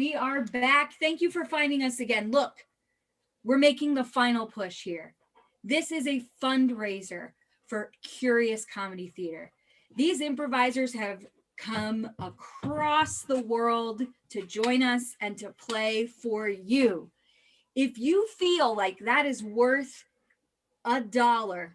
we are back. Thank you for finding us again. Look, we're making the final push here. This is a fundraiser for Curious Comedy Theater. These improvisers have come across the world to join us and to play for you. If you feel like that is worth $1, $10,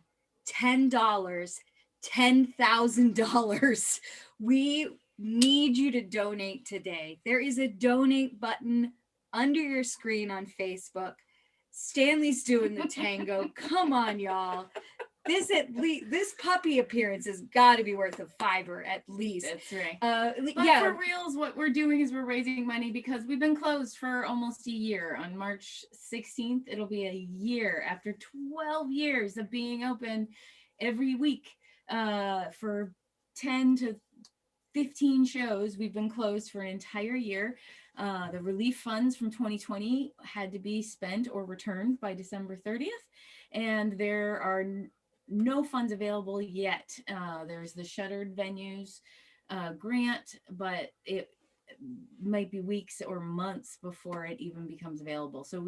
$10,000, we need you to donate today. There is a donate button under your screen on Facebook. Stanley's doing the tango. Come on, y'all. This puppy appearance has got to be worth a $5 at least. That's right. But yeah, for reals, what we're doing is we're raising money because we've been closed for almost a year. On March 16th, it'll be a year after 12 years of being open every week for 10 to 15 shows. We've been closed for an entire year. The relief funds from 2020 had to be spent or returned by December 30th, and there are no funds available yet. There's the shuttered venues grant, but it might be weeks or months before it even becomes available. So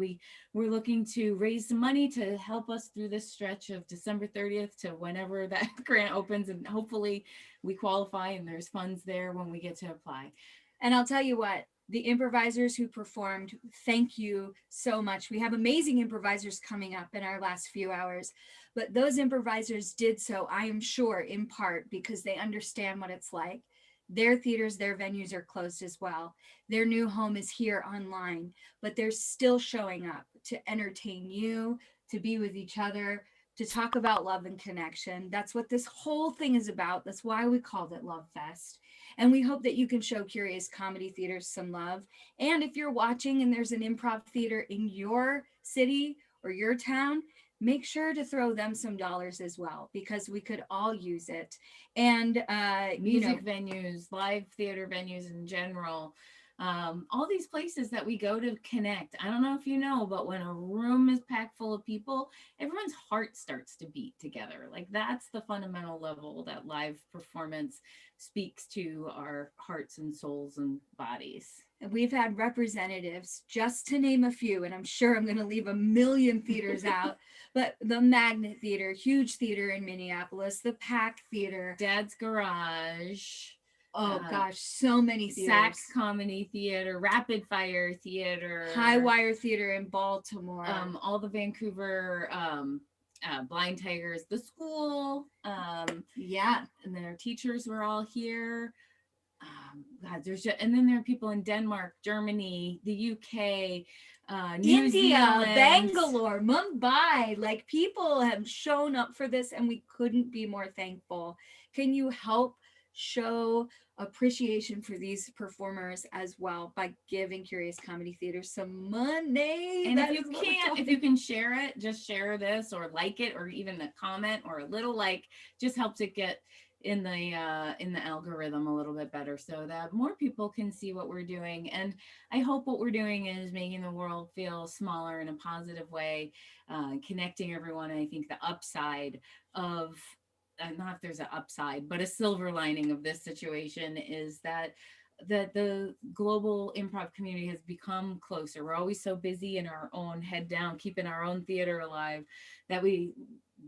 we're looking to raise some money to help us through this stretch of December 30th to whenever that grant opens, and hopefully we qualify and there's funds there when we get to apply. And I'll tell you what, the improvisers who performed, thank you so much. We have amazing improvisers coming up in our last few hours, but those improvisers did so, I am sure, in part because they understand what it's like. Their theaters, their venues are closed as well. Their new home is here online, but they're still showing up to entertain you, to be with each other, to talk about love and connection. That's what this whole thing is about. That's why we called it LOVEFEST. And we hope that you can show Curious Comedy Theater some love. And if you're watching and there's an improv theater in your city or your town, make sure to throw them some dollars as well, because we could all use it. And music venues, live theater venues in general, all these places that we go to connect. I don't know if you know, but when a room is packed full of people, everyone's heart starts to beat together. Like, that's the fundamental level that live performance speaks to our hearts and souls and bodies. We've had representatives, just to name a few, and I'm sure I'm going to leave a million theaters out, but the Magnet Theater, huge theater in Minneapolis, the Pack Theater, Dad's Garage. Oh gosh, so many theaters. Sax Comedy Theater, Rapid Fire Theater, High Wire Theater in Baltimore, all the Vancouver Blind Tigers, the school, yeah, and their teachers were all here. God, and then there are people in Denmark, Germany, the UK, New India, Zealand, Bangalore, Mumbai. Like, people have shown up for this, and we couldn't be more thankful. Can you help show appreciation for these performers as well by giving Curious Comedy Theater some money? And if you can share it, just share this or like it, or even a comment or a little like, just helps it get in the algorithm a little bit better, so that more people can see what we're doing. And I hope what we're doing is making the world feel smaller in a positive way, connecting everyone. And I think the upside of, not if there's an upside, but a silver lining of this situation is that the global improv community has become closer. We're always so busy in our own head down, keeping our own theater alive, that we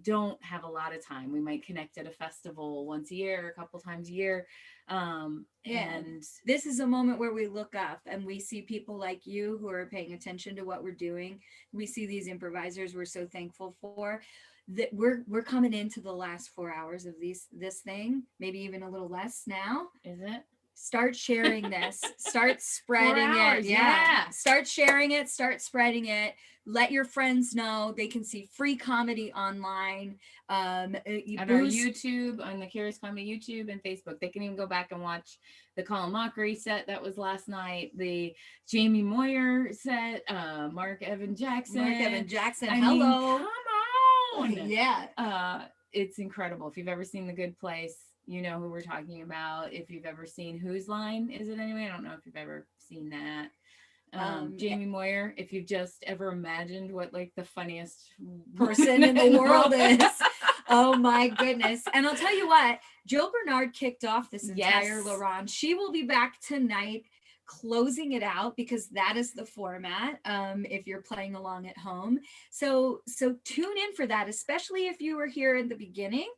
don't have a lot of time. We might connect at a festival once a year, a couple times a year. And this is a moment where we look up and we see people like you who are paying attention to what we're doing. We see these improvisers we're so thankful for. That we're coming into the last 4 hours of this thing, maybe even a little less now. Is it? Start sharing this. Start spreading 4 hours, it. Yeah. Start sharing it. Start spreading it. Let your friends know. They can see free comedy online. On our YouTube, on the Curious Comedy YouTube and Facebook. They can even go back and watch the Colin Mockery set that was last night, the Jamie Moyer set, Mark Evan Jackson. Hello. Come on. Yeah. It's incredible. If you've ever seen The Good Place, you know who we're talking about. If you've ever seen Whose Line Is It Anyway? I don't know if you've ever seen that. Jamie Moyer, if you've just ever imagined what like the funniest person in the world is. Oh my goodness. And I'll tell you what, Jill Bernard kicked off this entire Laurent. She will be back tonight closing it out because that is the format if you're playing along at home. So tune in for that, especially if you were here in the beginning.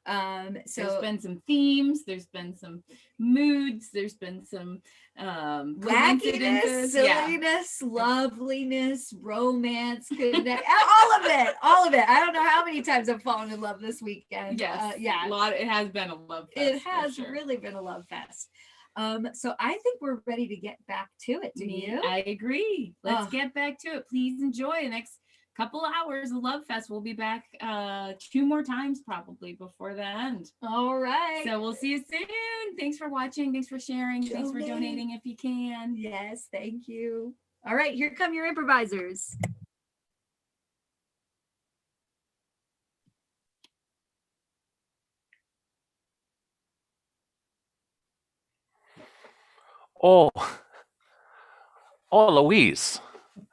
There's been some themes, there's been some moods, there's been some wackiness, silliness, loveliness, romance, all of it. I don't know how many times I've fallen in love this weekend. Yes, yeah, it has been a love fest. It has really been a love fest. So I think we're ready to get back to it. Do you? I agree. Let's get back to it. Please enjoy the next couple hours of Love Fest. We'll be back 2 more times probably before the end. All right. So we'll see you soon. Thanks for watching. Thanks for sharing. Thanks for donating if you can. Yes, thank you. All right, here come your improvisers. Oh, Louise,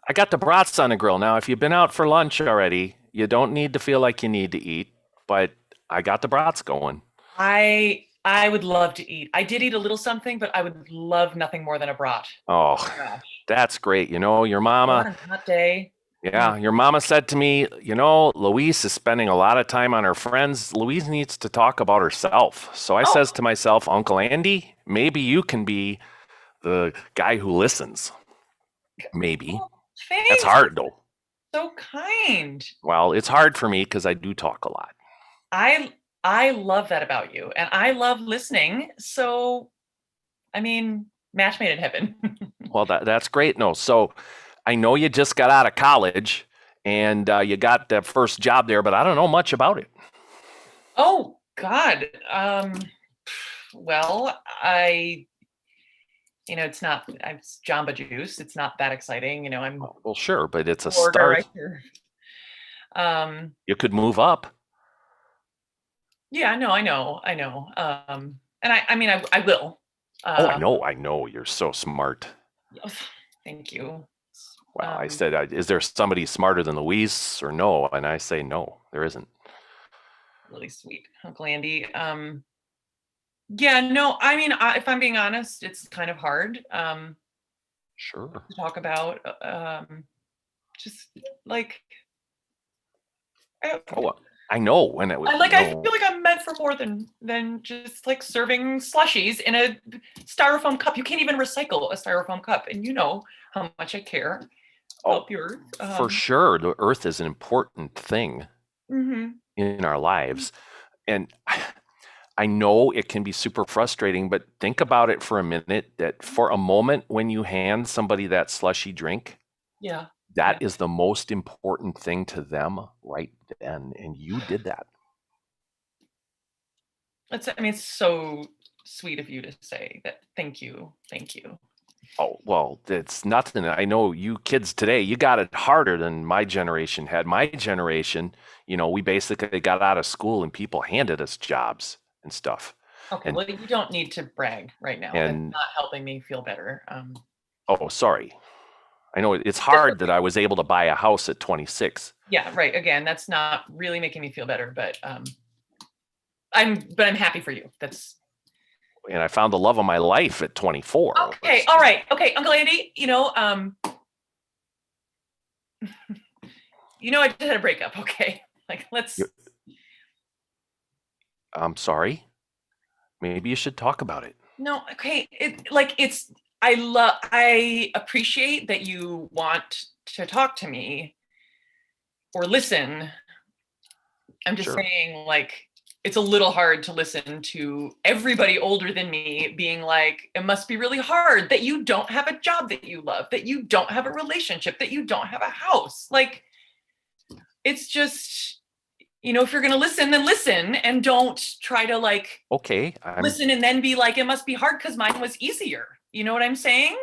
I got the brats on the grill. Now, if you've been out for lunch already, you don't need to feel like you need to eat, but I got the brats going. I would love to eat. I did eat a little something, but I would love nothing more than a brat. Oh, that's great. You know, your mama. On a hot day. Yeah, your mama said to me, you know, Louise is spending a lot of time on her friends. Louise needs to talk about herself. So I says to myself, Uncle Andy, maybe you can be the guy who listens. Maybe. Oh, thanks. That's hard though. So kind. Well, it's hard for me because I do talk a lot. I love that about you, and I love listening. So, I mean, match made in heaven. Well, that's great. No, so I know you just got out of college and you got that first job there, but I don't know much about it. Oh God. Well, it's not. It's Jamba Juice. It's not that exciting. You know, I'm. Well, sure, but it's a start. You could move up. Yeah, no, I know. And I will. I know. You're so smart. Thank you. Well, I said, is there somebody smarter than Louise or no? And I say, no, there isn't. Really sweet, Uncle Andy. Yeah, no, I mean, if I'm being honest, it's kind of hard. Sure. To talk about, just like. I know when it was. I feel like I'm meant for more than just like serving slushies in a styrofoam cup. You can't even recycle a styrofoam cup, and you know how much I care about the earth. For sure, the earth is an important thing in our lives, and I know it can be super frustrating. But think about it for a minute. That for a moment, when you hand somebody that slushy drink, that is the most important thing to them right then, and you did that. It's so sweet of you to say that. Thank you. Oh, well, it's nothing. I know you kids today, you got it harder than my generation had. My generation, we basically got out of school and people handed us jobs and stuff. Okay, well, you don't need to brag right now. That's not helping me feel better. Oh, sorry. I know it's hard that I was able to buy a house at 26. Yeah, right. Again, that's not really making me feel better, but I'm happy for you. And I found the love of my life at 24. Okay, all right. Okay, Uncle Andy, I just had a breakup, okay? Like, let's. I'm sorry. Maybe you should talk about it. No, okay. I appreciate that you want to talk to me or listen. I'm just saying, like, it's a little hard to listen to everybody older than me being like, it must be really hard that you don't have a job that you love, that you don't have a relationship, that you don't have a house. Like, it's just, if you're going to listen, then listen, and don't try to listen and then be like, it must be hard because mine was easier. You know what I'm saying?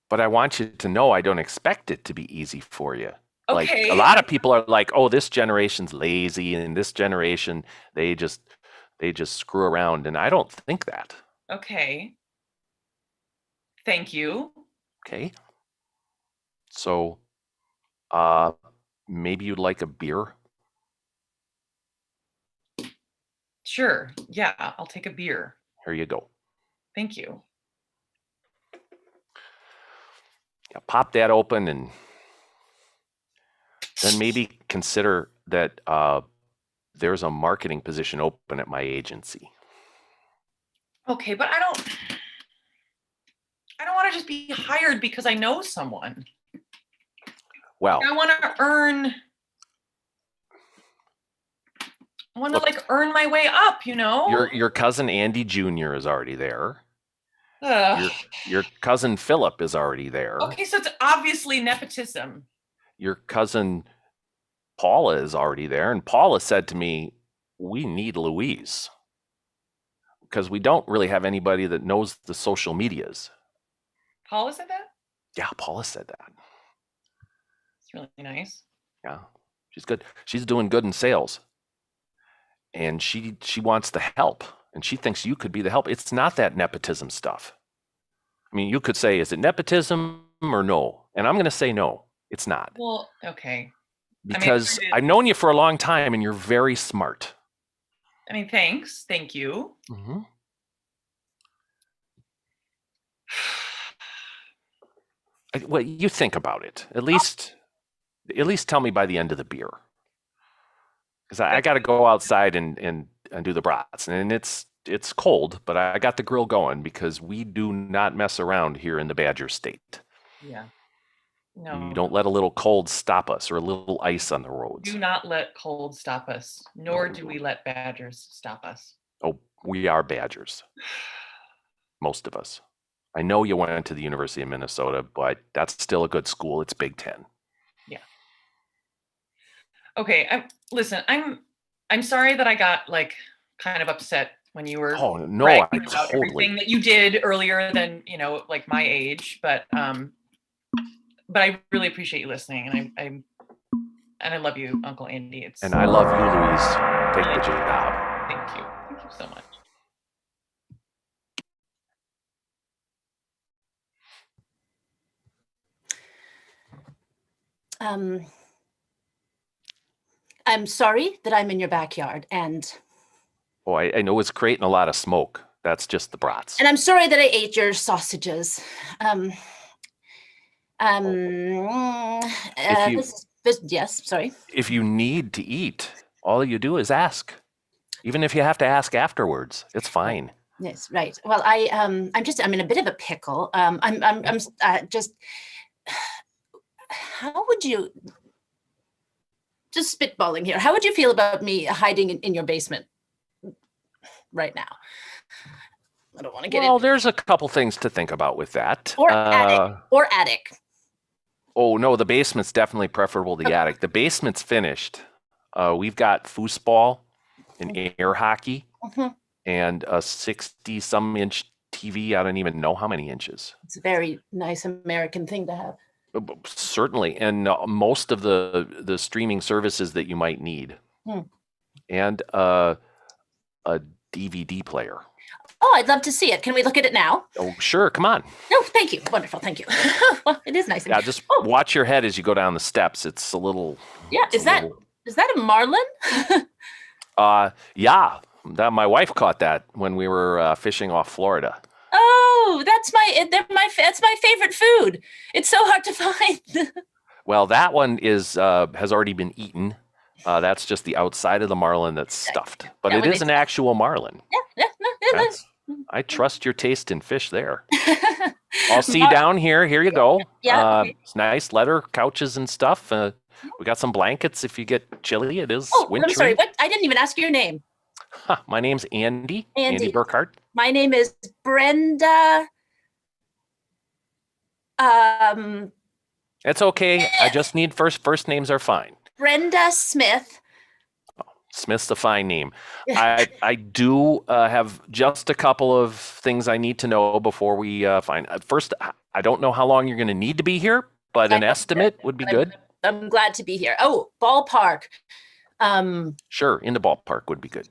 But I want you to know I don't expect it to be easy for you. Okay. Like, a lot of people are like, oh, this generation's lazy, and this generation, they just screw around. And I don't think that. Okay. Thank you. Okay. So, maybe you'd like a beer? Sure. Yeah, I'll take a beer. Here you go. Thank you. pop that open and then maybe consider that there's a marketing position open at my agency. Okay, but I don't want to just be hired because I know someone. Well, I want to like earn my way up, you know? your cousin Andy Jr. is already there. Ugh. Your cousin Philip is already there. Okay, so it's obviously nepotism. Your cousin Paula is already there. And Paula said to me, we need Louise because we don't really have anybody that knows the social medias. Paula said that? Yeah, Paula said that. It's really nice. Yeah, she's good. She's doing good in sales. And she wants the help. And she thinks you could be the help. It's not that nepotism stuff. I mean, you could say, is it nepotism or no? And I'm going to say no, it's not. Well, okay. Because I've known you for a long time and you're very smart. I mean, thanks. Thank you. Mm-hmm. Well, you think about it. At least tell me by the end of the beer. Because I got to go outside and do the brats. And it's cold, but I got the grill going because we do not mess around here in the Badger State. Yeah. No. You don't let a little cold stop us or a little ice on the roads. Do not let cold stop us, nor do we let badgers stop us. Oh, we are Badgers. Most of us. I know you went to the University of Minnesota, but that's still a good school. It's Big Ten. Yeah. Okay. Listen, I'm sorry that I got like kind of upset when you were I about everything that you did earlier than, like my age, but I really appreciate you listening, and I love you, Uncle Andy. And I love you, Louise. Take the job. Thank you so much. I'm sorry that I'm in your backyard, and I know it's creating a lot of smoke. That's just the brats. And I'm sorry that I ate your sausages. Yes, sorry. If you need to eat, all you do is ask. Even if you have to ask afterwards, it's fine. Yes, right. Well, I'm in a bit of a pickle. I'm just. How would you? Just spitballing here. How would you feel about me hiding in your basement right now? I don't want to get Well, there's a couple things to think about with that. Or attic. Oh, no, the basement's definitely preferable to the attic. The basement's finished. We've got foosball and air hockey and a 60-some inch TV. I don't even know how many inches. It's a very nice American thing to have. Certainly. And most of the streaming services that you might need. And a DVD player. Oh, I'd love to see it. Can we look at it now? Oh, sure. Come on. Oh, thank you. Wonderful. Thank you. Well, it is nice. Yeah, just watch your head as you go down the steps. It's a little... Yeah, is that a marlin? Yeah. My wife caught that when we were fishing off Florida. Oh, that's my favorite food. It's so hard to find. Well, that one has already been eaten. That's just the outside of the marlin that's stuffed, but it is an actual marlin. Yeah. I trust your taste in fish there. I'll see you down here. Here you go. Yeah. It's nice leather couches and stuff. We got some blankets if you get chilly. It is wintry. I'm sorry. What? I didn't even ask your name. My name's Andy. Andy Burkhart. My name is Brenda. It's okay. I just need first names are fine. Brenda Smith. Smith's a fine name. I do have just a couple of things I need to know before we find. First, I don't know how long you're going to need to be here, but an estimate would be good. I'm glad to be here. Oh, ballpark. Sure, in the ballpark would be good.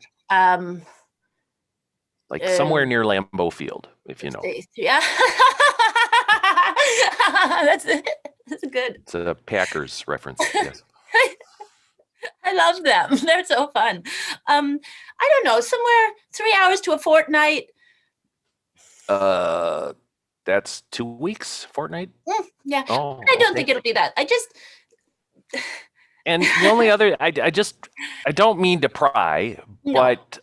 Like somewhere near Lambeau Field, if you know. Yeah. That's good. It's a Packers reference. Yes. I love them. They're so fun. I don't know, somewhere 3 hours to a fortnight. That's 2 weeks, fortnight. Yeah. Oh, I don't okay. think it'll be that. I just, And the only other, I don't mean to pry, No.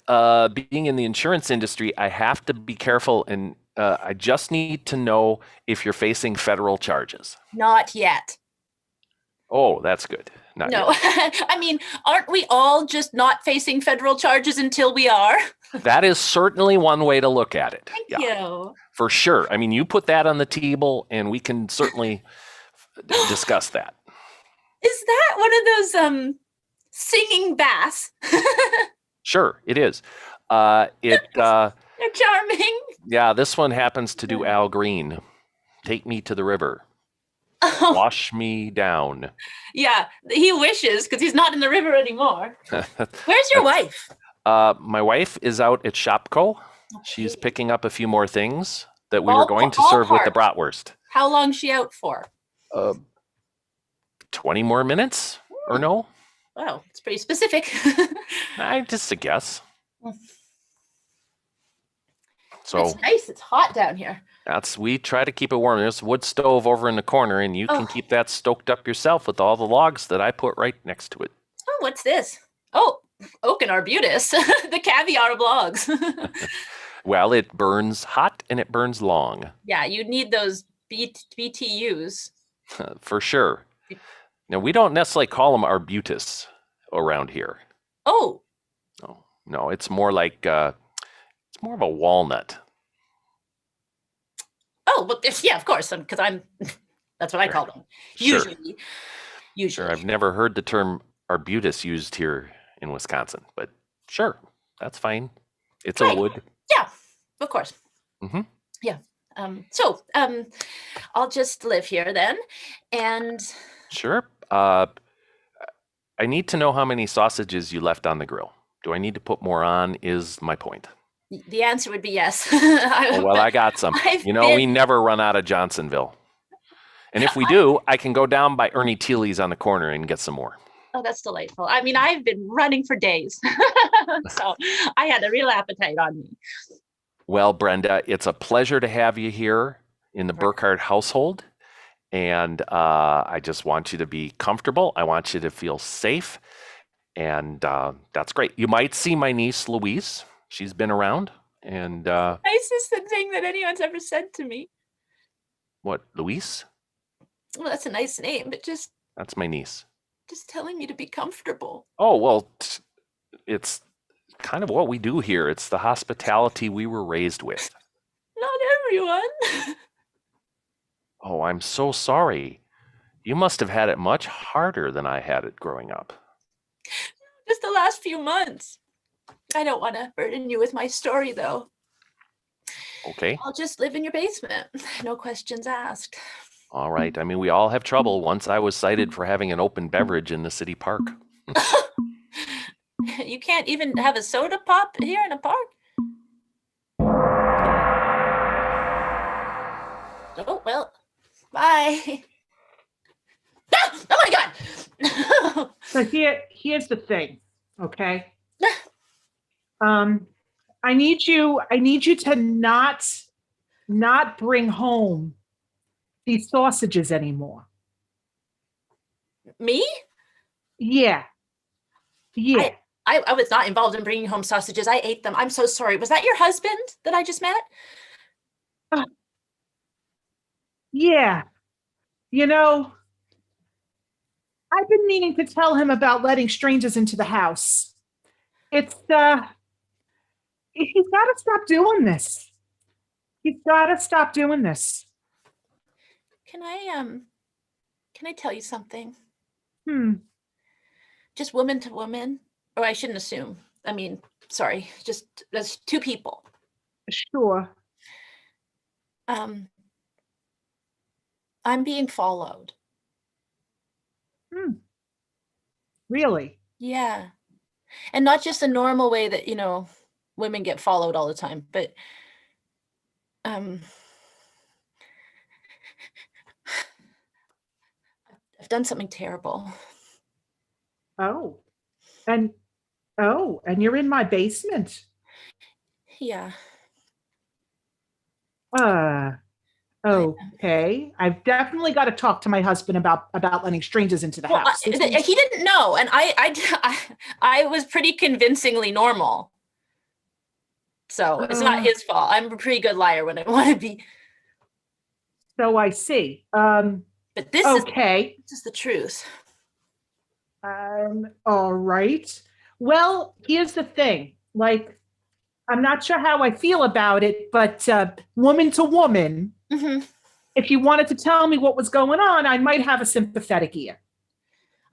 but being in the insurance industry, I have to be careful, and I just need to know if you're facing federal charges. not yet. Oh, that's good. Not No. yet. I mean, aren't we all just not facing federal charges until we are? That is certainly one way to look at it. Thank you. For sure. I mean, you put that on the table, and we can certainly discuss that. Is that one of those singing bass? Sure, it is. They're charming. Yeah, this one happens to do Al Green. Take me to the river. Oh, Wash me down. yeah, he wishes because he's not in the river anymore. Where's your wife? My wife is out at Shopko. She's Okay. picking up a few more things that we were going to serve with the bratwurst. How long's she out for? 20 more minutes or no? Wow, it's pretty specific. Just a guess. So It's nice. It's hot down here. we try to keep it warm. There's a wood stove over in the corner, and you can keep that stoked up yourself with all the logs that I put right next to it. Oh, what's this? Oh, oak and arbutus, the caviar of logs. Well, it burns hot and it burns long. Yeah, you need those BTUs. For sure. Now, we don't necessarily call them arbutus around here. Oh, No, it's more like it's more of a walnut. oh, well, yeah, of course, because I'm. That's what I call them. Sure. Usually. Sure. I've never heard the term arbutus used here in Wisconsin, but sure, that's fine. It's Right. a wood. Yeah, of course. Mm-hmm. Yeah. So I'll just live here then, and Sure. I need to know how many sausages you left on the grill. Do I need to put more on? Is my point. the answer would be yes. Oh, well, I got some. I've We never run out of Johnsonville. And if we do, I can go down by Ernie Teely's on the corner and get some more. Oh, that's delightful. I mean, I've been running for days, so I had a real appetite on me. Well, Brenda, it's a pleasure to have you here in the Burkhardt household. And I just want you to be comfortable. I want you to feel safe. And that's great. You might see my niece, Louise. She's been around. And Nicest thing that anyone's ever said to me. what, Louise? Well, that's a nice name, but just That's my niece. telling me to be comfortable. Oh, well, it's kind of what we do here. It's the hospitality we were raised with. Not everyone. Oh, I'm so sorry. You must have had it much harder than I had it growing up. Just the last few months. I don't want to burden you with my story, though. Okay. I'll just live in your basement. No questions asked. All right. I mean, we all have trouble. Once I was cited for having an open beverage in the city park. You can't even have a soda pop here in a park? Oh, well, bye. Ah! Oh my God! So here's the thing, okay? I need you to not bring home these sausages anymore. Me? Yeah. Yeah. I was not involved in bringing home sausages. I ate them. I'm so sorry. Was that your husband that I just met? Yeah. You know, I've been meaning to tell him about letting strangers into the house. It's he's got to stop doing this. He's got to stop doing this. Can I tell you something? Hmm. Just woman to woman? Or I shouldn't assume. I mean, sorry, just there's two people. Sure. I'm being followed. Really? Yeah. And not just the normal way that, women get followed all the time, but I've done something terrible. Oh. And you're in my basement. Yeah. Okay. I've definitely got to talk to my husband about letting strangers into the Well, house. he didn't know, and I was pretty convincingly normal. So it's not his fault. I'm a pretty good liar when I want to be. So I see. But this okay. is the truth. All right. Well, here's the thing. Like, I'm not sure how I feel about it, but woman to woman, if you wanted to tell me what was going on, I might have a sympathetic ear.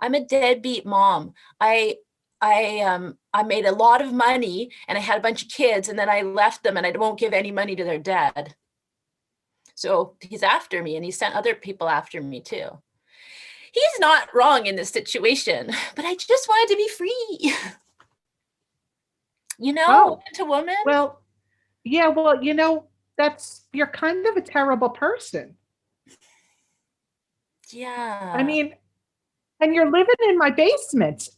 I'm a deadbeat mom. I made a lot of money and I had a bunch of kids, and then I left them and I won't give any money to their dad. So he's after me, and he sent other people after me too. He's not wrong in this situation, but I just wanted to be free. Woman to woman. Well, yeah, well, you're kind of a terrible person. Yeah. I mean, and you're living in my basement.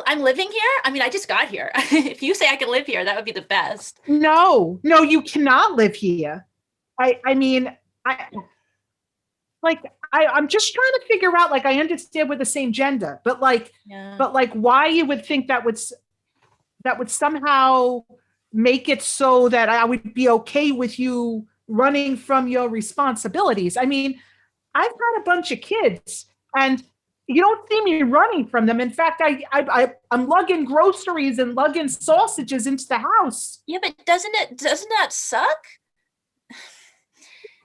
I'm living here. I mean, I just got here. If you say I can live here, that would be the best. No, you cannot live here. I'm just trying to figure out, like, I understand we're the same gender, but why you would think that would somehow make it so that I would be okay with you running from your responsibilities. I mean, I've had a bunch of kids, and you don't see me running from them. In fact, I'm lugging groceries and lugging sausages into the house. Yeah, but doesn't that suck?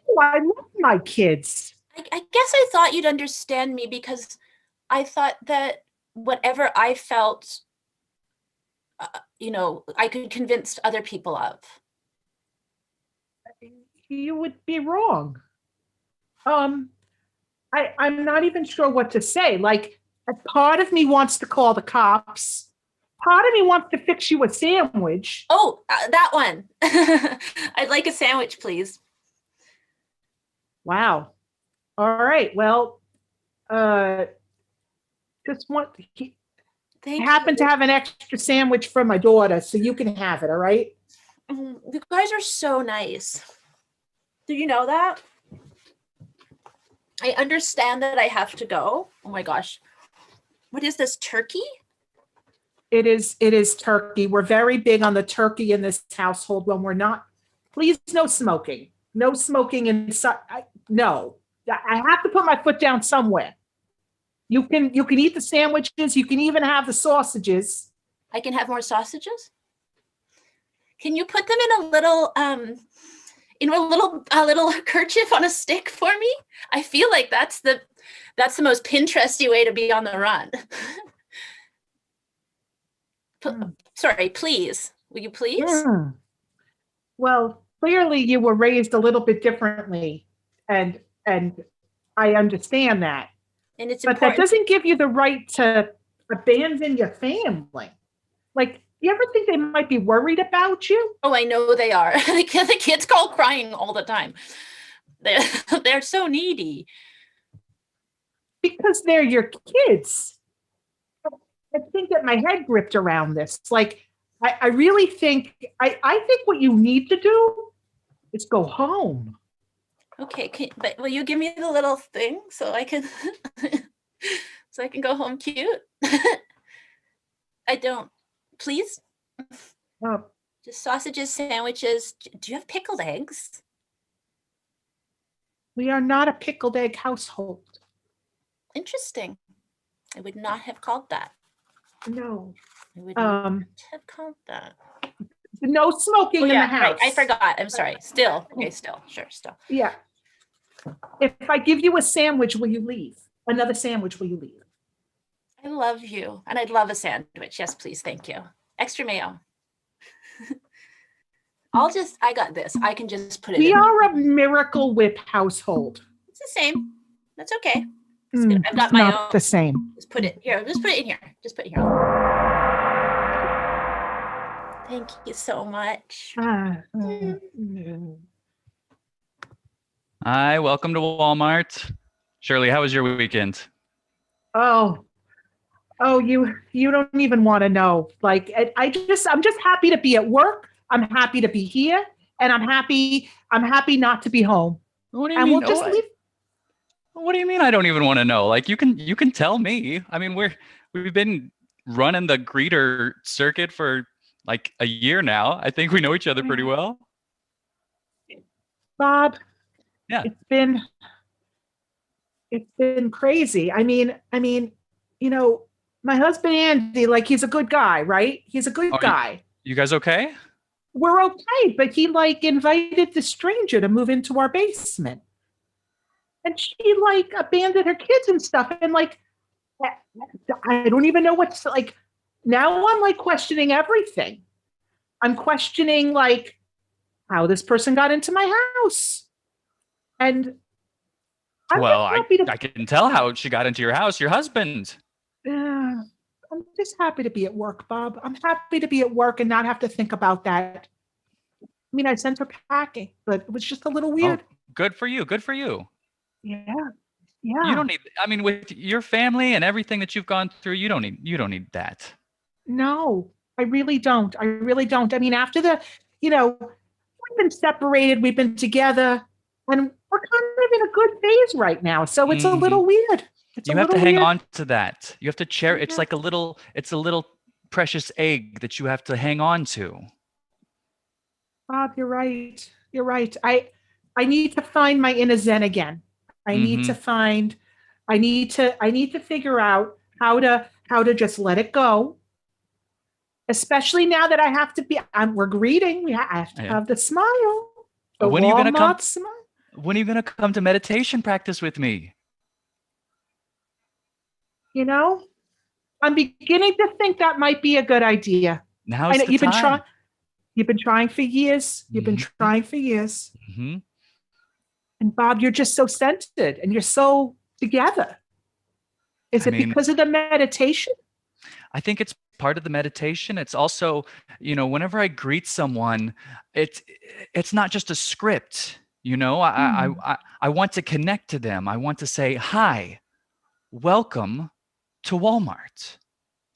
Oh, I love my kids. I guess I thought you'd understand me, because I thought that whatever I felt, I could convince other people of. You would be wrong. I'm not even sure what to say. Like, a part of me wants to call the cops. Part of me wants to fix you a sandwich. Oh, that one. I'd like a sandwich, please. Wow. All right. Well, just want I happen to have an extra sandwich for my daughter, so you can have it. All right. You guys are so nice. Do you know that? I understand that I have to go. Oh my gosh. What is this, turkey? It is turkey. We're very big on the turkey in this household. When we're not, please, no smoking. No smoking inside. No. I have to put my foot down somewhere. You can eat the sandwiches. You can even have the sausages. I can have more sausages? Can you put them in a little kerchief on a stick for me? I feel like that's the most Pinteresty way to be on the run. Sorry, please. Will you please? Well, clearly you were raised a little bit differently, and I understand that. And it's but important. That doesn't give you the right to abandon your family. Like, you ever think they might be worried about you? Oh, I know they are. The kids call crying all the time. They're so needy. Because they're your kids. I think that my head gripped around this. Like, I really think, I think what you need to do is go home. Okay, but will you give me the little thing so I can go home cute? I don't. Please? Just sausages, sandwiches. Do you have pickled eggs? We are not a pickled egg household. Interesting. I would not have called that. No. I would not have called that. No smoking in the house. Right. I forgot. I'm sorry. Still. Okay, still. Sure, still. Yeah. If I give you a sandwich, will you leave? Another sandwich, will you leave? I love you. And I'd love a sandwich. Yes, please. Thank you. Extra mayo. I got this. I can just put it in. We are a Miracle Whip household. It's the same. That's okay. I've got my own. The same. Just put it here. Just put it in here. Just put it here. Thank you so much. Hi, welcome to Walmart. Shirley, how was your weekend? Oh, you don't even want to know. Like, I'm just happy to be at work. I'm happy to be here. and I'm happy not to be home. What do you And mean? we'll just leave. What do you mean? I don't even want to know. Like you can tell me. I mean, we've been running the greeter circuit for like a year now. I think we know each other pretty well. Bob, Yeah. It's been crazy. I mean, my husband Andy, like he's a good guy, right? He's a good guy. You guys okay? We're okay, but he like invited the stranger to move into our basement. And she like abandoned her kids and stuff. And like, I don't even know what's like, now I'm like questioning everything. I'm questioning like how this person got into my house. And I can tell how she got into your house, your husband. I'm just happy to be at work, Bob. I'm happy to be at work and not have to think about that. I mean, I sent her packing, but it was just a little weird. Oh, good for you. Good for you. Yeah. You don't need, I mean, with your family and everything that you've gone through, you don't need that. No, I really don't. I really don't. I mean, after we've been separated, we've been together, and we're kind of in a good phase right now. So it's a little weird. You have to hang on to that. You have to cherish. It's like a little precious egg that you have to hang on to. Bob, you're right. You're right. I need to find my inner Zen again. I need to figure out how to just let it go. Especially now that I have to be, we're greeting. I have to have the smile. When are you going to come? When are you going to come to meditation practice with me? I'm beginning to think that might be a good idea. Now is the time. You've been trying for years. You've been trying for years. Mm-hmm. And Bob, you're just so centered and you're so together. Is it because of the meditation? I think it's part of the meditation. It's also, whenever I greet someone, it's not just a script. I want to connect to them. I want to say, hi, welcome to Walmart.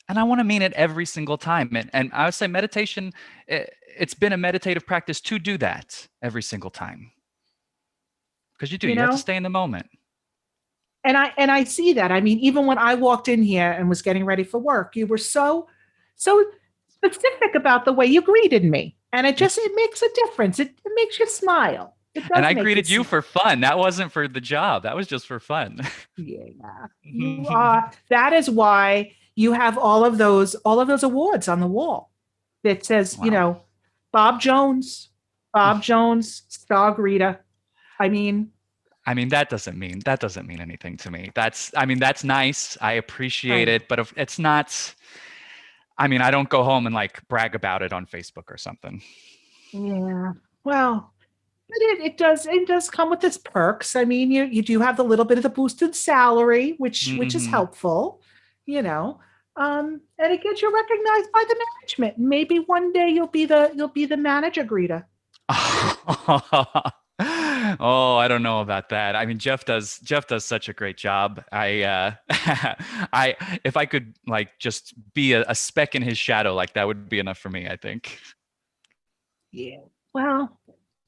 And I want to mean it every single time. And I would say meditation, it's been a meditative practice to do that every single time. Because you have to stay in the moment. And I see that. I mean, even when I walked in here and was getting ready for work, you were so specific about the way you greeted me. And it makes a difference. It makes you smile. And I greeted you for fun. That wasn't for the job. That was just for fun. Yeah. That is why you have all of those awards on the wall that says, Bob Jones, star greeter. I mean, that doesn't mean anything to me. That's nice. I appreciate it, but if it's not, I don't go home and like brag about it on Facebook or something. Yeah. Well, but it does come with its perks. I mean, you do have the little bit of the boosted salary, which is helpful, and it gets you recognized by the management. Maybe one day you'll be the manager greeter. Oh, I don't know about that. I mean, Jeff does such a great job. If I could like just be a speck in his shadow, like that would be enough for me, I think. Yeah. Well,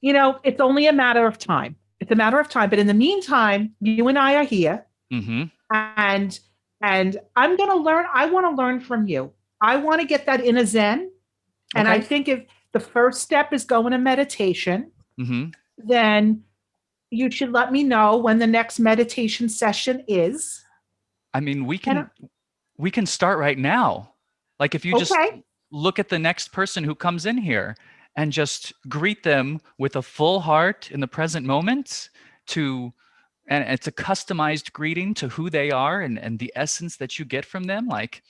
it's only a matter of time. It's a matter of time. But in the meantime, you and I are here. Mm-hmm. And I'm going to learn. I want to learn from you. I want to get that inner Zen. And I think if the first step is going to meditation, then you should let me know when the next meditation session is. I mean, we can start right now. Like if you just look at the next person who comes in here and just greet them with a full heart in the present moment and it's a customized greeting to who they are and the essence that you get from them. Like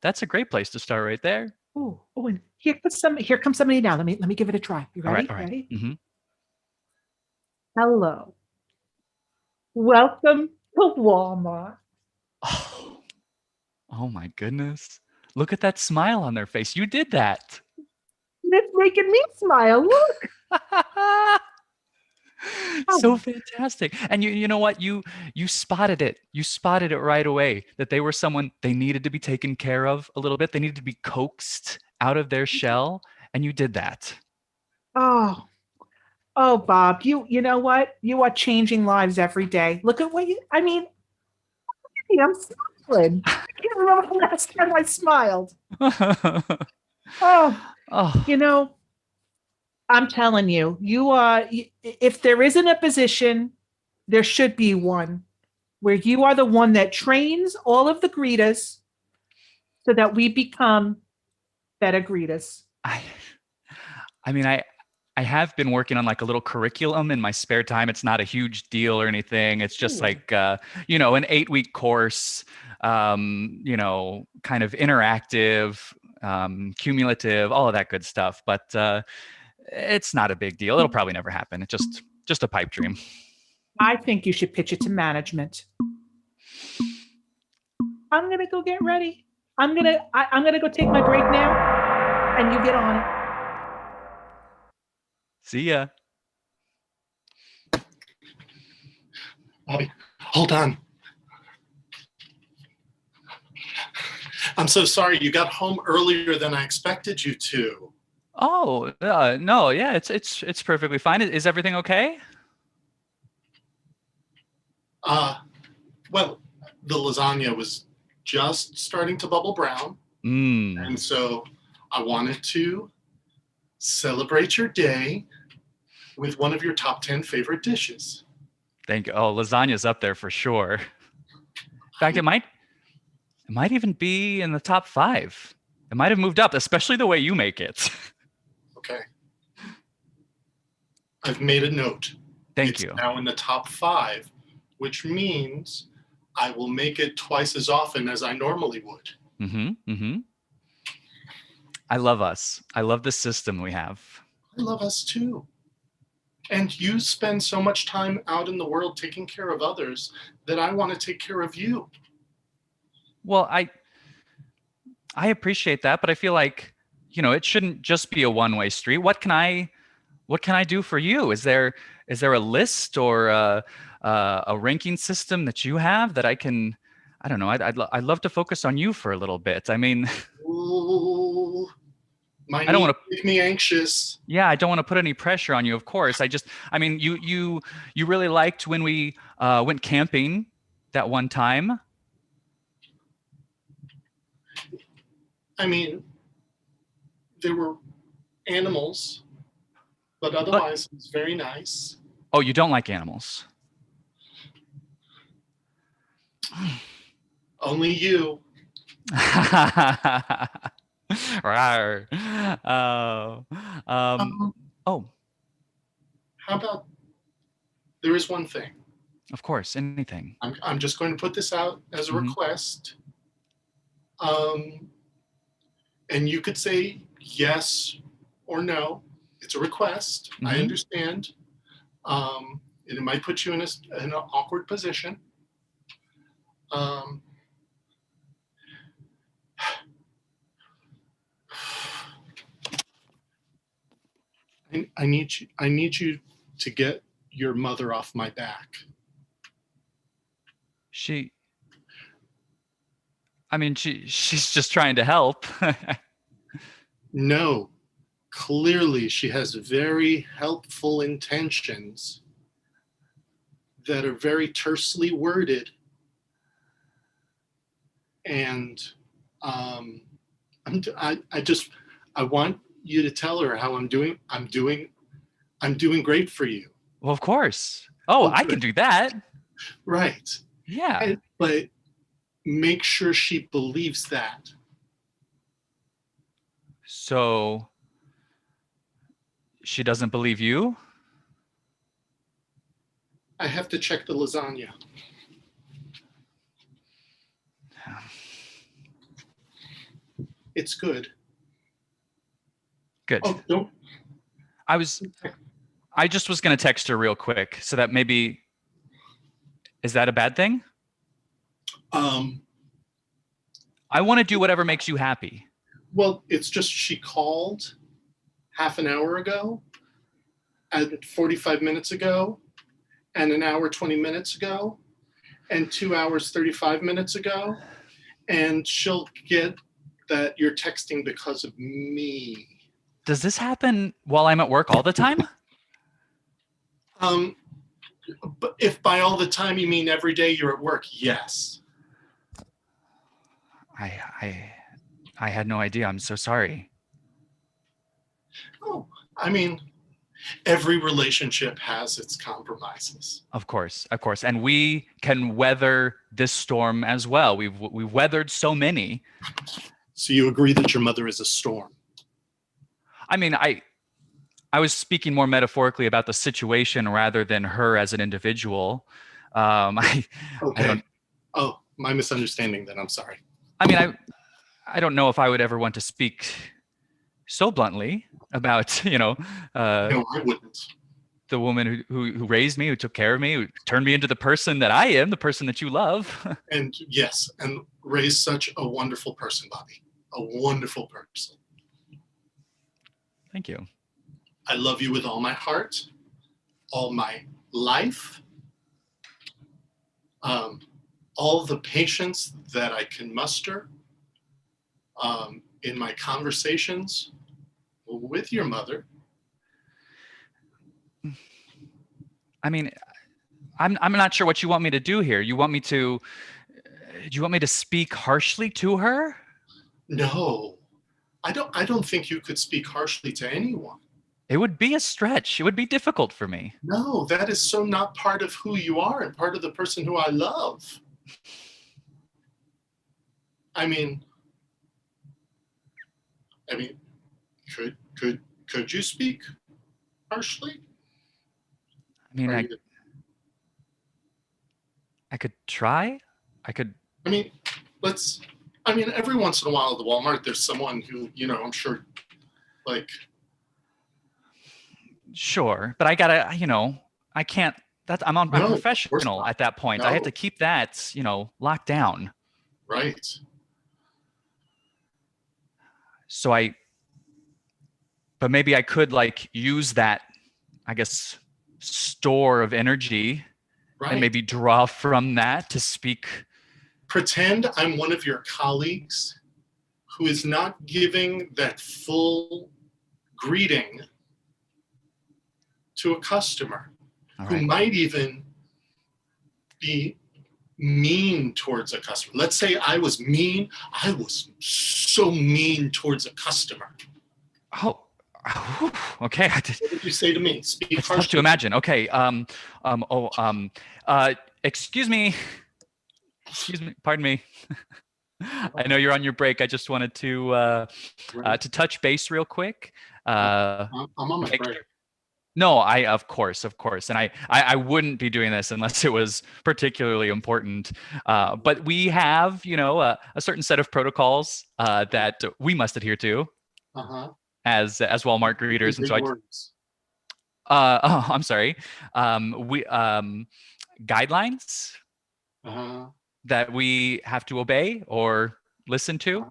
that's a great place to start right there. Oh, and here comes somebody now. Let me give it a try. You ready? All right. Ready? Mm-hmm. Hello. Welcome to Walmart. Oh my goodness. Look at that smile on their face. You did that. It's making me smile. Look. So fantastic. And you know what? You spotted it. You spotted it right away that they were someone they needed to be taken care of a little bit. They needed to be coaxed out of their shell. And you did that. Oh, Oh, Bob, you know what? You are changing lives every day. Look at what you, I mean, I'm smiling. I can't remember the last time I smiled. Oh, Oh, you know, I'm telling you, you are, if there isn't a position, there should be one where you are the one that trains all of the greeters so that we become better greeters. I mean, I have been working on like a little curriculum in my spare time. It's not a huge deal or anything. It's just Ooh. like, you know, an 8-week course, you know, kind of interactive, cumulative, all of that good stuff. But it's not a big deal. It'll probably never happen. It's just a pipe dream. I think you should pitch it to management. I'm gonna go get ready. I'm gonna go take my break now, and you get on it. See ya. Bobby, hold on. I'm so sorry you got home earlier than I expected you to. Oh, no, yeah, it's perfectly fine. Is everything okay? Well, the lasagna was just starting to bubble brown, and so I wanted to celebrate your day with one of your top 10 favorite dishes. Thank you. Oh, lasagna's up there for sure. In fact, it might even be in the top 5. It might have moved up, especially the way you make it. Okay. I've made a note. Thank you. It's now in the top 5, which means I will make it twice as often as I normally would. I love us. I love the system we have. I love us too. And you spend so much time out in the world taking care of others that I want to take care of you. Well, I appreciate that, but I feel like, you know, it shouldn't just be a one-way street. What can I do for you? Is there a list or a ranking system that you have that I can, I don't know, I'd love to focus on you for a little bit. I mean, Ooh, my I don't want to make me anxious. Yeah, I don't want to put any pressure on you, of course. I mean, you really liked when we went camping that one time. I mean, there were animals, but otherwise it's very nice. Oh, you don't like animals? Only you. Rawr. Oh, How about, there is one thing. of course, anything. I'm just going to put this out as a request. And you could say yes or no. It's a request. I understand. And it might put you in an awkward position. I need you to get your mother off my back. She's just trying to help. No, clearly she has very helpful intentions that are very tersely worded. And I want you to tell her how I'm doing. I'm doing great for you. Well, of course. Oh, I can do that. Right. Yeah. But make sure she believes that. So she doesn't believe you? I have to check the lasagna. It's good. Good. Oh, don't. I just was going to text her real quick so that maybe, is that a bad thing? I want to do whatever makes you happy. Well, it's just she called half an hour ago, and 45 minutes ago, and an hour 20 minutes ago, and 2 hours 35 minutes ago, and she'll get that you're texting because of me. Does this happen while I'm at work all the time? But if by all the time you mean every day you're at work, yes. I had no idea. I'm so sorry. Oh, I mean, every relationship has its compromises. Of course, and we can weather this storm as well. We've weathered so many. So you agree that your mother is a storm? I mean, I was speaking more metaphorically about the situation rather than her as an individual. I don't. Oh, my misunderstanding then. I'm sorry. I mean, I don't know if I would ever want to speak so bluntly about, No, I wouldn't. the woman who raised me, who took care of me, who turned me into the person that I am, the person that you love. And yes, and raised such a wonderful person, Bobby. A wonderful person. Thank you. I love you with all my heart, all my life, all the patience that I can muster in my conversations with your mother. I mean, I'm not sure what you want me to do here. Do you want me to speak harshly to her? No, I don't think you could speak harshly to anyone. It would be a stretch. It would be difficult for me. No, that is so not part of who you are and part of the person who I love. I mean, could you speak harshly? I mean, I could try. I could. I mean, every once in a while at the Walmart, there's someone who, I'm sure, like. Sure, but I gotta, I can't. I'm professional at that point. I have to keep that, locked down. Right. So but maybe I could use that, I guess, store of energy, right, and maybe draw from that to speak. Pretend I'm one of your colleagues who is not giving that full greeting to a customer, who might even be mean towards a customer. Let's say I was mean. I was so mean towards a customer. Oh, okay. What did you say to me? Speak it's tough to imagine. Okay. Excuse me. Pardon me. I know you're on your break. I just wanted to touch base real quick. I'm on my break. No, of course, and I wouldn't be doing this unless it was particularly important. But we have, a certain set of protocols that we must adhere to as Walmart greeters, and so I'm sorry. We guidelines that we have to obey or listen to.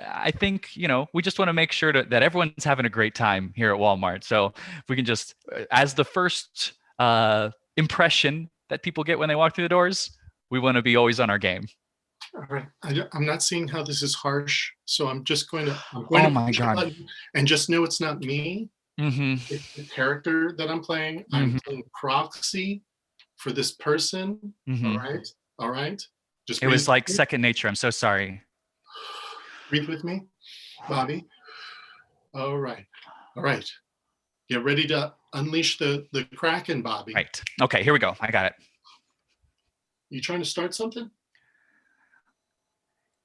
I think, we just want to make sure that everyone's having a great time here at Walmart. So if we can just, as the first impression that people get when they walk through the doors, we want to be always on our game. All right. I'm not seeing how this is harsh. So I'm just going to, oh my God. And just know it's not me. Mm-hmm. It's the character that I'm playing. Mm-hmm. I'm playing proxy for this person. Mm-hmm. All right. It was like second nature. I'm so sorry. Breathe with me, Bobby. All right. Get ready to unleash the Kraken, Bobby. Right. Okay, here we go. I got it. You trying to start something?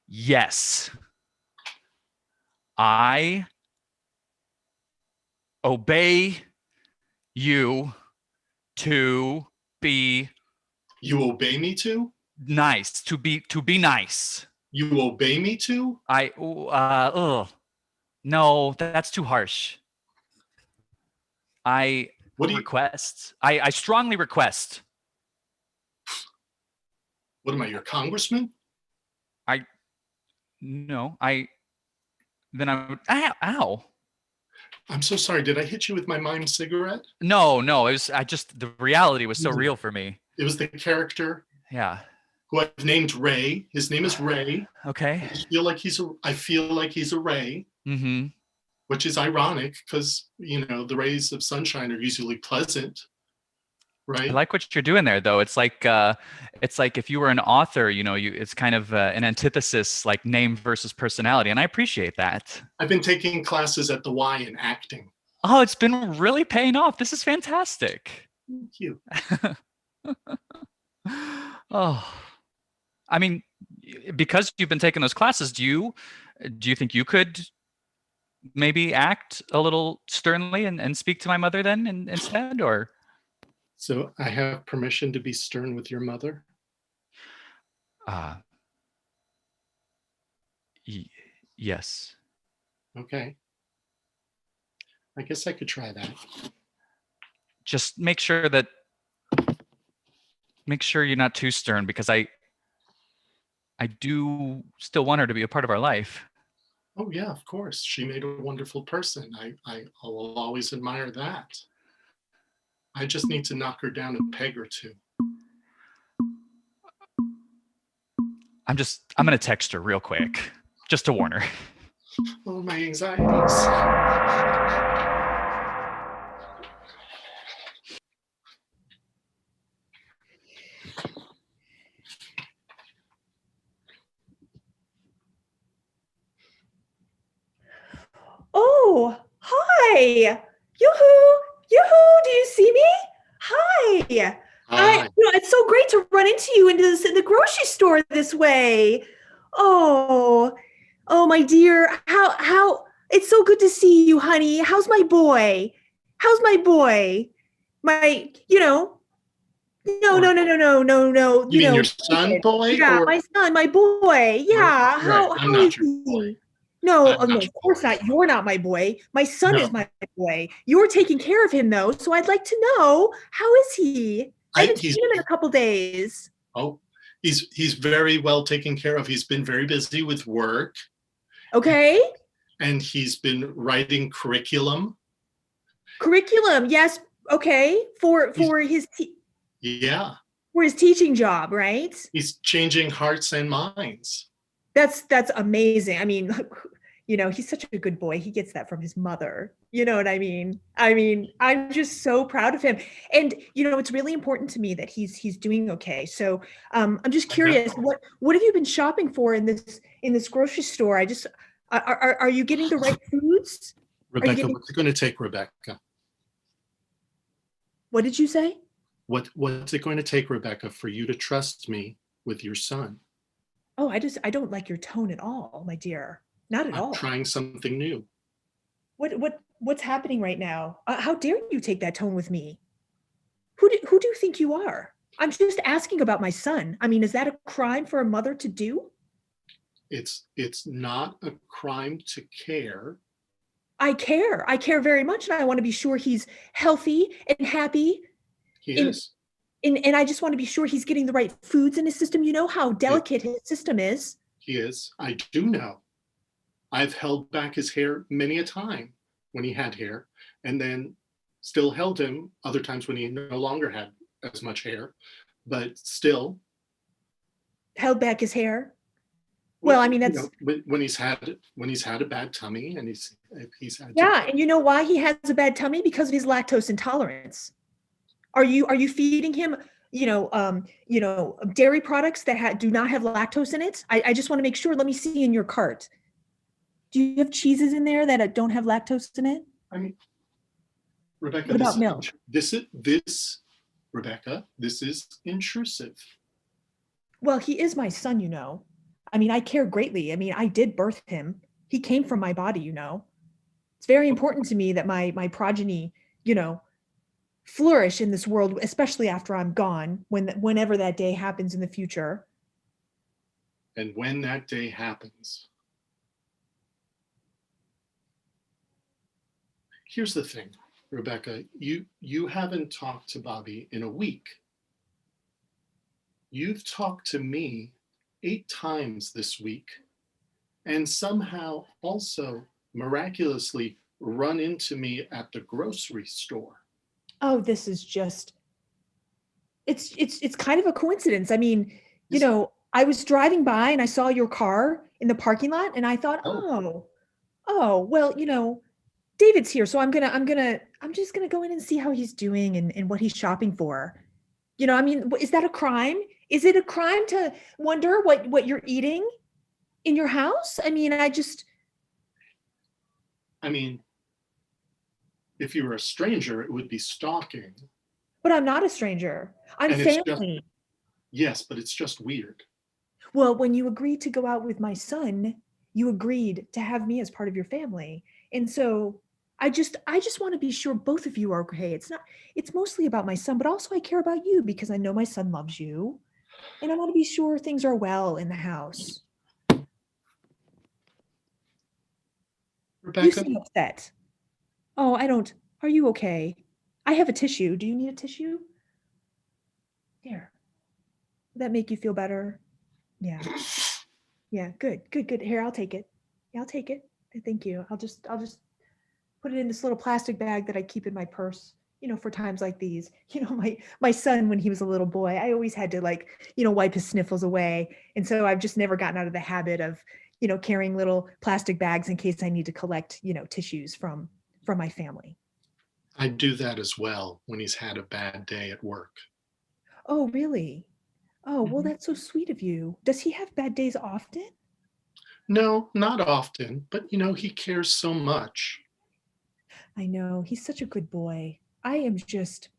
Yes. I obey you to be. You obey me to? Nice. To be nice. You obey me to? No, that's too harsh. I strongly request. What am I, your congressman? Ow. I'm so sorry. Did I hit you with my mime cigarette? No, it was, the reality was so real for me. It was the character. Yeah. Who I've named Ray. His name is Ray. Okay. I feel like he's a Ray. Mm-hmm. which is ironic because, the rays of sunshine are usually pleasant, right? I like what you're doing there, though. It's like if you were an author, it's kind of an antithesis, like name versus personality, and I appreciate that. I've been taking classes at the Y in acting. Oh, it's been really paying off. This is fantastic. Thank you. Oh, I mean, because you've been taking those classes, do you think you could maybe act a little sternly and speak to my mother then instead, or? So I have permission to be stern with your mother? Yes. Okay. I guess I could try that. Just make sure you're not too stern, because I do still want her to be a part of our life. Oh yeah, of course. She made a wonderful person. I will always admire that. I just need to knock her down a peg or two. I'm going to text her real quick just to warn her. Oh, my anxieties. Oh, hi. Yoo-hoo. Yoo-hoo. Do you see me? Hi. Hi. It's so great to run into you in the grocery store this way. Oh, my dear. How it's so good to see you, honey. How's my boy? My, no. You mean your son, boy? Yeah, my son, my boy. Yeah. Right, How I'm not is your he? boy. No, I'm not of your course boy. not. You're not my boy. My son No. is my boy. You're taking care of him, though. So I'd like to know, how is he? I haven't seen him in a couple days. Oh, he's very well taken care of. He's been very busy with work. Okay. And he's been writing curriculum. Yes. Okay. For his Yeah. for his teaching job, right? He's changing hearts and minds. That's amazing. I mean, he's such a good boy. He gets that from his mother. You know what I mean? I'm just so proud of him. And it's really important to me that he's doing okay. So I'm just curious, what have you been shopping for in this grocery store? Are you getting the right foods? Rebecca, what's it going to take, Rebecca? What did you say? What's it going to take, Rebecca, for you to trust me with your son? Oh, I don't like your tone at all, my dear. Not at all. I'm trying something new. What's happening right now? How dare you take that tone with me? Who do you think you are? I'm just asking about my son. I mean, is that a crime for a mother to do? It's not a crime to care. I care very much, and I want to be sure he's healthy and happy. He is. And I just want to be sure he's getting the right foods in his system. You know how delicate his system is. He is. I do know. I've held back his hair many a time when he had hair, and then still held him other times when he no longer had as much hair, but still. Held back his hair? Well, I mean, that's when he's had a bad tummy, and he's had. Yeah, and you know why he has a bad tummy? Because of his lactose intolerance. Are you feeding him, dairy products that do not have lactose in it? I just want to make sure. Let me see in your cart. Do you have cheeses in there that don't have lactose in it? I mean, Rebecca, what about milk? Rebecca, this is intrusive. Well, he is my son, I mean, I care greatly. I mean, I did birth him. He came from my body, It's very important to me that my progeny, flourish in this world, especially after I'm gone, whenever that day happens in the future. And when that day happens, here's the thing, Rebecca, you haven't talked to Bobby in a week. You've talked to me 8 times this week, and somehow also miraculously run into me at the grocery store. Oh, this is just, it's kind of a coincidence. I mean, I was driving by and I saw your car in the parking lot, and I thought, well, David's here, so I'm just gonna go in and see how he's doing and what he's shopping for. You know, I mean, is that a crime? Is it a crime to wonder what you're eating in your house? I mean, I mean, if you were a stranger, it would be stalking. but I'm not a stranger. I'm And it's just, family. yes, but it's just weird. Well, when you agreed to go out with my son, you agreed to have me as part of your family. And so I just want to be sure both of you are okay. It's mostly about my son, but also I care about you because I know my son loves you. And I want to be sure things are well in the house. You Rebecca, seem upset. Oh, are you okay? I have a tissue. Do you need a tissue? Here. Would that make you feel better? Yeah. Yeah, good. Here, I'll take it. Yeah, I'll take it. Thank you. I'll just put it in this little plastic bag that I keep in my purse, for times like these. My son, when he was a little boy, I always had to wipe his sniffles away. And so I've just never gotten out of the habit of, carrying little plastic bags in case I need to collect, tissues from my family. I do that as well when he's had a bad day at work. Oh, really? Oh, well, Mhm. that's so sweet of you. Does he have bad days often? No, not often, but he cares so much. I know. He's such a good boy. I'm just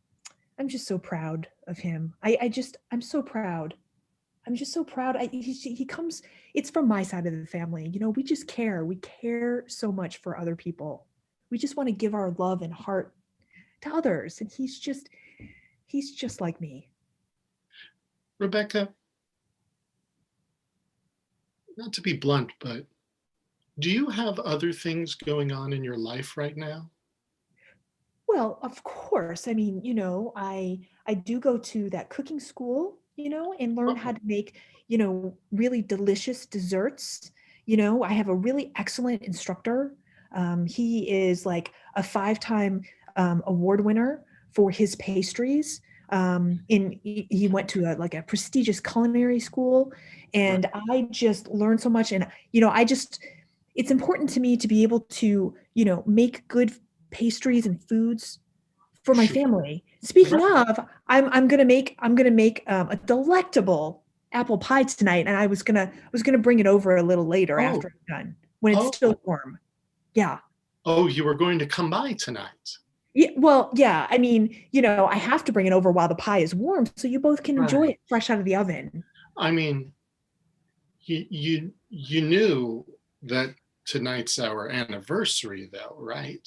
so proud of him. I'm so proud. I'm just so proud. He comes, it's from my side of the family. We just care. We care so much for other people. We just want to give our love and heart to others. And he's just like me. Rebecca, not to be blunt, but do you have other things going on in your life right now? Well, of course. I mean, I do go to that cooking school, and learn how Oh, to make, really delicious desserts. I have a really excellent instructor. He is like a 5-time award winner for his pastries. He went to a prestigious culinary school, right. and I just learned so much. And it's important to me to be able to, make good pastries and foods for my Sure. family. Speaking Right. of, I'm gonna make a delectable apple pie tonight, and I was gonna bring it over a little later Oh, after I'm done when it's oh, still warm. Yeah. oh, you were going to come by tonight. Yeah. Well, yeah. I mean, I have to bring it over while the pie is warm, so you both can enjoy Right. it fresh out of the oven. I mean, you knew that tonight's our anniversary, though, right?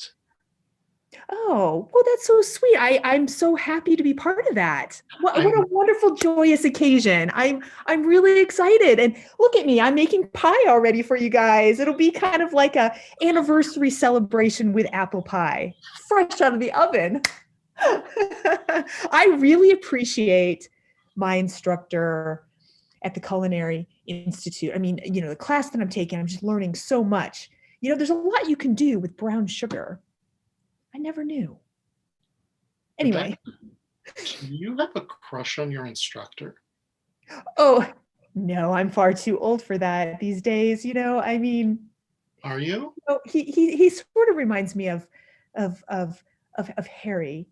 Oh, well, that's so sweet. I'm so happy to be part of that. What I'm a wonderful, joyous occasion. I'm really excited. And look at me, I'm making pie already for you guys. It'll be kind of like a anniversary celebration with apple pie, fresh out of the oven. I really appreciate my instructor at the Culinary Institute. I mean, the class that I'm taking, I'm just learning so much. There's a lot you can do with brown sugar. I never knew. Anyway. Rebecca, do you have a crush on your instructor? Oh, no, I'm far too old for that these days. I mean, Are you? he sort of reminds me of Harry.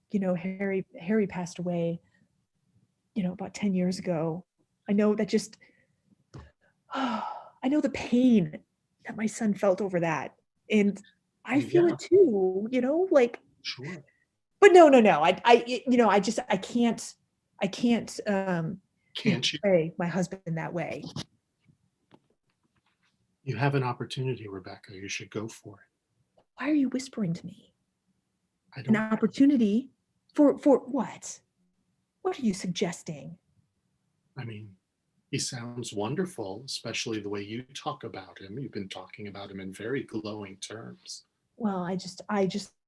Harry passed away, about 10 years ago. I know that I know the pain that my son felt over that. And I feel Yeah, it too, sure. but no. I can't Can't you? portray my husband that way. You have an opportunity, Rebecca. You should go for it. Why are you whispering to me? I An don't. opportunity for what? What are you suggesting? I mean, he sounds wonderful, especially the way you talk about him. You've been talking about him in very glowing terms. Well, I just,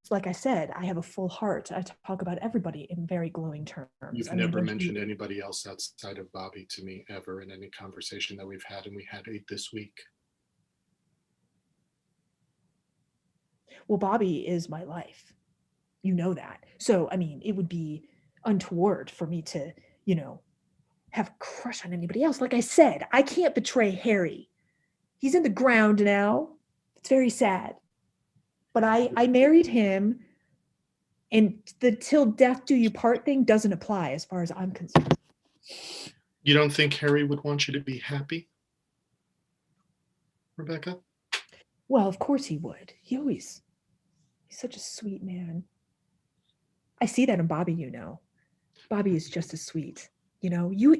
like I said, I have a full heart. I talk about everybody in very glowing terms. You've I mean, never mentioned anybody else outside of Bobby to me ever in any conversation that we've had, and we had 8 this week. Well, Bobby is my life. You know that. So, I mean, it would be untoward for me to, have a crush on anybody else. Like I said, I can't betray Harry. He's in the ground now. It's very sad. but I married him, and the till death do you part thing doesn't apply as far as I'm concerned. You don't think Harry would want you to be happy, Rebecca? Well, of course he would. He's such a sweet man. I see that in Bobby, you know. Bobby is just as sweet. You know, you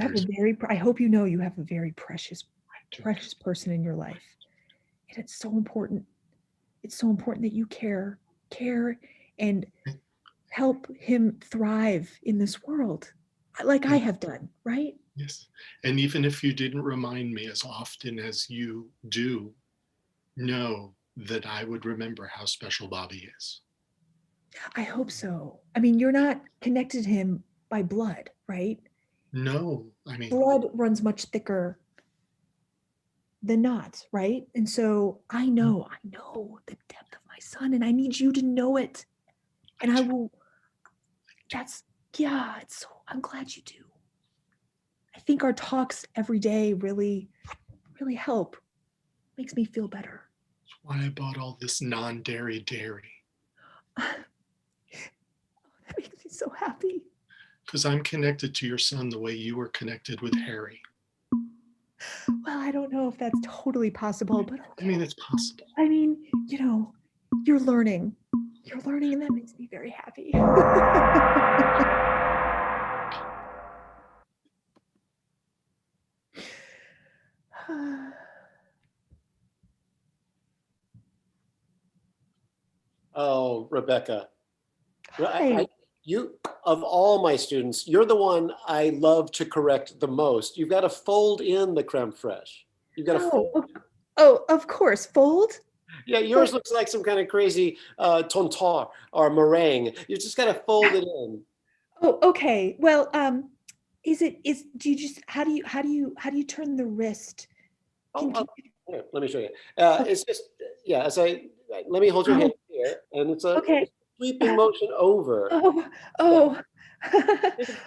have a very, I hope you know you have a very precious person in your life. And it's so important. It's so important that you care and help him thrive in this world like I have done, right? Yes. And even if you didn't remind me as often as you do, know that I would remember how special Bobby is. I hope so. I mean, you're not connected to him by blood, right? No, I mean, blood runs much thicker than not, right? And so I know the depth of my son, and I need you to know it. And I will, I'm glad you do. I think our talks every day really, really help. Makes me feel better. That's why I bought all this non-dairy dairy. That makes me so happy. Because I'm connected to your son the way you were connected with Harry. Well, I don't know if that's totally possible, but okay. I mean, it's possible. I mean, you know, you're learning, and that makes me very happy. Oh, Rebecca. Hi. You, of all my students, you're the one I love to correct the most. You've got to fold in the creme fraiche. You've got to fold. Oh, of course, fold. Yeah, yours looks like some kind of crazy tonton or meringue. You just got to fold it in. Oh, okay. Well, do you just, how do you turn the wrist? Here, let me show you. It's just, yeah, let me hold your hand here, and it's a sweeping motion over. Think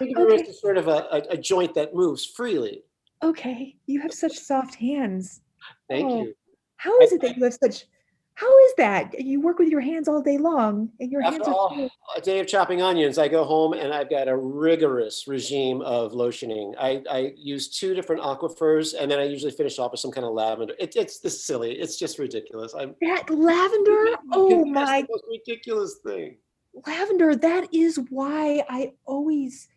of your wrist as sort of a joint that moves freely. Okay, you have such soft hands. Thank you. How is it that you have such, how is that? You work with your hands all day long, and your hands are a day of chopping onions, I go home and I've got a rigorous regime of lotioning. I use 2 different aquifers, and then I usually finish off with some kind of lavender. It's this silly. It's just ridiculous. That lavender? Oh my! That's the most ridiculous thing. Lavender. That is why I always,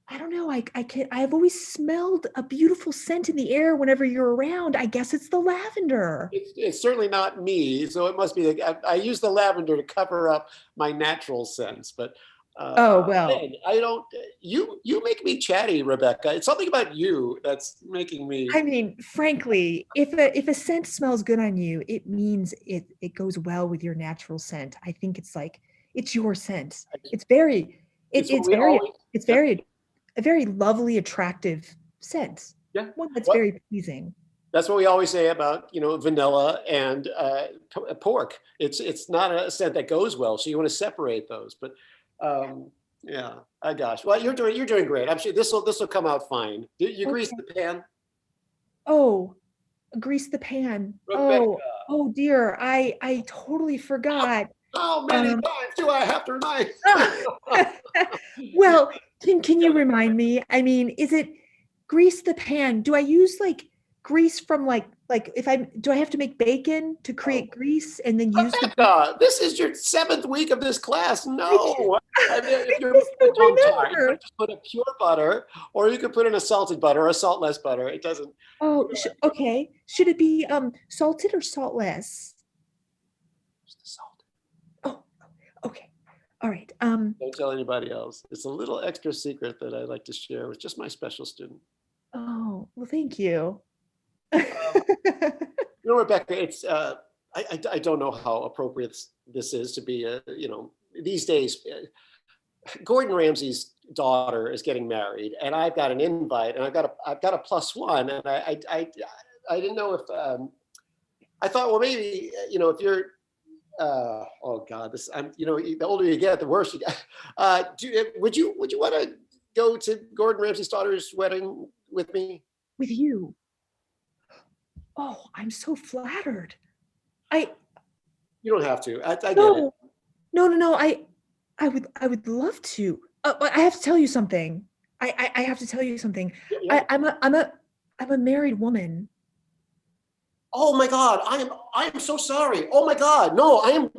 I don't know. I've always smelled a beautiful scent in the air whenever you're around. I guess it's the lavender. It's certainly not me, so it must be. I use the lavender to cover up my natural scents, but I don't. You make me chatty, Rebecca. It's something about you that's making me. I mean, frankly, if a scent smells good on you, it means it goes well with your natural scent. I think it's like it's your scent. It's a very lovely, attractive scent. Yeah. One that's very pleasing. That's what we always say about, vanilla and pork. It's not a scent that goes well, so you want to separate those. But yeah, gosh. Well, you're doing great. I'm sure this will come out fine. You grease the pan? Oh, grease the pan. Rebecca. Oh dear. I totally forgot. How many times do I have to remind? Well, can you remind me? I mean, is it grease the pan? Do I use like grease from like do I have to make bacon to create grease and then use Rebecca, this is your 7th week of this class. No. If you're just put a pure butter, or you could put in a salted butter or a saltless butter. It doesn't. Oh, okay. Should it be salted or saltless? Salted. Oh, okay. All right. Don't tell anybody else. It's a little extra secret that I like to share with just my special student. Oh, well, thank you. Rebecca, it's I don't know how appropriate this is to be these days. Gordon Ramsay's daughter is getting married, and I've got an invite, and I've got a +1, and I didn't know if I thought, well, maybe if you're oh God, this the older you get, the worse you get. Would you want to go to Gordon Ramsay's daughter's wedding with me? With you? Oh, I'm so flattered. You don't have to. I get it. No. I would love to. I have to tell you something. I have to tell you something. Yeah. I'm a married woman. Oh my God, I am so sorry. Oh my God, no, I'm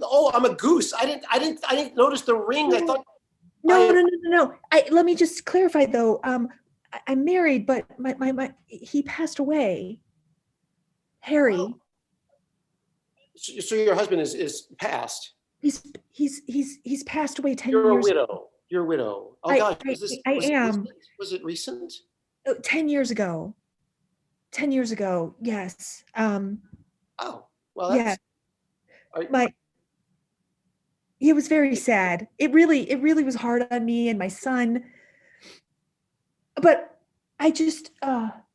a goose. I didn't notice the ring. I thought. No. Let me just clarify though. I'm married, but he passed away. Harry. Oh. So your husband is passed. He's passed away 10 You're years. You're a widow. Oh I gosh, am. Was it recent? 10 years ago. 10 years ago, yes. Oh, well, that's, yeah. It was very sad. It really was hard on me and my son. But I just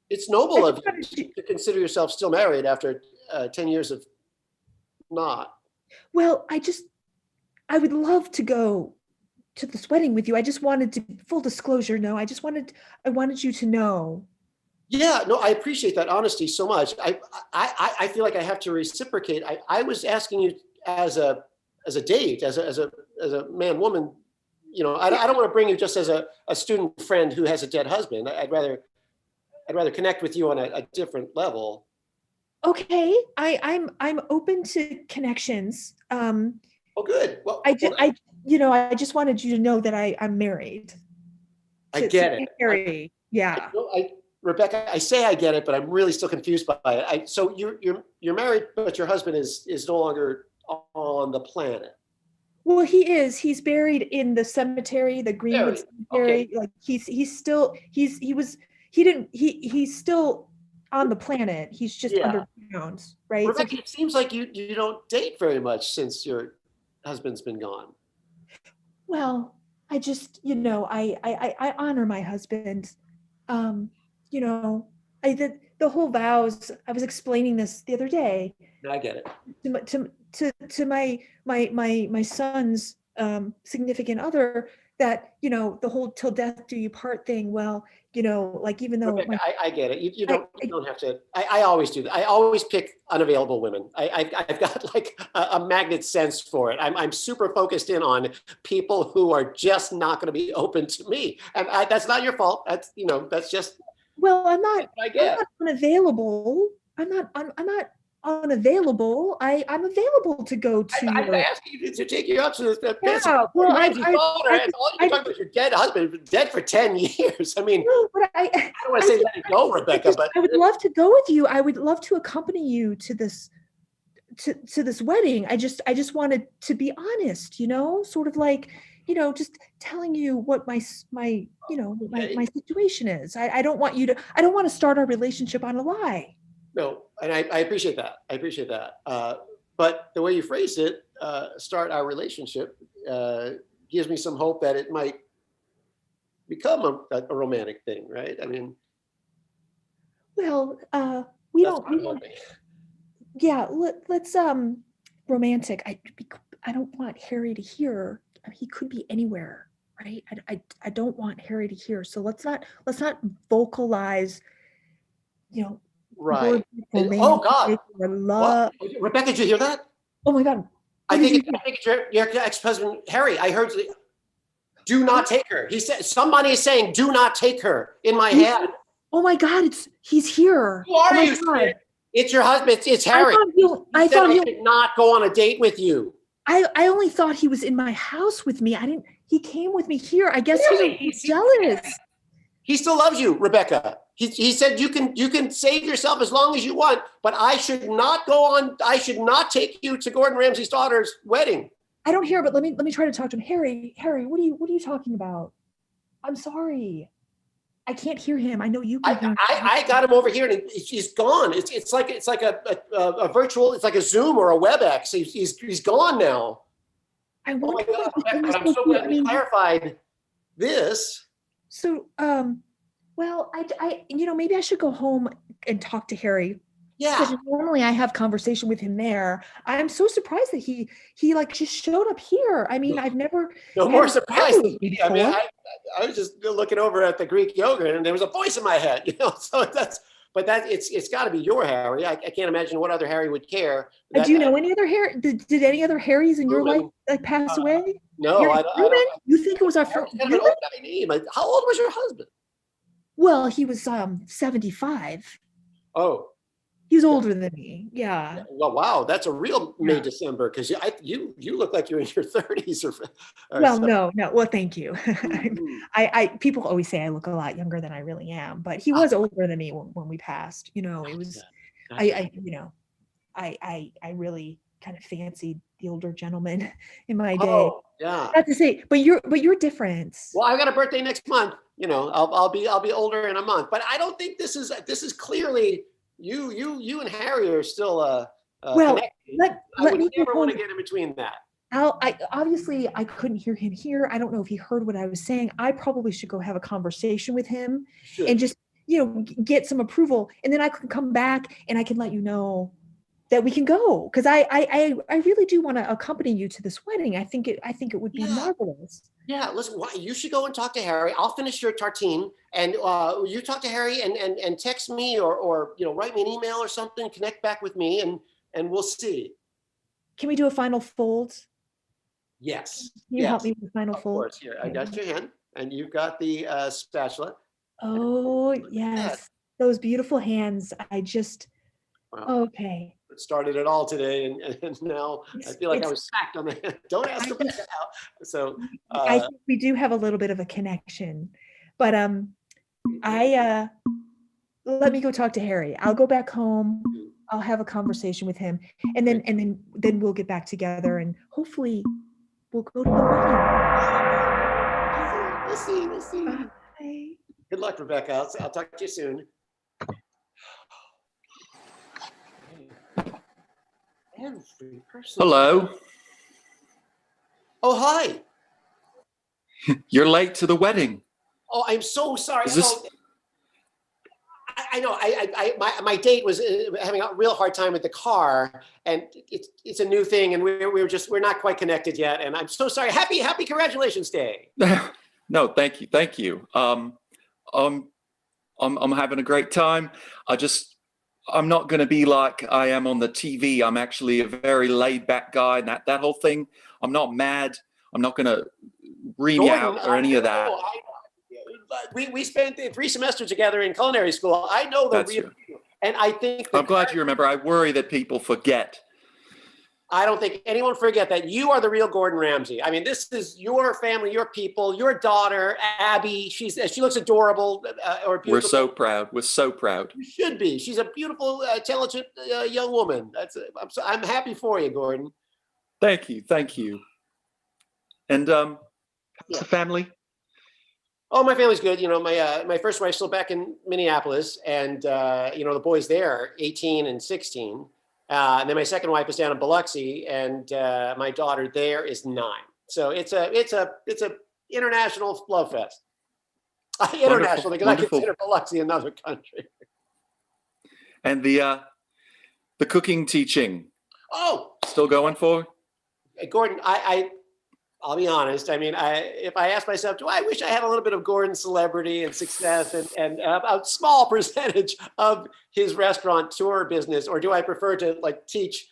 it's noble of you to consider yourself still married after 10 years of not. Well, I would love to go to this wedding with you. I just wanted to, full disclosure, no, I wanted you to know. Yeah, no, I appreciate that honesty so much. I feel like I have to reciprocate. I was asking you as a date, as a man woman. You know, I don't want to bring you just as a student friend who has a dead husband. I'd rather connect with you on a different level. Okay, I'm open to connections. Oh, good. Well, I just wanted you to know that I'm married. I get it. Harry. Yeah. Rebecca, I say I get it, but I'm really still confused by it. So you're married, but your husband is no longer on the planet. Well, he is. He's buried in the cemetery, the Greenwood Cemetery. Okay. Like he's still on the planet. He's just underground, right? Rebecca, it seems like you don't date very much since your husband's been gone. Well, I just, I honor my husband. I did the whole vows. I was explaining this the other day. I get it. To my son's significant other, that the whole till death do you part thing. Well, like, even though Rebecca, I get it. You don't have to. I always do that. I always pick unavailable women. I've got like a magnet sense for it. I'm super focused in on people who are just not going to be open to me, and that's not your fault. That's just. Well, I'm not unavailable. I'm not unavailable. I'm available to go to. I'm asking you to take you up to this. Well, all you're talking about your dead husband, dead for 10 years. I mean, I don't want to say let it go, Rebecca, but I would love to go with you. I would love to accompany you to this wedding. I just wanted to be honest, sort of like, just telling you what my situation is. I don't want to start our relationship on a lie. No, and I appreciate that. But the way you phrased it, start our relationship, gives me some hope that it might become a romantic thing, right? I mean, well, let's romantic. I don't want Harry to hear. He could be anywhere, right? I don't want Harry to hear. So let's not vocalize, right. Oh God. Rebecca, did you hear that? Oh my God. I think it's your ex-husband, Harry. I heard, do not take her. He said, somebody is saying, do not take her in my head. Oh my God, he's here. Who are you? God. It's your husband. It's Harry. I thought he did not go on a date with you. I only thought he was in my house with me. He came with me here. I guess he's jealous. He still loves you, Rebecca. He said you can save yourself as long as you want, but I should not take you to Gordon Ramsay's daughter's wedding. I don't hear, but let me try to talk to him. Harry, what are you talking about? I'm sorry. I can't hear him. I know you can hear him. I got him over here and he's gone. It's like a virtual, it's like a Zoom or a WebEx. He's gone now. I wonder but I'm so glad we clarified this. So, well, I maybe I should go home and talk to Harry. Yeah. Because normally I have conversation with him there. I'm so surprised that he like just showed up here. I mean, I've never. No more surprised. I mean, I was just looking over at the Greek yogurt and there was a voice in my head, so that's but it's got to be your Harry. I can't imagine what other Harry would care. Do you know any other Harry? Did any other Harrys in your life like pass away? No, I don't. You think it was our Harry's first? kind of an old guy name. How old was your husband? Well, he was 75. Oh, he's older than me. Yeah. Well, wow, that's a real May December, because you look like you're in your 30s or Well, something. no. Well, thank you. I people always say I look a lot younger than I really am, but he was older than me when we passed. You know, it was I really kind of fancied the older gentleman in my day. Oh, yeah. Not to say, but you're different. Well, I've got a birthday next month. You know, I'll be older in a month. But I don't think this is clearly you and Harry are still well. Connected. I would never want to get in between that. Obviously I couldn't hear him here. I don't know if he heard what I was saying. I probably should go have a conversation with him and just get some approval, and then I can come back and I can let you know that we can go, because I really do want to accompany you to this wedding. I think it would be marvelous. Yeah, listen, you should go and talk to Harry. I'll finish your tartine, and you talk to Harry and text me or write me an email or something. Connect back with me, and we'll see. Can we do a final fold? Yes. Can you help me with the final fold? Of course. Here, I got your hand, and you've got the spatula. Oh yes, those beautiful hands. Okay. It started it all today, and now I feel like I was smacked on the head. Don't ask about that now. So I think we do have a little bit of a connection, but let me go talk to Harry. I'll go back home. I'll have a conversation with him, and then we'll get back together, and hopefully we'll go to the wedding. We'll see. Bye. Good luck, Rebecca. I'll talk to you soon. Every person. Hello. Oh, hi. You're late to the wedding. Oh, I'm so sorry. Is this... I know. My date was having a real hard time with the car, and it's a new thing, and we're not quite connected yet. And I'm so sorry. Happy congratulations day. No, thank you. I'm having a great time. I'm not going to be like I am on the TV. I'm actually a very laid back guy, and that whole thing. I'm not mad. I'm not going to ream you out or any of that. We spent 3 semesters together in culinary school. I know the real, and I think I'm glad you remember. I worry that people forget. I don't think anyone forget that you are the real Gordon Ramsay. I mean, this is your family, your people, your daughter, Abby. She looks adorable or beautiful. We're so proud. We're so proud. You should be. She's a beautiful, talented young woman. I'm happy for you, Gordon. Thank you. And how's the family? Oh, my family's good. You know, my first wife's still back in Minneapolis, and the boys there are 18 and 16. And then my second wife is down in Biloxi, and my daughter there is 9. So it's a international love fest. International, because wonderful. I consider Biloxi another country. And the cooking teaching. Oh, still going for? Gordon, I'll be honest. I mean, if I ask myself, do I wish I had a little bit of Gordon's celebrity and success and a small percentage of his restaurant tour business, or do I prefer to teach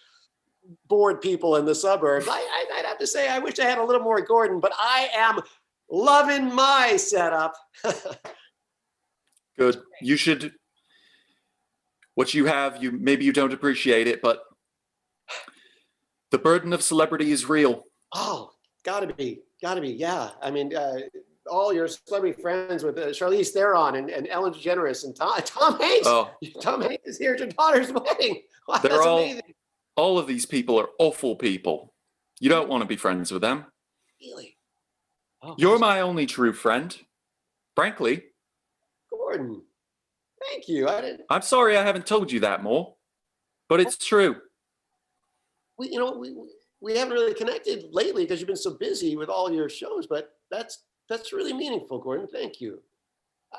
bored people in the suburbs? I'd have to say I wish I had a little more Gordon, but I am loving my setup. Good. You should. What you have, maybe you don't appreciate it, but the burden of celebrity is real. Oh. Gotta be, yeah. I mean, all your celebrity friends with Charlize Theron and Ellen DeGeneres and Tom Hanks. Oh. Tom Hanks is here at your daughter's wedding. Wow, They're that's amazing. All of these people are awful people. You don't want to be friends with them. Really? Oh, you're my only true friend, frankly. Gordon, thank you. I'm sorry I haven't told you that more, but it's true. We haven't really connected lately because you've been so busy with all your shows, but that's really meaningful, Gordon. Thank you.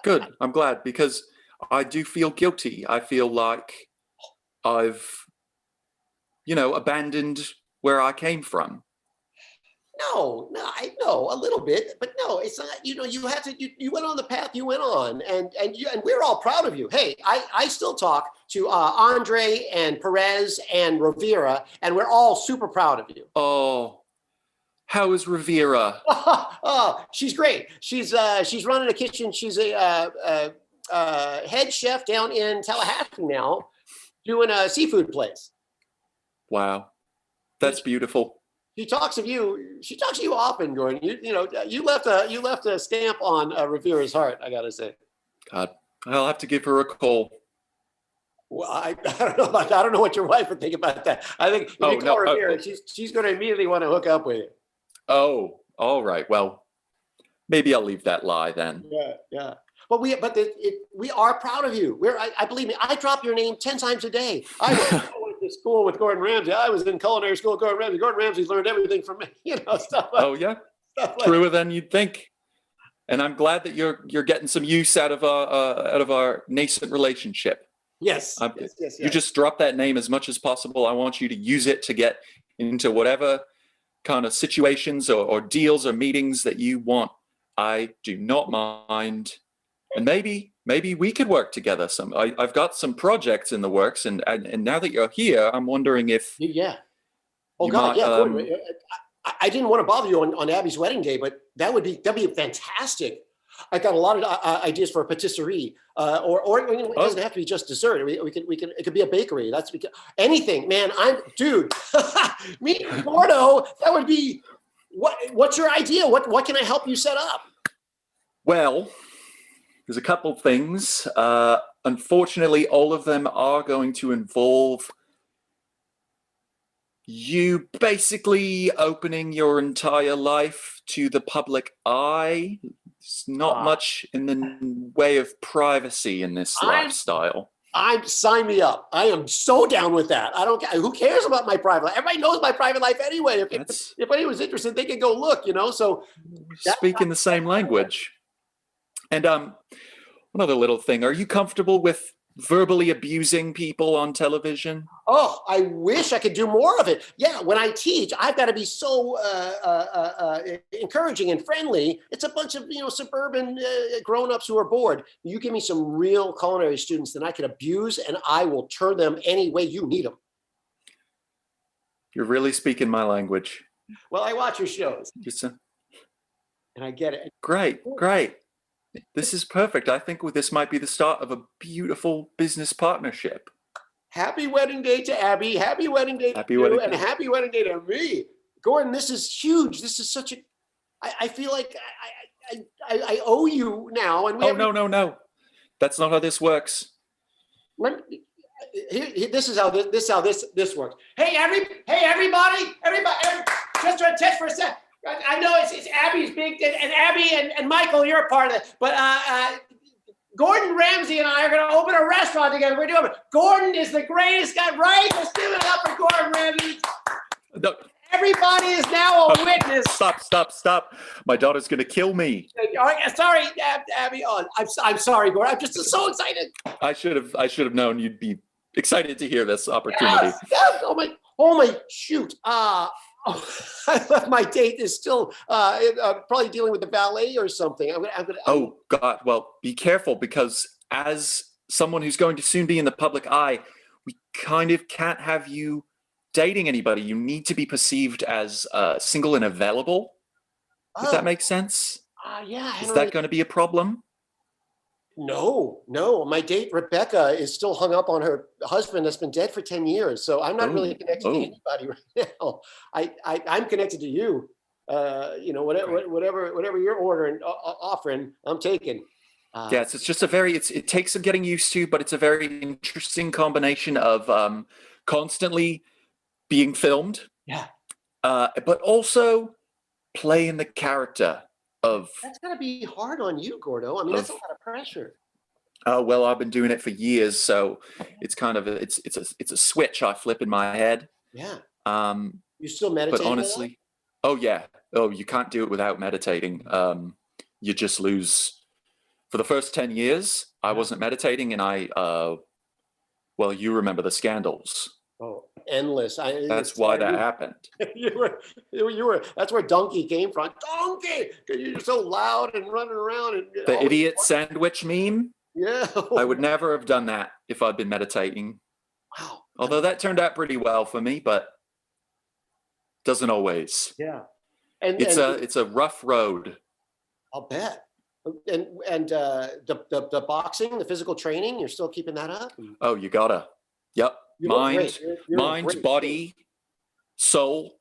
Good. I'm glad, because I do feel guilty. I feel like I've, abandoned where I came from. No, I know a little bit, but no, it's not. You know, you had to. You went on the path you went on, and we're all proud of you. Hey, I still talk to Andre and Perez and Rivera, and we're all super proud of you. Oh, how is Rivera? Oh, she's great. She's running a kitchen. She's a head chef down in Tallahassee now, doing a seafood place. Wow, that's beautiful. She talks of you. She talks to you often, Gordon. You left a stamp on Rivera's heart. I gotta say. God, I'll have to give her a call. Well, I don't know what your wife would think about that. I think if you call Rivera, she's going to immediately want to hook up with you. Oh, all right. Well, maybe I'll leave that lie then. Yeah. But we are proud of you. I believe me. I drop your name 10 times a day. I went to school with Gordon Ramsay. I was in culinary school with Gordon Ramsay. Gordon Ramsay's learned everything from me. Stuff. Oh yeah, truer than you'd think. And I'm glad that you're getting some use out of our nascent relationship. Yes. Yes. You just drop that name as much as possible. I want you to use it to get into whatever kind of situations or deals or meetings that you want. I do not mind. And maybe we could work together. I've got some projects in the works, and now that you're here, I'm wondering if Gordon, I didn't want to bother you on Abby's wedding day, but that'd be fantastic. I got a lot of ideas for a patisserie, or it doesn't have to be just dessert. It could be a bakery. Anything, man. Me, Gordo. That would be. What's your idea? What can I help you set up? Well, there's a couple things. Unfortunately, all of them are going to involve you basically opening your entire life to the public eye. There's not much in the way of privacy in this lifestyle. Sign me up. I am so down with that. I don't care. Who cares about my private life? Everybody knows my private life anyway. If anybody was interested, they could go look, So speaking the same language. And one other little thing. Are you comfortable with verbally abusing people on television? Oh, I wish I could do more of it. Yeah, when I teach, I've got to be so encouraging and friendly. It's a bunch of suburban grown-ups who are bored. You give me some real culinary students that I can abuse, and I will turn them any way you need them. You're really speaking my language. Well, I watch your shows, and I get it. Great. This is perfect. I think this might be the start of a beautiful business partnership. Happy wedding day to Abby. Happy wedding day to you, and happy wedding day to me. Gordon, this is huge. This is such a. I feel like I owe you now. And no. That's not how this works. This is how this works. Hey everybody, just for a sec. I know it's Abby's big, and Abby and Michael, you're a part of it. But Gordon Ramsay and I are going to open a restaurant together. We're doing it. Gordon is the greatest guy, right? Let's give it up for Gordon Ramsay. No. Everybody is now a witness. Stop. My daughter's going to kill me. Sorry, Abby. Oh, I'm sorry, Gordon. I'm just so excited. I should have known you'd be excited to hear this opportunity. Yes. Oh my, shoot. My date is still probably dealing with the valet or something. Oh God! Well, be careful, because as someone who's going to soon be in the public eye, we kind of can't have you dating anybody. You need to be perceived as single and available. Does that make sense? Yeah. Is that going to be a problem? No. My date, Rebecca, is still hung up on her husband that's been dead for 10 years. So I'm not really connected to anybody right now. I'm connected to you. Whatever you're offering, I'm taking. Yes, it's just it takes some getting used to, but it's a very interesting combination of constantly being filmed. Yeah. But also playing the character of. That's gotta be hard on you, Gordo. I mean, that's a lot of pressure. Well, I've been doing it for years, so it's kind of it's a switch I flip in my head. Yeah. You still meditate? But honestly, you can't do it without meditating. You just lose. For the first 10 years, I wasn't meditating, and you remember the scandals. Oh, endless. That's why that happened. You were. That's where donkey came from. Donkey. You're so loud and running around and The idiot sandwich meme. Yeah. I would never have done that if I'd been meditating. Wow. Although that turned out pretty well for me, but doesn't always. Yeah. And it's a rough road. I'll bet. And the boxing, the physical training, you're still keeping that up? Oh, you gotta. Yep. You look Mind, great. You're in mind, great body, soul.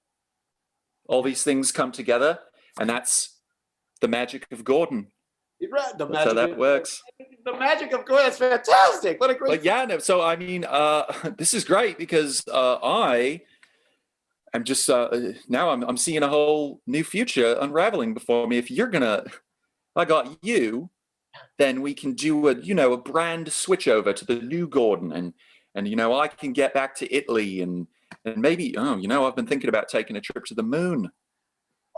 All these things come together, and that's the magic of Gordon. You're right. That's how that works. The magic of Gordon. That's fantastic. What a great. But yeah, no. So I mean, this is great because I am just now I'm seeing a whole new future unraveling before me. If I got you, then we can do a brand switch over to the new Gordon, and I can get back to Italy and maybe I've been thinking about taking a trip to the moon.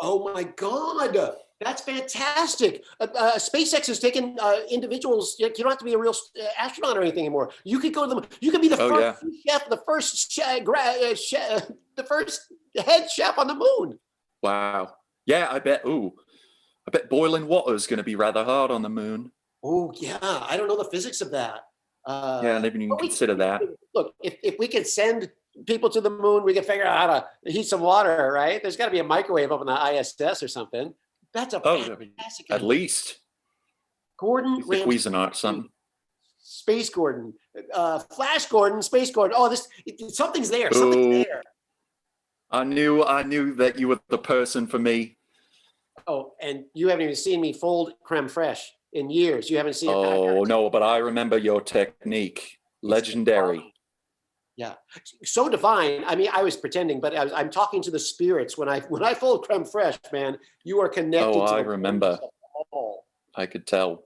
Oh my God. That's fantastic. SpaceX has taken individuals. You don't have to be a real astronaut or anything anymore. You could go to you could be the first chef, the first head chef on the moon. Wow. Yeah, I bet boiling water is going to be rather hard on the moon. Oh yeah, I don't know the physics of that. Yeah, I never even consider that. Look, if we could send people to the moon, we can figure out how to heat some water, right? There's got to be a microwave up on the ISS or something. That's a fantastic at idea. Least. Gordon Ramsay. Cuisinart something. Space Gordon, Flash Gordon, Space Gordon. Oh, something's there. Something's there. I knew that you were the person for me. Oh, and you haven't even seen me fold creme fraiche in years. You haven't seen it. Oh no, but I remember your technique. Legendary. Yeah, so divine. I mean, I was pretending, but I'm talking to the spirits when I fold creme fraiche, man. You are connected. Oh, to I remember. I could tell.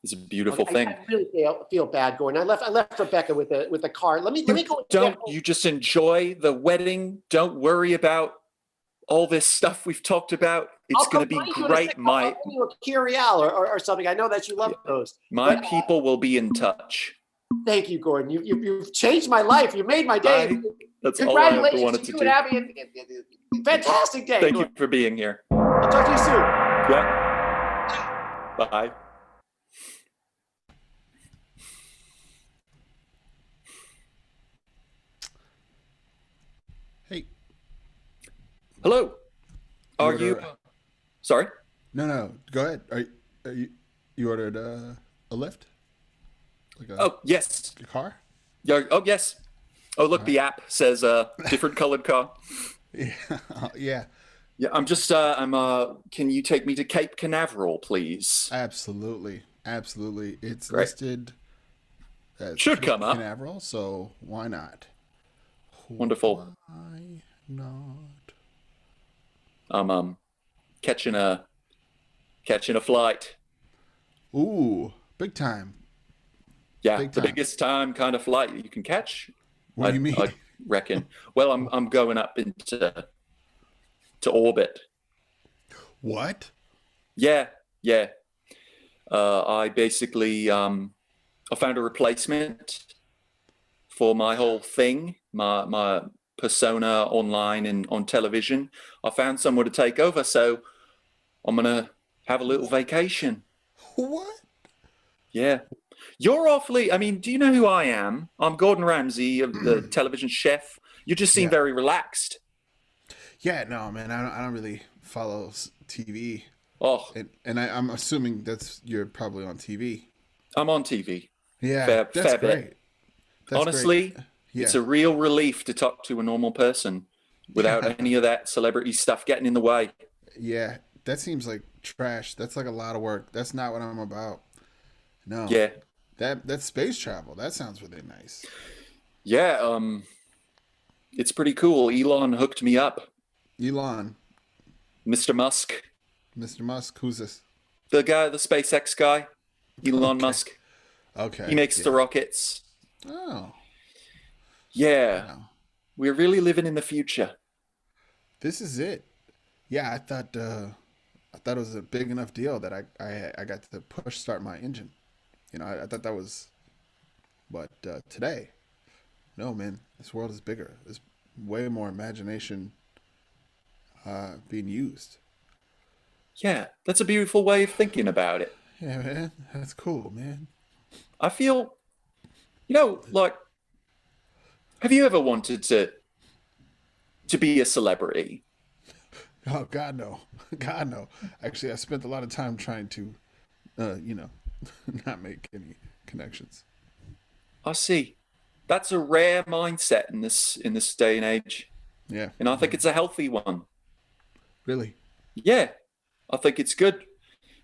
It's a beautiful thing. I really feel bad, Gordon. I left Rebecca with the card. Let me go. Don't you just enjoy the wedding? Don't worry about all this stuff we've talked about. It's going to be great. My Curial or something. I know that you love those. My people will be in touch. Thank you, Gordon. You've changed my life. You made my day. That's all I ever wanted to you do. And Abby. Fantastic day. Thank you for being here. I'll talk to you soon. Yeah. Bye. Hey. Hello. Are you? Sorry. No. Go ahead. Are you ordered a lift? Oh yes. A car? Yeah. Oh yes. Oh look, the app says different colored car. Yeah. Yeah. Yeah. I'm just. Can you take me to Cape Canaveral, please? Absolutely. It's Great. listed. Should come up. Canaveral. So why not? Wonderful. Why not? I'm catching a flight. Ooh, big time. Yeah, the biggest time kind of flight you can catch. What do you mean? I reckon. Well, I'm going up into orbit. What? Yeah. I basically I found a replacement for my whole thing, my persona online and on television. I found someone to take over, so I'm gonna have a little vacation. What? Yeah. You're awfully, I mean, do you know who I am? I'm Gordon Ramsay, the television chef. You just seem very relaxed. Yeah, no, man, I don't really follow TV. Oh. And I'm assuming you're probably on TV. I'm on TV. Yeah, fair great. Bit. Honestly, it's a real relief to talk to a normal person without any of that celebrity stuff getting in the way. Yeah, that seems like trash. That's like a lot of work. That's not what I'm about. No. Yeah. That's space travel. That sounds really nice. Yeah, it's pretty cool. Elon hooked me up. Elon. Mr. Musk. Mr. Musk, who's this? The guy, the SpaceX guy. Elon Musk. Okay. He makes the rockets. Oh. Yeah. Wow. We're really living in the future. This is it. Yeah, I thought it was a big enough deal that I got to push start my engine. I thought that was today. no, man, this world is bigger. There's way more imagination being used. Yeah, that's a beautiful way of thinking about it. Yeah, man, that's cool, man. I feel, like, have you ever wanted to be a celebrity? Oh God, no, God, no. Actually, I spent a lot of time trying to, not make any connections. I see. That's a rare mindset in this day and age. Yeah. And I think it's a healthy one. Really? Yeah. I think it's good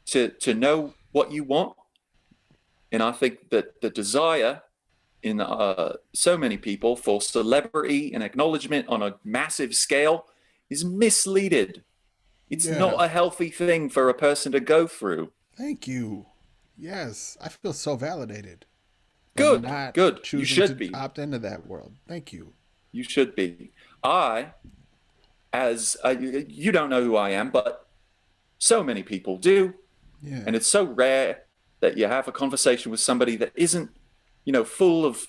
to know what you want. And I think that the desire in so many people for celebrity and acknowledgement on a massive scale is misleaded. It's not a healthy thing for a person to go through. Thank you. Yes, I feel so validated. Good, not good. Choosing You should to be. opt into that world. Thank you. You should be. You don't know who I am, but so many people do. Yeah. And it's so rare that you have a conversation with somebody that isn't, full of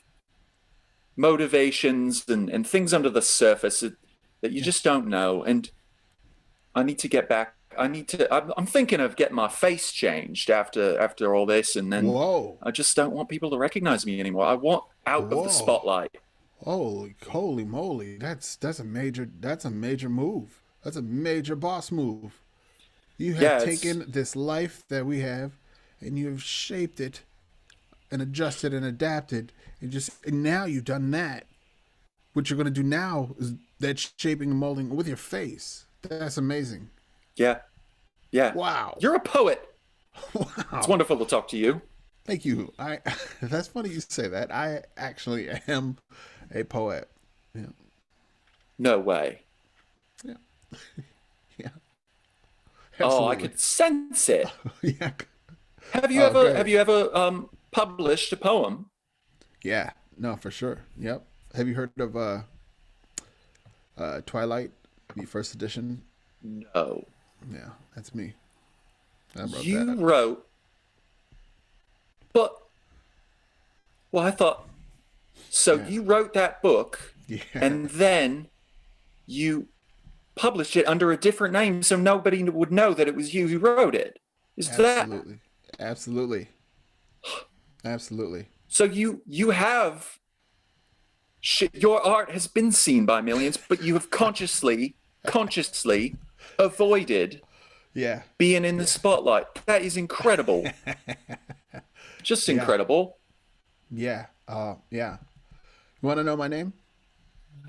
motivations and things under the surface that you just don't know. And I need to get back. I'm thinking of getting my face changed after all this. And then I just don't want people to recognize me anymore. I want out of the spotlight. Holy moly. That's a major move. That's a major boss move. You have taken this life that we have and you have shaped it and adjusted and adapted and now you've done that. What you're going to do now is that shaping and molding with your face. That's amazing. Yeah. Yeah. Wow. You're a poet. Wow. It's wonderful to talk to you. Thank you. That's funny you say that. I actually am a poet. Yeah. No way. Yeah. Yeah. Oh, I could sense it. Yeah. Have you ever published a poem? Yeah. No, for sure. Yep. Have you heard of Twilight, the first edition? No. Yeah, that's me. I wrote you that. wrote, but I thought so. Yeah. You wrote that book, Yeah. and then you published it under a different name, so nobody would know that it was you who wrote it. Is Absolutely. Absolutely. Absolutely. So you have your art has been seen by millions, but you have consciously avoided being in the spotlight. That is incredible. Just incredible. Yeah. Yeah. You want to know my name?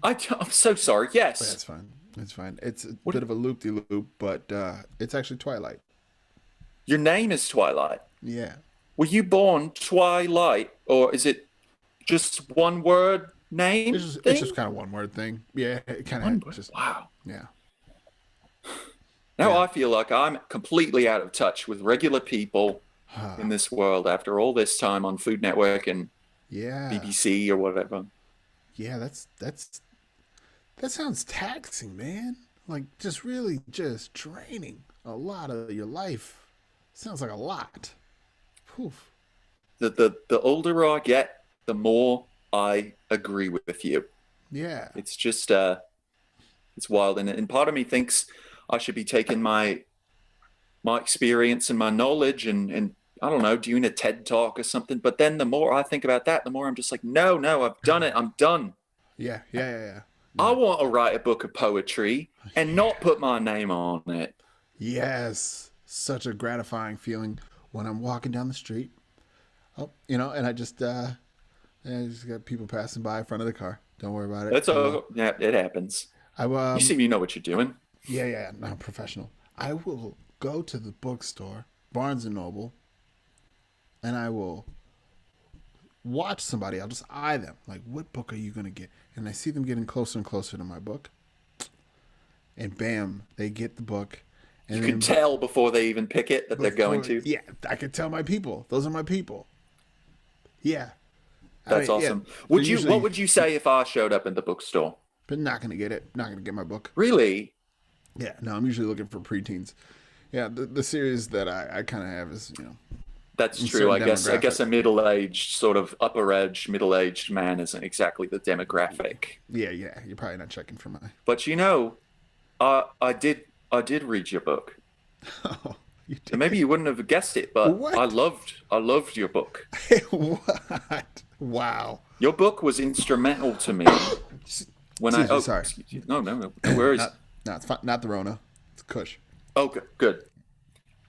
I'm so sorry. Yes. That's fine. It's fine. It's a bit of a loop-de-loop, but it's actually Twilight. Your name is Twilight. Yeah. Were you born Twilight, or is it just one word name? It's just kind of one word thing. Yeah. It kind of just. Wow. Yeah. Now I feel like I'm completely out of touch with regular people in this world after all this time on Food Network and BBC or whatever. Yeah, that sounds taxing, man. Like just really just draining a lot of your life. Sounds like a lot. Poof. The older I get, the more I agree with you. Yeah. It's just it's wild, and part of me thinks I should be taking my experience and my knowledge and I don't know, doing a TED talk or something. But then the more I think about that, the more I'm just like, no, I've done it. I'm done. Yeah. I want to write a book of poetry and not put my name on it. Yes. Such a gratifying feeling when I'm walking down the street. Oh, and I just got people passing by in front of the car. Don't worry about it. That's all. Yeah, it happens. You seem to know what you're doing. Yeah. No, I'm professional. I will go to the bookstore, Barnes and Noble, and I will watch somebody. I'll just eye them. Like, what book are you going to get? And I see them getting closer and closer to my book. And bam, they get the book. And you can tell before they even pick it that they're going to. Yeah, I can tell my people. Those are my people. Yeah. That's awesome. Yeah, what would you say if I showed up in the bookstore? But not going to get it. Not going to get my book. Really? Yeah. No, I'm usually looking for preteens. Yeah, the series that I kind of have is, That's in true. certain I guess a demographic. middle-aged, sort of middle-aged man isn't exactly the demographic. Yeah, you're probably not checking for my. But I did read your book. Oh, you So did. maybe you wouldn't have guessed it, but What? I loved your book. What? Wow. Your book was instrumental to me when Excuse me, sorry. excuse you. No worries. No, it's fine. Not the Rona. It's Kush. Oh, good.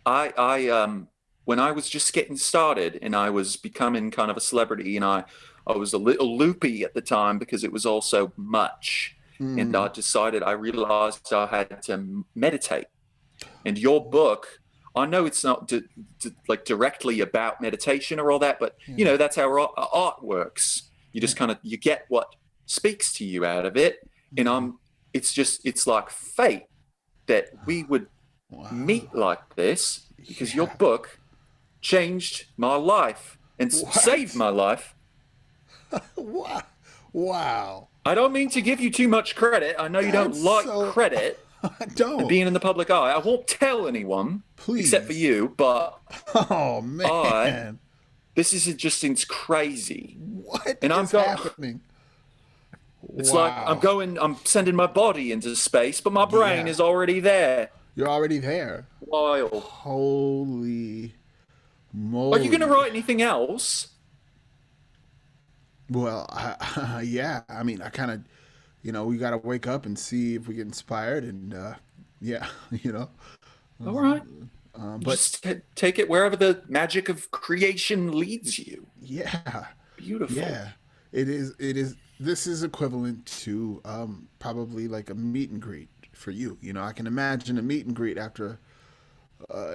I when I was just getting started and I was becoming kind of a celebrity, and I was a little loopy at the time because it was all so much. And I realized I had to meditate. And your book, I know it's not like directly about meditation or all that, but you know, that's how art works. You just kind of, you get what speaks to you out of it. And it's like fate that we would meet like this, because your book changed my life and saved my life. Wow. I don't mean to give you too much credit. I know you don't like credit. I don't. And being in the public eye. I won't tell anyone, except for you, but oh man, this is just, it's crazy. What and is happening? It's like I'm sending my body into space, but my brain is already there. You're already there. Wild. Holy moly. Are you going to write anything else? Well, yeah. I mean, I kind of, we got to wake up and see if we get inspired, and All right. But just take it wherever the magic of creation leads you. Yeah. Beautiful. Yeah. It is. This is equivalent to probably like a meet and greet for you. I can imagine a meet and greet after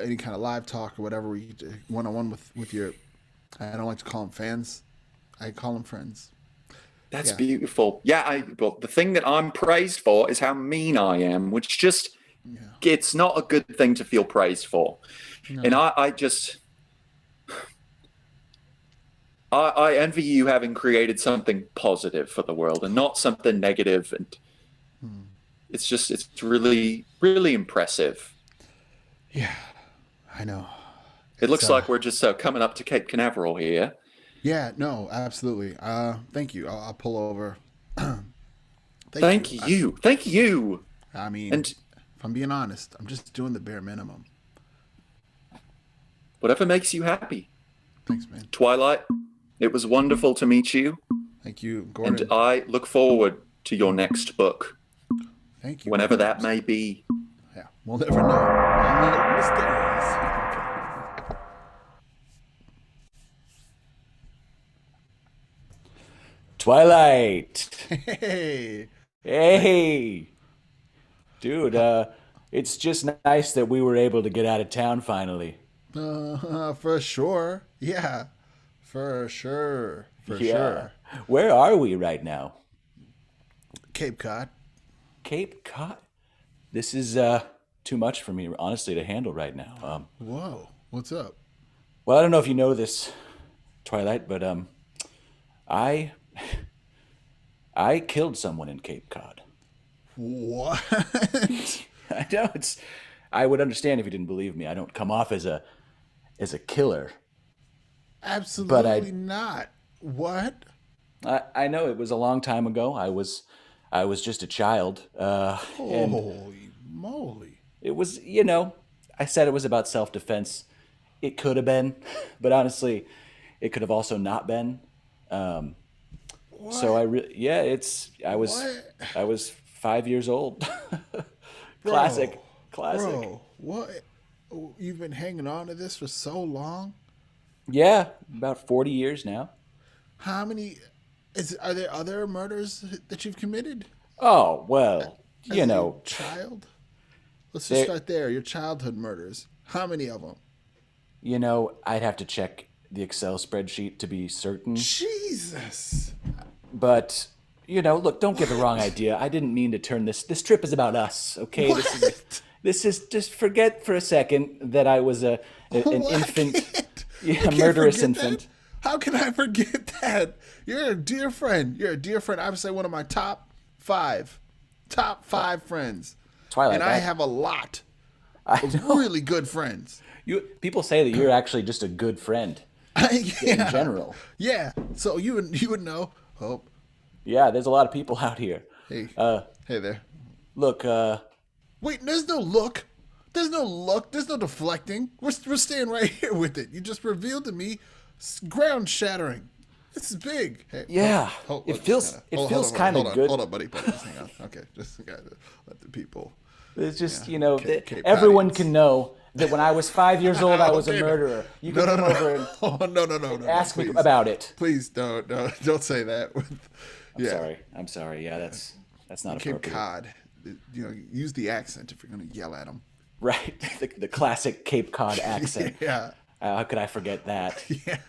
any kind of live talk or whatever, where you one-on-one with your, I don't like to call them fans. I call them friends. That's beautiful. Yeah, well, the thing that I'm praised for is how mean I am, which just, it's not a good thing to feel praised for. No. And I envy you having created something positive for the world and not something negative. And it's really, really impressive. Yeah, I know. It looks like we're just coming up to Cape Canaveral here. Yeah, no, absolutely. Thank you. I'll pull over. Thank you. I mean, and if I'm being honest, I'm just doing the bare minimum. Whatever makes you happy. Thanks, man. Twilight, it was wonderful to meet you. Thank you, Gordon. And I look forward to your next book. Thank you. Whenever that may be. Yeah, we'll never know. Mysterious. Twilight. Hey, dude. It's just nice that we were able to get out of town finally. For sure. Yeah, for sure. For sure. Where are we right now? Cape Cod. Cape Cod. This is too much for me, honestly, to handle right now. Whoa, what's up? Well, I don't know if you know this, Twilight, but I killed someone in Cape Cod. What? I know I would understand if you didn't believe me. I don't come off as a killer. Absolutely not. What? I know it was a long time ago. I was just a child. Holy moly! It was, I said it was about self-defense. It could have been, but honestly, it could have also not been. So I was 5 years old. Classic. Bro, what? You've been hanging on to this for so long? Yeah, about 40 years now. How many? Are there other murders that you've committed? Oh, well, child? Let's just start there. Your childhood murders. How many of them? I'd have to check the Excel spreadsheet to be certain. Jesus. But, look, don't get the wrong idea. I didn't mean to turn this. This trip is about us, okay? What? This is just forget for a second that I was an infant, a murderous infant. That? How can I forget that? You're a dear friend. I would say one of my top five friends. Twilight. And I have a lot Really good friends. People say that you're actually just a good friend in general. Yeah. So you would know. Hope. Yeah, there's a lot of people out here. Hey. Hey there. Look. Wait, there's no look. There's no look. There's no deflecting. We're staying right here with it. You just revealed to me, ground shattering. This is big. Hey, yeah. It feels kind of good. Hold on, buddy. Just hang on. Okay, just gotta let the people. It's just everyone can know that when I was 5 years old, I was a murderer. You can come over and ask me about it. Please don't say that. I'm sorry. Yeah, that's not appropriate. Cape Cod. Use the accent if you're gonna yell at them. Right, the classic Cape Cod accent. Yeah. How could I forget that? Yeah.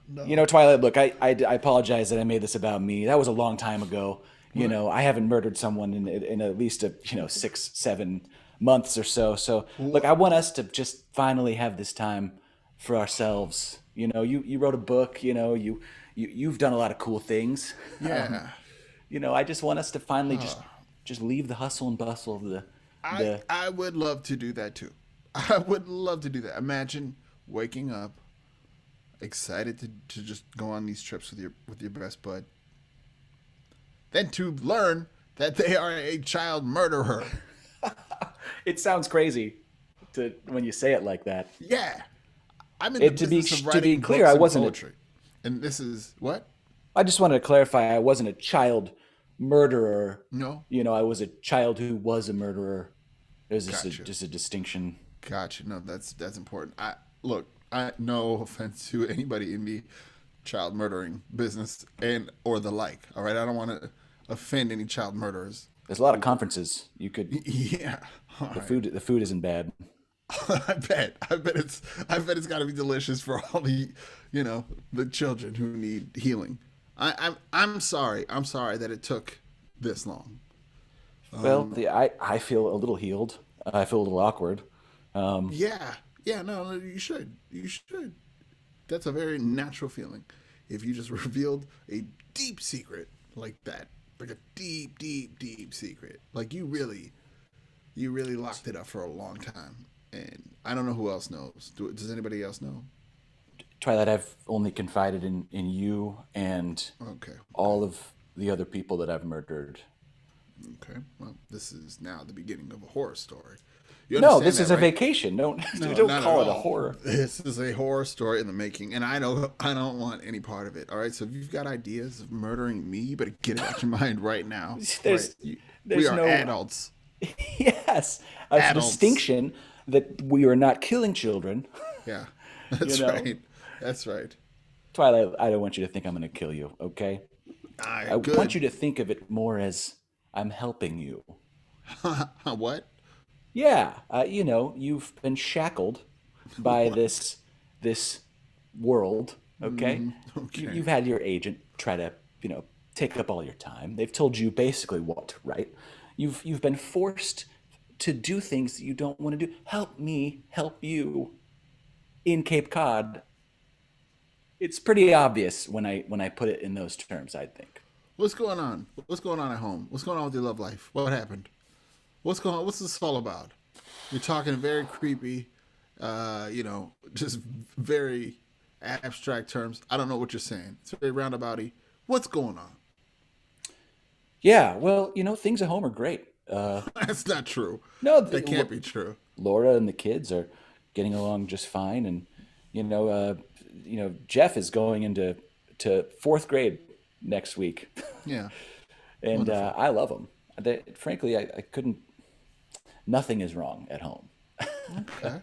No. Twilight. Look, I apologize that I made this about me. That was a long time ago. I haven't murdered someone in at least 6-7 months or so. So look, I want us to just finally have this time for ourselves. You wrote a book. You've done a lot of cool things. Yeah. I just want us to finally just leave the hustle and bustle of the. I would love to do that too. I would love to do that. Imagine waking up, excited to just go on these trips with your best bud. Then to learn that they are a child murderer. It sounds crazy when you say it like that. Yeah. I'm in the business of writing clear, books I and wasn't poetry. And this is what? I just wanted to clarify I wasn't a child murderer. No. I was a child who was a murderer. There's just a distinction. Gotcha. No, that's important. I no offense to anybody in the child murdering business or the like. All right, I don't want to offend any child murderers. There's a lot of conferences you could. Yeah. The food isn't bad. I bet it's got to be delicious for all the the children who need healing. I'm sorry that it took this long. Well, I feel a little healed. I feel a little awkward. Yeah. No, you should. That's a very natural feeling. If you just revealed a deep secret like that, like a deep, deep, deep secret, like you really locked it up for a long time, and I don't know who else knows. Does anybody else know? Twilight, I've only confided in you and all of the other people that I've murdered. Okay, well, this is now the beginning of a horror story. No, this is a vacation. Don't call it a horror. This is a horror story in the making, and I don't want any part of it. All right, so if you've got ideas of murdering me, you better get it out your mind right now. We are adults. Yes, a distinction that we are not killing children. Yeah, that's right. That's right. Twilight, I don't want you to think I'm going to kill you. Okay. I want you to think of it more as I'm helping you. What? Yeah, you've been shackled by this world. Okay? Okay. You've had your agent try to take up all your time. They've told you basically what to write. You've been forced to do things that you don't want to do. Help me help you. In Cape Cod, it's pretty obvious when I put it in those terms. I think. What's going on? What's going on at home? What's going on with your love life? What happened? What's going on? What's this all about? You're talking very creepy, just very abstract terms. I don't know what you're saying. It's very roundabouty. What's going on? Yeah, well, things at home are great. That's not true. No, that can't be true. Laura and the kids are getting along just fine, and Jeff is going into fourth grade next week. Yeah, and I love him. Frankly, I couldn't. Nothing is wrong at home. Okay.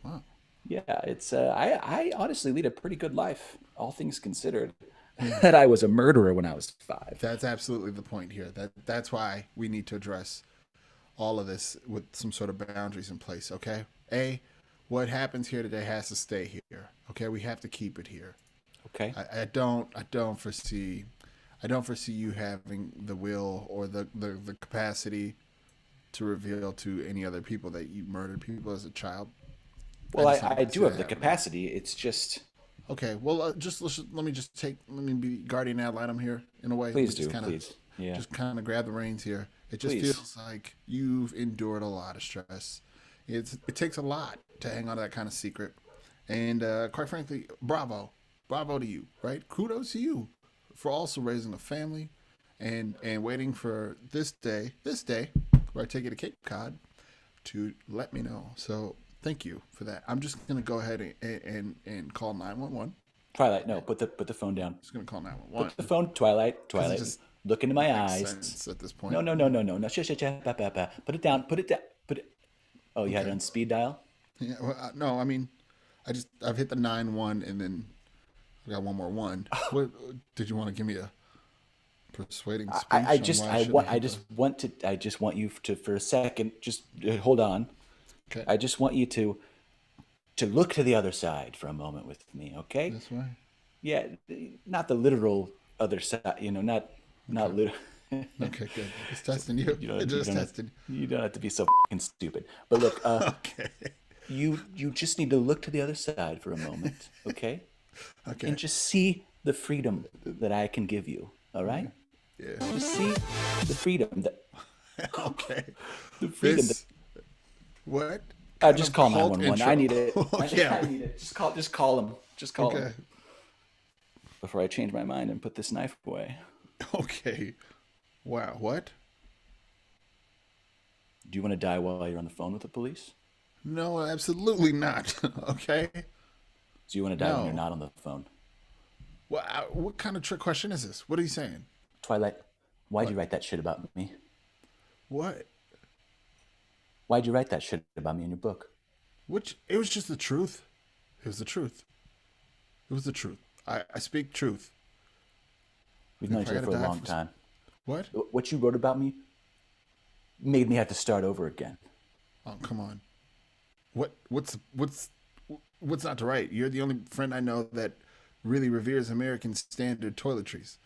Wow. Yeah, it's I honestly lead a pretty good life, all things considered. That I was a murderer when I was 5. That's absolutely the point here. That's why we need to address all of this with some sort of boundaries in place. Okay. What happens here today has to stay here. Okay. We have to keep it here. Okay. I don't foresee you having the will or the capacity to reveal to any other people that you murdered people as a child. Well, I do have the capacity. It's just okay. Well, let me be guardian ad litem here in a way. Please do, please. Yeah. Just kind of grab the reins here. It just feels like you've endured a lot of stress It takes a lot to hang on to that kind of secret. And quite frankly, bravo to you, right? Kudos to you for also raising a family and waiting for this day where I take you to Cape Cod to let me know. So thank you for that. I'm just gonna go ahead and call 911. Twilight, no, put the phone down. I'm just gonna call 911. Put the phone, Twilight. Just look into my makes eyes. sense at this point. No. Shh. Put it down. Put it. Oh, you had it on speed dial? Yeah. Well, no, I mean, I've hit the 9-1 and then I got one more one. What did you want to give me a persuading speech? I just want you to, for a second, just hold on. Okay. I just want you to look to the other side for a moment with me, okay? This way. Yeah, not the literal other side, not literal. Okay, good. Just testing you. You don't have to be so fucking stupid. But look, okay. You just need to look to the other side for a moment, okay? Okay. And just see the freedom that I can give you, all right? Yeah. Just see the freedom that. Okay. The freedom that. What? Just call 911. I need it. Yeah. I need it. Just call him. Just call Okay. him. Before I change my mind and put this knife away. Okay. Wow. What? Do you want to die while you're on the phone with the police? No, absolutely not. Okay. So you want to die when you're not on the phone? What kind of trick question is this? What are you saying? Twilight, why'd you write that shit about me? What? Why'd you write that shit about me in your book? It was just the truth. It was the truth. It was the truth. I speak truth. We've known each other for a long time. What? What you wrote about me made me have to start over again. Oh, come on. What's not to write? You're the only friend I know that really reveres American standard toiletries.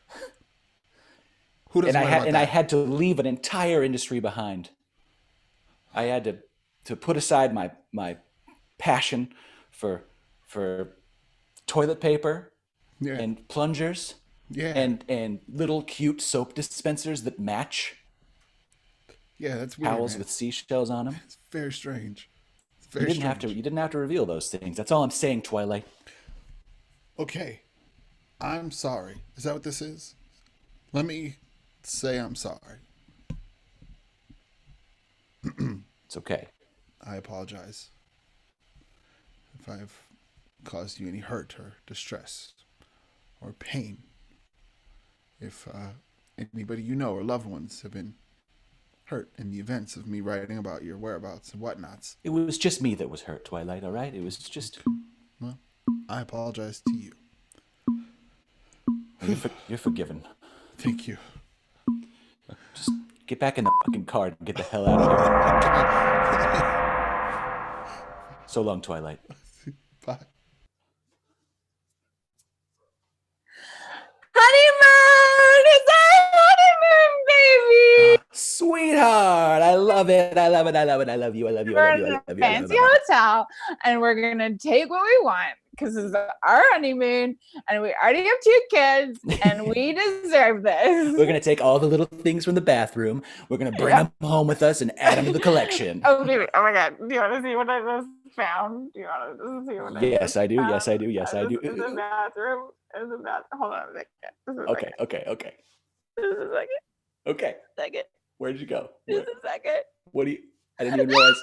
Who doesn't write about that? I had to leave an entire industry behind. I had to put aside my passion for toilet paper and plungers and little cute soap dispensers that match. Yeah, that's weird. Towels man. with seashells on them. It's very strange. You didn't have to reveal those things. That's all I'm saying, Twilight. Okay. I'm sorry. Is that what this is? Let me say I'm sorry. It's okay. I apologize if I've caused you any hurt or distress or pain. If anybody you know or loved ones have been hurt in the events of me writing about your whereabouts and whatnots. It was just me that was hurt, Twilight, all right? It was just... Well, I apologize to you. You're forgiven. Thank you. Just get back in the fucking car and get the hell out of here. So long, Twilight. Bye. Honeymoon! It's our honeymoon, baby! Sweetheart, I love it. I love it. I love it. I love you. I love you. I love you. I love you. Fancy hotel, and we're gonna take what we want because it's our honeymoon, and we already have 2 kids, and we deserve this. We're gonna take all the little things from the bathroom. We're gonna bring them home with us and add them to the collection. Oh, baby! Oh my God! Do you want to see what I just found? Do you want to see what? Yes, I do. Yes, I do. Yes, I do. In the bathroom. In the bathroom. Hold on a second. Okay. Just a second. Okay. Second. Where'd you go? Just a second. What do you? I didn't even realize.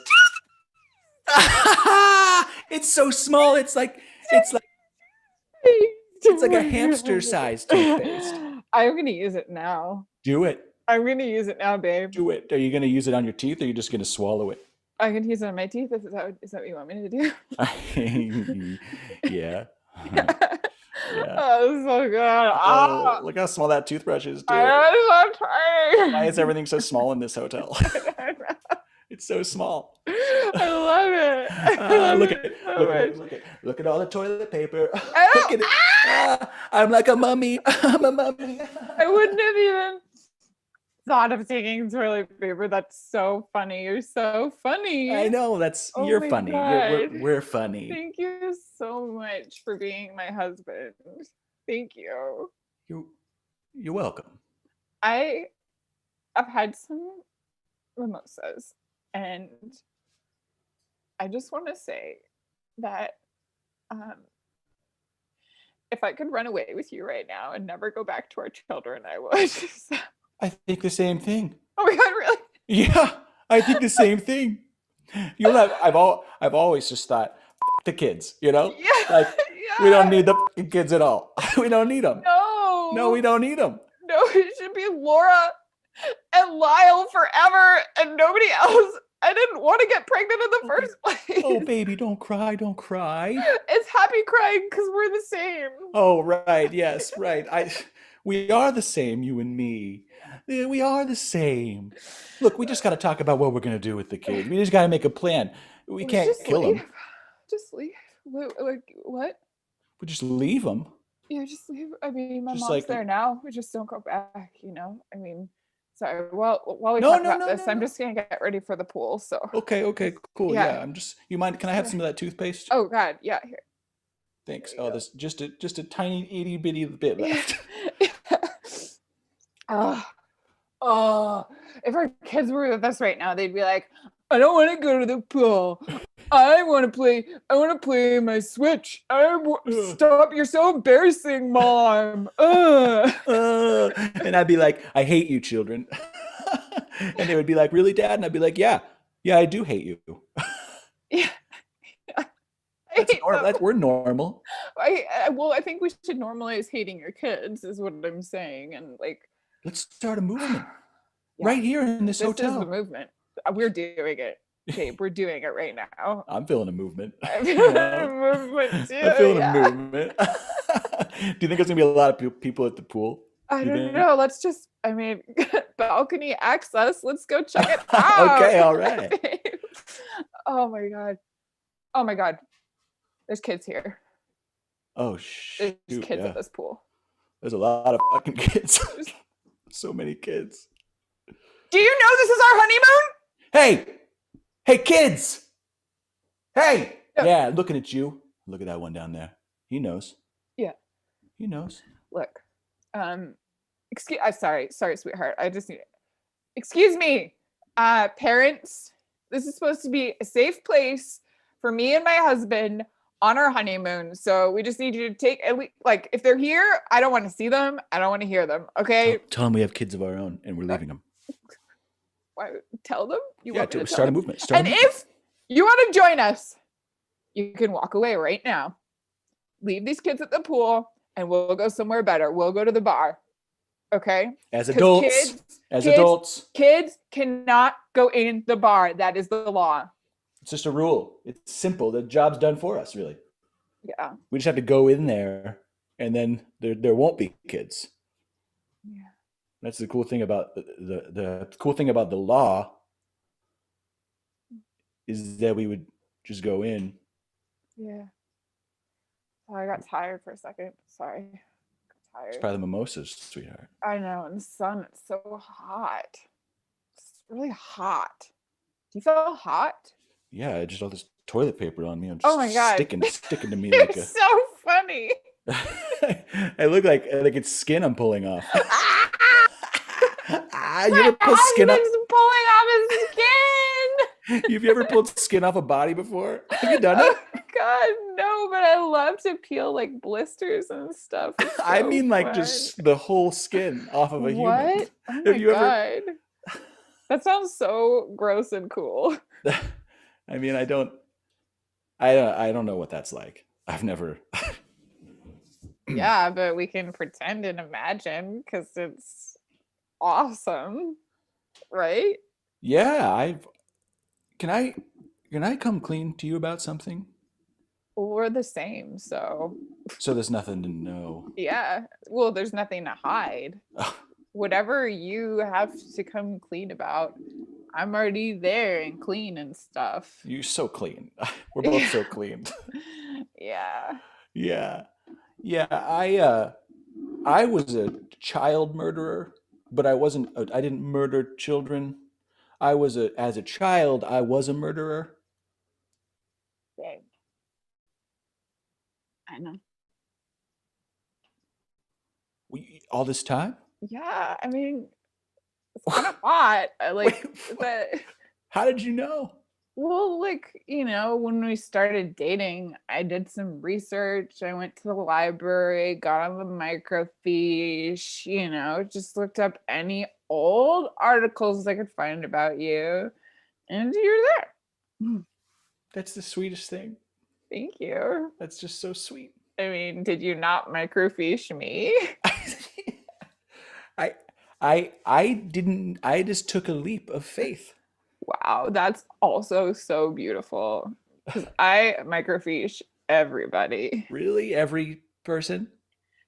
It's so small. It's like a hamster-sized toothpaste. I'm gonna use it now. Do it. I'm gonna use it now, babe. Do it. Are you gonna use it on your teeth, or are you just gonna swallow it? I can use it on my teeth. Is that what you want me to do? Yeah. Oh, so good. Oh, look how small that toothbrush is, dude. I'm so tired. Why is everything so small in this hotel? It's so small. I love it. Look at all the toilet paper. Look at it. I'm like a mummy. I'm a mummy. I wouldn't have even thought of taking toilet paper. That's so funny. You're so funny. I know. You're funny. We're funny. Thank you so much for being my husband. Thank you. You're welcome. I've had some mimosas, and I just want to say that if I could run away with you right now and never go back to our children, I would. I think the same thing. Oh my God, really? Yeah, I think the same thing. You know, I've always just thought, the kids, you know, Yeah, like yeah. we don't need the kids at all. We don't need them. No. No, we don't need them. No, it should be Laura and Lyle forever and nobody else. I didn't want to get pregnant in the first place. Oh, baby, don't cry, don't cry. It's happy crying because we're the same. Oh, right, yes, right. We are the same, you and me. Yeah, we are the same. Look, we just got to talk about what we're going to do with the kids. We just got to make a plan. We can't just kill leave. them. Just leave. Like, what? We just leave them. Yeah, just leave. I mean, my Just mom's like- there now. We just don't go back, you know? I mean, sorry. Well, while we No, talk no, about no, this, no, I'm no. just going to get ready for the pool, so. Okay, cool. Yeah. Yeah, you mind, can I have some of that toothpaste? Oh, God, yeah, here. Thanks. Oh, there's just a tiny itty bitty bit left. If our kids were with us right now, they'd be like, I don't want to go to the pool. I want to play my Switch. Stop, you're so embarrassing, Mom. And I'd be like, I hate you, children. And they would be like, really, Dad? And I'd be like, yeah, I do hate you. Yeah. We're normal. I think we should normalize hating your kids, is what I'm saying. And like, let's start a movement right here in this hotel. This is the movement. We're doing it. Babe, we're doing it right now. I'm feeling a movement. I'm feeling a movement too. I'm feeling a movement. Do you think there's gonna be a lot of people at the pool? I don't know. Let's just, balcony access. Let's go check it out. Okay, all right. Oh my God. There's kids here. Oh, There's shoot, kids yeah. at this pool. There's a lot of fucking kids. So many kids. Do you know this is our honeymoon? Hey, kids. Hey. Yeah, looking at you. Look at that one down there. He knows. Yeah. He knows. Look, excuse. I'm sorry, sweetheart. I just need. Excuse me, parents. This is supposed to be a safe place for me and my husband on our honeymoon. So we just need you to take at least, like, if they're here, I don't want to see them. I don't want to hear them. Okay. Tell them we have kids of our own and we're leaving them. Why? Tell them. Start a movement. If you want to join us, you can walk away right now. Leave these kids at the pool, and we'll go somewhere better. We'll go to the bar. Okay. As adults. Kids cannot go in the bar. That is the law. It's just a rule. It's simple. The job's done for us, really. Yeah. We just have to go in there, and then there won't be kids. Yeah. That's the cool thing about the cool thing about the law is that we would just go in. Yeah. Oh, I got tired for a second. Sorry. Tired. It's probably the mimosas, sweetheart. I know. In the sun, it's so hot. It's really hot. Do you feel hot? Yeah, just all this toilet paper on me. I'm just Oh my God. sticking to me You're like a... so funny. I look like it's skin I'm pulling off. You ever pull skin off? Pulling off his skin. Have you ever pulled skin off a body before? Have you done it? Oh God, no, but I love to peel like blisters and stuff. It's I so mean, like fun. just the whole skin off of a human. What? Oh Have my you God. ever? That sounds so gross and cool. I mean, I don't know what that's like. I've never. Yeah, but we can pretend and imagine because it's awesome, right? Yeah, Can I come clean to you about something? Well, we're the same, so So there's nothing to know. yeah. Well, there's nothing to hide. Whatever you have to come clean about, I'm already there and clean and stuff. You're so clean. We're both so clean. Yeah. Yeah. I was a child murderer, but I didn't murder children. As a child, I was a murderer. Babe. I know. All this time? Yeah, I mean, it's kind of hot. I like that. How did you know? Well, like, when we started dating, I did some research. I went to the library, got on the microfiche, just looked up any old articles I could find about you. And you're there. That's the sweetest thing. Thank you. That's just so sweet. I mean, did you not microfiche me? I didn't. I just took a leap of faith. Wow, that's also so beautiful. Because I microfiche everybody. Really? Every person?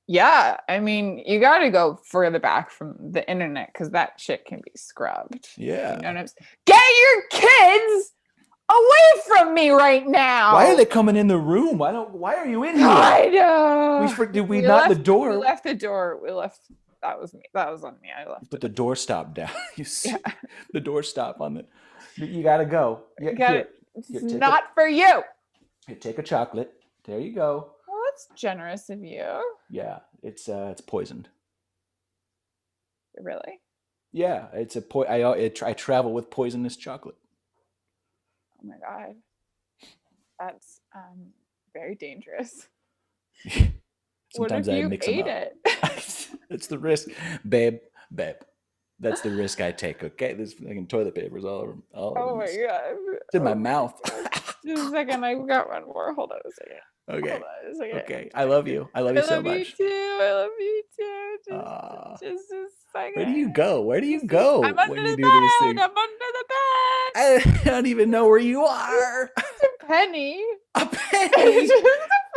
Yeah, I mean, you got to go further back from the internet because that shit can be scrubbed. Yeah. You know what I'm saying? Get your kids away from me right now. Why are they coming in the room? Why are you in here? I know. Did we not the door? We left the door. We left. That was me. That was on me. I left. Put the door stop down. You see the door stop on the. You gotta go. You gotta, it's not for you. Here, take a chocolate. There you go. Well, that's generous of you. Yeah, it's poisoned. Really? Yeah, it's I travel with poisonous chocolate. Oh my god, that's very dangerous. Sometimes what if I you mix ate them up. it? That's the risk, babe. That's the risk I take. Okay, this fucking toilet paper's all over. Oh my god, it's in my mouth. Just a second, I got one more. Hold on a second. Okay. Hold on a second. Okay, I love you. I love you so much. I love you too. Just a second. Where do you go? Where do you go I'm when under you the do bed. these things? I'm under the bed. I don't even know where you are. It's a penny. A penny. It's just a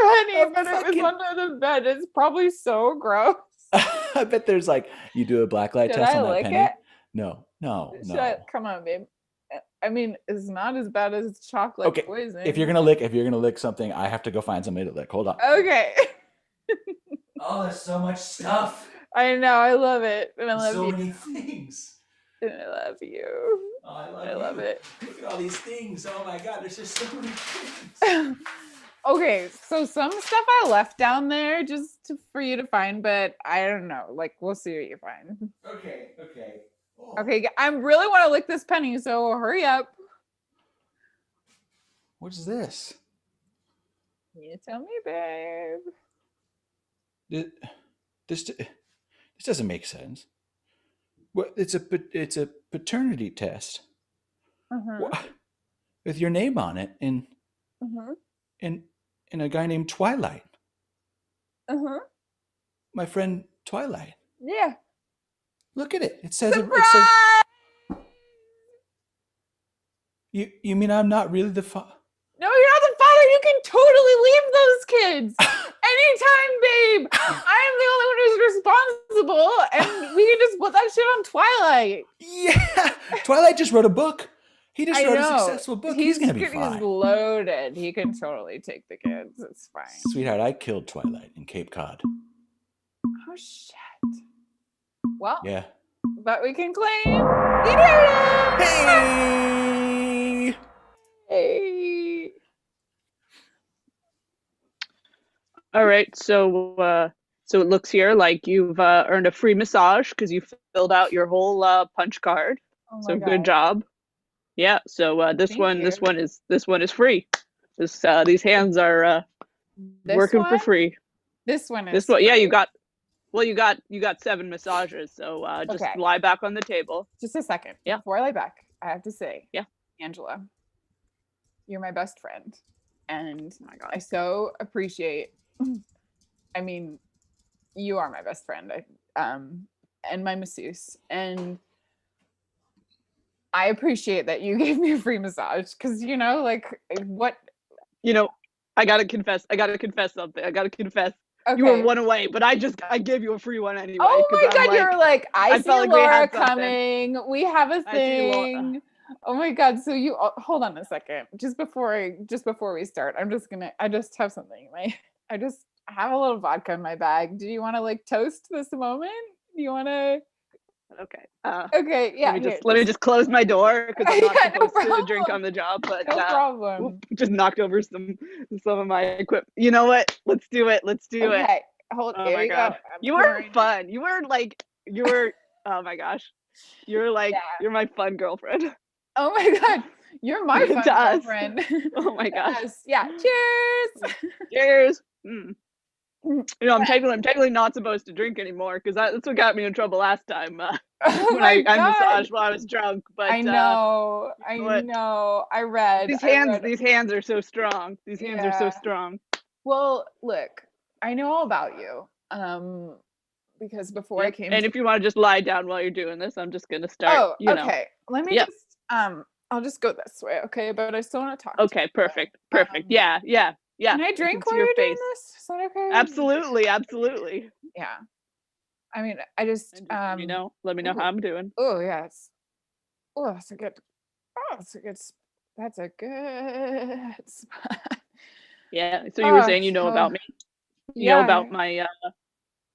penny, but fucking... it was under the bed. It's probably so gross. I bet there's you do a blacklight Did test I on that lick penny. it? No. Come on, babe. I mean, it's not as bad as chocolate poison. If you're gonna lick something, I have to go find somebody to lick. Hold on. Okay. Oh, there's so much stuff. I know. I love it, and I love so you. many things. And I love you. Oh, I I love it. Look at all these things. Oh my god, there's just so many things. Okay, so some stuff I left down there for you to find, but I don't know. We'll see what you find. Okay. Oh. Okay, I really want to lick this penny, so hurry up. What is this? You tell me, babe. This doesn't make sense. What? It's a paternity test. What? With your name on it and a guy named Twilight. My friend Twilight. Yeah. Look at it. It says Surprise! it says. You mean I'm not really the father? No, you're not the father. You can totally leave those kids anytime, babe. I am the only one who's responsible, and we can just put that shit on Twilight. Yeah, Twilight just wrote a book. He just wrote a successful book. He's gonna be fine. He's loaded. He can totally take the kids. It's fine. Sweetheart, I killed Twilight in Cape Cod. Oh shit. Well, yeah. But we can claim you did it. Hey. Hey. All right, so it looks here like you've earned a free massage because you filled out your whole punch card. So God. good job. Yeah. So this one is free. These hands are working for free. This one is. This one, yeah. You got 7 massages. So just lie back on the table. Just a second. Yeah. Before I lie back, I have to say, yeah, Angela, you're my best friend, and oh my God, I so appreciate. I mean, you are my best friend, and my masseuse, and I appreciate that you gave me a free massage because what. I gotta confess something. Okay. You were one away, but I gave you a free one anyway. Oh my God, you're like, I see Laura something. coming. We have a thing. Oh my God. So you hold on a second. Just before we start, I just have something. I just have a little vodka in my bag. Do you want to toast this moment? Do you want to? Okay. Okay. Yeah. Let me just close my door because I'm not supposed to drink on the job. But no problem. Just knocked over some of my equipment. You know what? Let's do it. Okay. Hold. Oh my God. You were fun. You were. Oh my gosh. You're my fun girlfriend. Oh my God. You're my fun To us. girlfriend. Oh my gosh. Yes. Yeah. Cheers. Cheers. You know, I'm technically not supposed to drink anymore because that's what got me in trouble last time Oh when my I God. massaged while I was drunk. But I know. you know what? I read. These I read. hands are so strong. These hands are so Yeah. strong. Well, look, I know all about you. Because before I Yep. came And to if you want to just lie down while you're doing this, I'm just gonna start. Oh, you know. okay. Let me Yep. just I'll just go this way, okay? But I still want to talk to Okay, you. perfect. Yeah. Can I drink while see your you're doing face. this? Is that okay? Absolutely. Yeah. I mean, I just Let me know how I'm doing. Oh, yes. Oh, that's a good. Oh, that's a good spot. Yeah. So you were saying you know So, about me. You know yeah, about my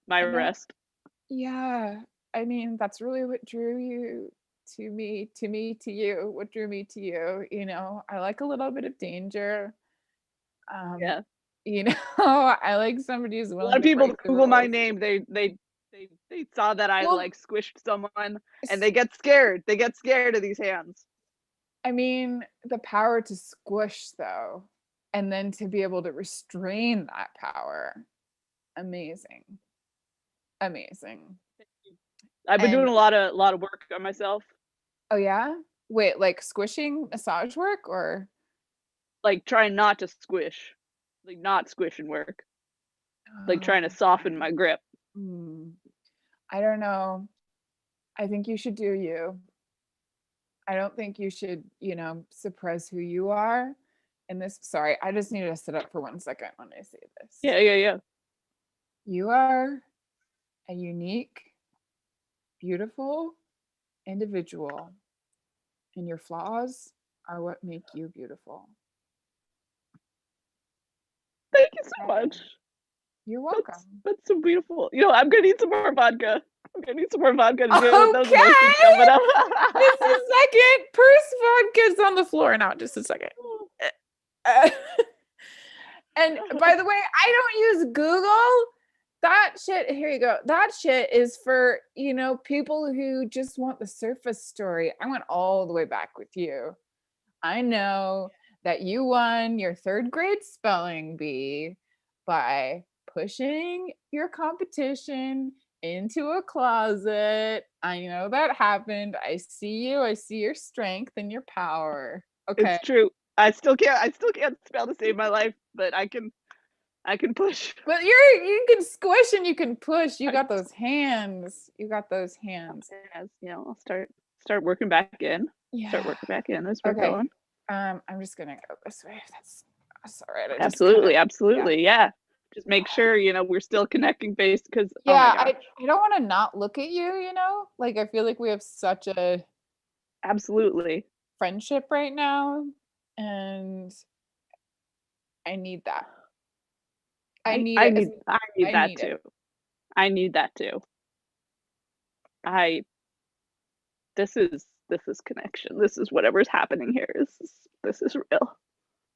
my I know. arrest. Yeah. I mean, that's really what drew you to me, to you. What drew me to you? You know, I like a little bit of danger. Yeah. You know, I like somebody who's A willing lot of to people break the Google my rules. name. They saw that I Well, like squished someone and they get scared. They get scared of these hands. I mean, the power to squish though, and then to be able to restrain that power. Amazing. Amazing. I've been And doing a lot of work on myself. oh yeah? Wait, like squishing massage work or Like trying not to squish. Like not squishing work. Like trying to soften my grip. I don't know. I think you should do you. I don't think you should, suppress who you are. And this, sorry, I just need to sit up for 1 second when I say this. Yeah. You are a unique, beautiful individual, and your flaws are what make you beautiful. Thank you so much. You're welcome. That's so beautiful. You know, I'm gonna need some more vodka. I'm gonna need some more vodka to deal with those Okay. emotions coming up. Just a second. Purse vodka's on the floor now. Just a second. And by the way, I don't use Google. That shit, here you go. That shit is for, people who just want the surface story. I went all the way back with you. I know that you won your 3rd grade spelling bee by pushing your competition into a closet. I know that happened. I see you. I see your strength and your power. Okay. It's true. I still can't spell to save my life, but I can push. But you can squish and you can push. You got those hands. Yes, I'll start working back in. Yeah. Start working back in as we're Okay. going. I'm just gonna go this way. That's all right. Absolutely. Yeah. Just make sure, we're still connecting face because I don't want to not look at you, like I feel like we have such a absolutely friendship right now, and I need that. I need that too. I need that too. This is connection. This is whatever's happening here. This is real.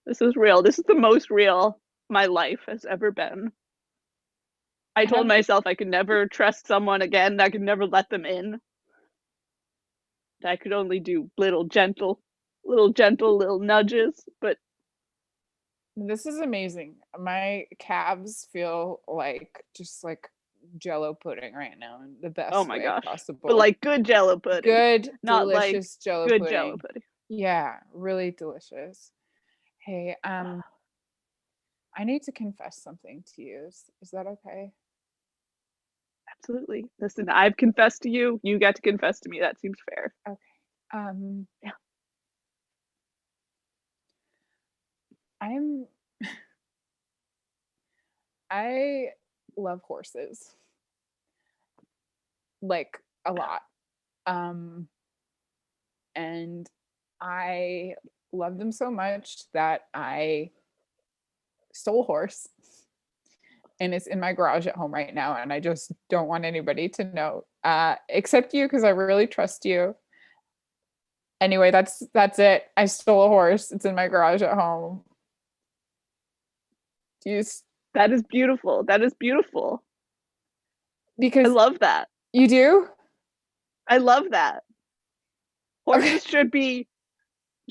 This is real. This is the most real my life has ever been. I told myself I could never trust someone again. I could never let them in. I could only do little gentle little nudges, but this is amazing. My calves feel like just like Jello pudding right now in the best way possible. But like good Jello pudding. Good, not delicious like Jello good pudding. Jello pudding. Yeah, really delicious. Hey, I need to confess something to you. Is that okay? Absolutely. Listen, I've confessed to you. You get to confess to me. That seems fair. Okay. Yeah. I love horses. Like a lot. And I love them so much that I stole a horse. And it's in my garage at home right now, and I just don't want anybody to know, except you, because I really trust you. Anyway, that's it. I stole a horse. It's in my garage at home. That is beautiful. That is beautiful. Because I love that. You do? I love that. Horses should be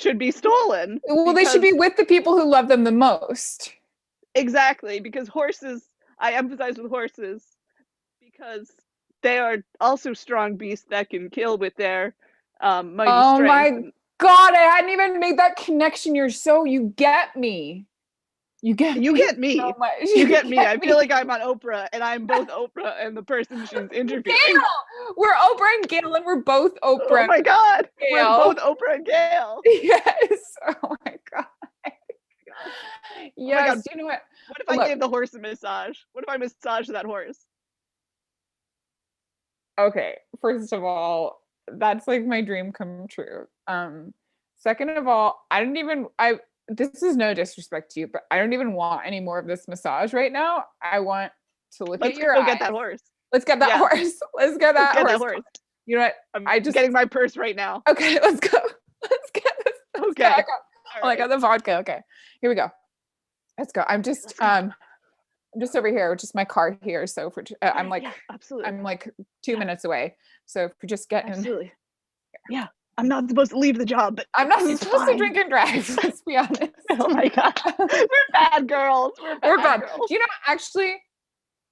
should be stolen. Well, they should be with the people who love them the most. Exactly, because horses, I emphasize with horses, because they are also strong beasts that can kill with their mighty Oh strength. my God, I hadn't even made that connection. You get me. You get You me get me. so much. You get me. I feel like I'm on Oprah, and I'm both Oprah and the person she's interviewing. Gail! We're Oprah and Gail, and we're both Oprah. Oh my God. Gail. We're both Oprah and Gail. Yes. Oh my God. Yes. Oh my God. You know what? What if I gave the horse a massage? What if I massaged that horse? Okay. First of all, that's like my dream come true. Second of all, this is no disrespect to you, but I don't even want any more of this massage right now. I want to look at your eyes. Let's go get that horse. Let's get that horse. Let's get that horse. You know what? I'm just getting my purse right now. Okay, let's go. Let's get this. Okay. Oh, I got the vodka. Okay, here we go. Let's go. I'm just over here, just my car here. So for I'm like, absolutely. I'm like 2 minutes away. So if we just get in. Absolutely. Yeah. I'm not supposed to leave the job, but I'm not supposed to drink and drive. Let's be honest. Oh my God. We're bad girls. We're bad. Do you know, actually,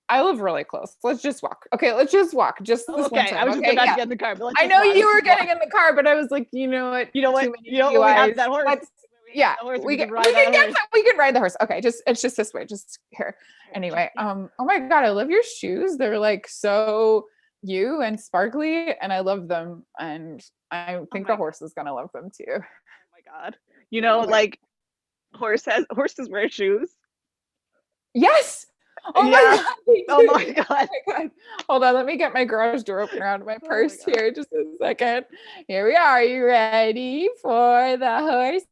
I live really close. Let's just walk. Okay, let's just walk. Just this one time. I was just about to get in the car. But I know you were getting in the car, but I was like, you know what? You know what? We have that horse. Yeah, we can ride the horse. Okay, it's just this way. Just here. Anyway, oh my God, I love your shoes. They're like so you and sparkly, and I love them. And I think the horse is gonna love them too. Oh my God. You know, like horses wear shoes. Yes. Oh yeah. my God. Oh my God. Oh my God. Hold on, let me get my garage door opener out of my purse here. Just a second. Here we are. Are you ready for the horsey?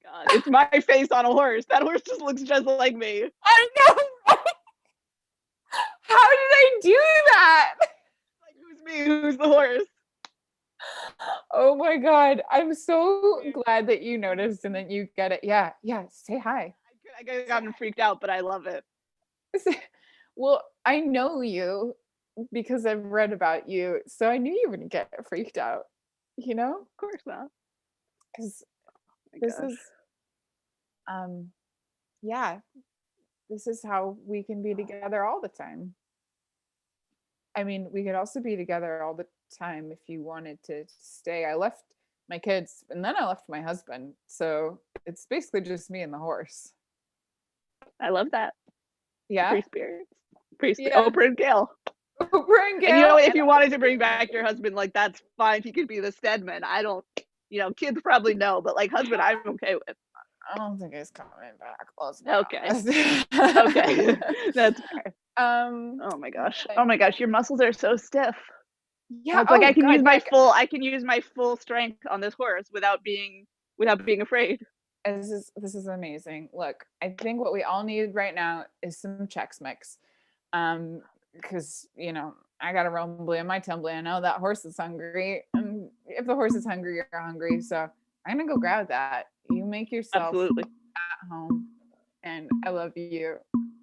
God, it's my face on a horse. That horse just looks just like me. I know. Right? How did I do that? Like, who's me? Who's the horse? Oh my God. I'm so glad that you noticed and that you get it. Yeah. Say hi. I got freaked out, but I love it. Well, I know you because I've read about you. So I knew you wouldn't get freaked out, you know? Of course not. Because this is this is how we can be together all the time. I mean, we could also be together all the time if you wanted to stay. I left my kids and then I left my husband, so it's basically just me and the horse. I love that. Yeah, free spirits. Oprah and Gail. Oprah and Gail. And you know, if you wanted to bring back your husband, like that's fine. He could be the Stedman. I don't, kids probably know, but like husband, I'm okay with. I don't think he's coming back. Okay. Okay. That's fair. Oh my gosh. Your muscles are so stiff. Yeah. It's like I can use my full strength on this horse without being afraid. This is amazing. Look, I think what we all need right now is some Chex Mix. Because I got a rumbly in my tumbly. I know that horse is hungry. And if the horse is hungry, you're hungry. So I'm gonna go grab that. You make yourself absolutely at home, and I love you,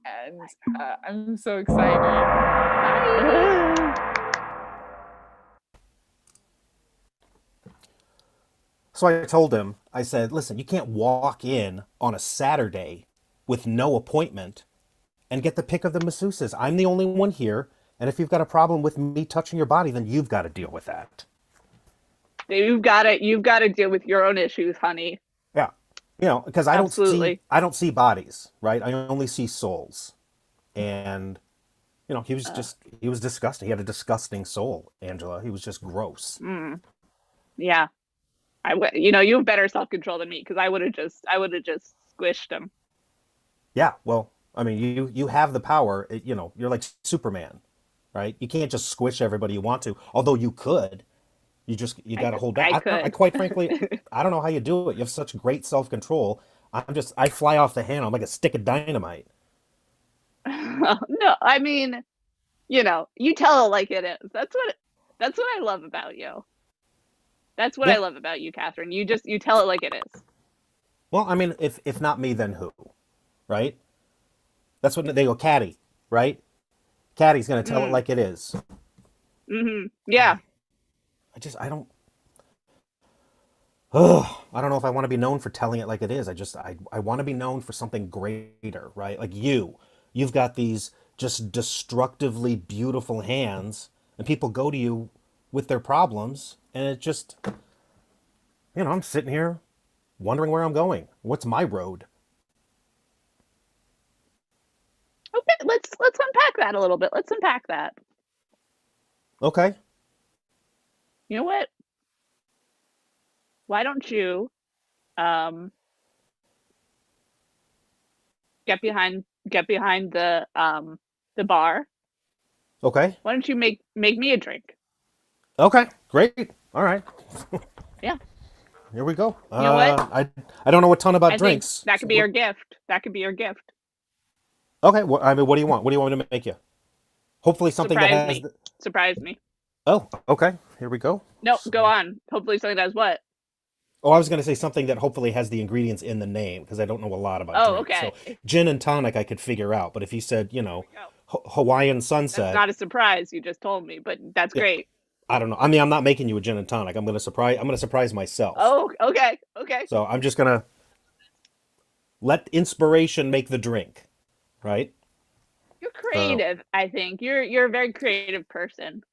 and I'm so excited. So I told him, I said, listen, you can't walk in on a Saturday with no appointment and get the pick of the masseuses. I'm the only one here, and if you've got a problem with me touching your body, then you've got to deal with that. You've got to deal with your own issues, honey. Yeah, because I don't see bodies, right? I only see souls, and he was disgusting. He had a disgusting soul, Angela. He was just gross. Yeah, you have better self-control than me because I would have just squished him. Yeah, well, I mean, you have the power. You're like Superman, right? You can't just squish everybody you want to, although you could. You got to hold back. I quite frankly, I don't know how you do it. You have such great self-control. I fly off the handle. I'm like a stick of dynamite. No, I mean, you tell it like it is. That's what I love about you. That's what I love about you, Catherine. You tell it like it is. Well, I mean, if not me, then who? Right? That's what they go, Caddy, right? Caddy's going to tell it like it is. Yeah. I don't know if I want to be known for telling it like it is. I want to be known for something greater, right? Like you've got these just destructively beautiful hands, and people go to you with their problems, and it just, I'm sitting here wondering where I'm going. What's my road? Okay, let's unpack that a little bit. Let's unpack that. Okay. You know what? Why don't you get behind the bar? Okay. Why don't you make me a drink? Okay. Great. All right. Yeah. Here we go. You know what? I don't know a ton about I think drinks. that could be your gift. That could be your gift. Okay. Well, I mean, what do you want? What do you want me to make you? Hopefully something that has. Surprise me. Oh, okay. Here we go. No, go on. Hopefully something does what? Oh, I was going to say something that hopefully has the ingredients in the name because I don't know a lot about drinks. Okay. So gin and tonic I could figure out, but if you said, Hawaiian Sunset. That's not a surprise. You just told me, but that's great. I don't know. I mean, I'm not making you a gin and tonic. I'm going to surprise myself. Oh, okay. Okay. So I'm just going to let inspiration make the drink, right? You're creative, I think. You're a very creative person.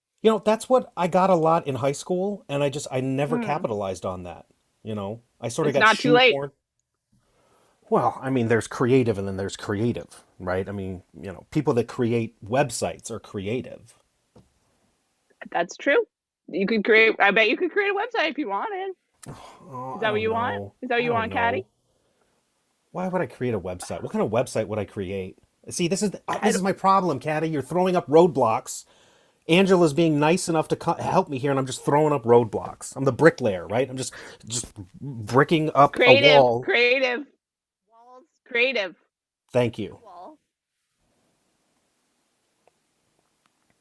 That's what I got a lot in high school, and I never capitalized on that. I sort of got not too late. Well, I mean, there's creative and then there's creative, right? I mean, people that create websites are creative. That's true. I bet you could create a website if you wanted. Oh, Is that what you want? Is that what you want, Caddy? Why would I create a website? What kind of website would I create? See, this is my problem, Caddy. You're throwing up roadblocks. Angela's being nice enough to help me here, and I'm just throwing up roadblocks. I'm the bricklayer, right? I'm just bricking up a wall. Creative. Walls. Creative. Thank you.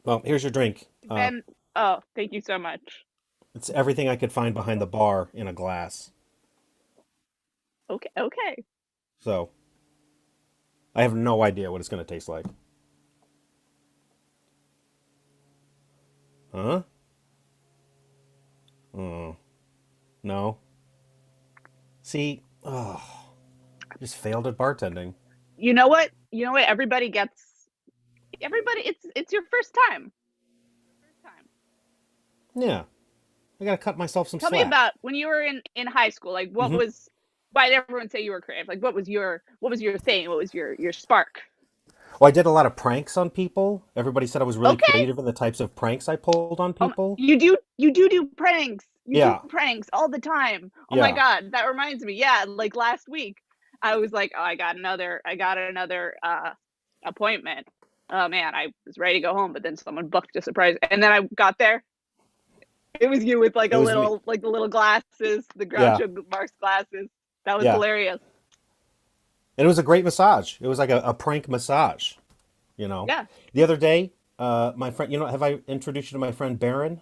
Well, here's your drink. Thank you so much. It's everything I could find behind the bar in a glass. Okay. So, I have no idea what it's going to taste like. Huh? Oh. No. See, I just failed at bartending. You know what? Everybody, it's your first time. Yeah. I got to cut myself some slack. Tell me about when you were in high school. Like, what was? Why did everyone say you were creative? Like, what was your thing? What was your spark? Well, I did a lot of pranks on people. Everybody said I was really creative in the types of pranks I pulled on people. You do pranks. You do pranks all the time. Oh my God, that reminds me. Yeah, like last week, I was like, oh, I got another appointment. Oh man, I was ready to go home, but then someone booked a surprise, and then I got there. It was you with like the little glasses, the Groucho Marx glasses. That was hilarious. And it was a great massage. It was like a prank massage, Yeah. The other day, my friend, have I introduced you to my friend Baron?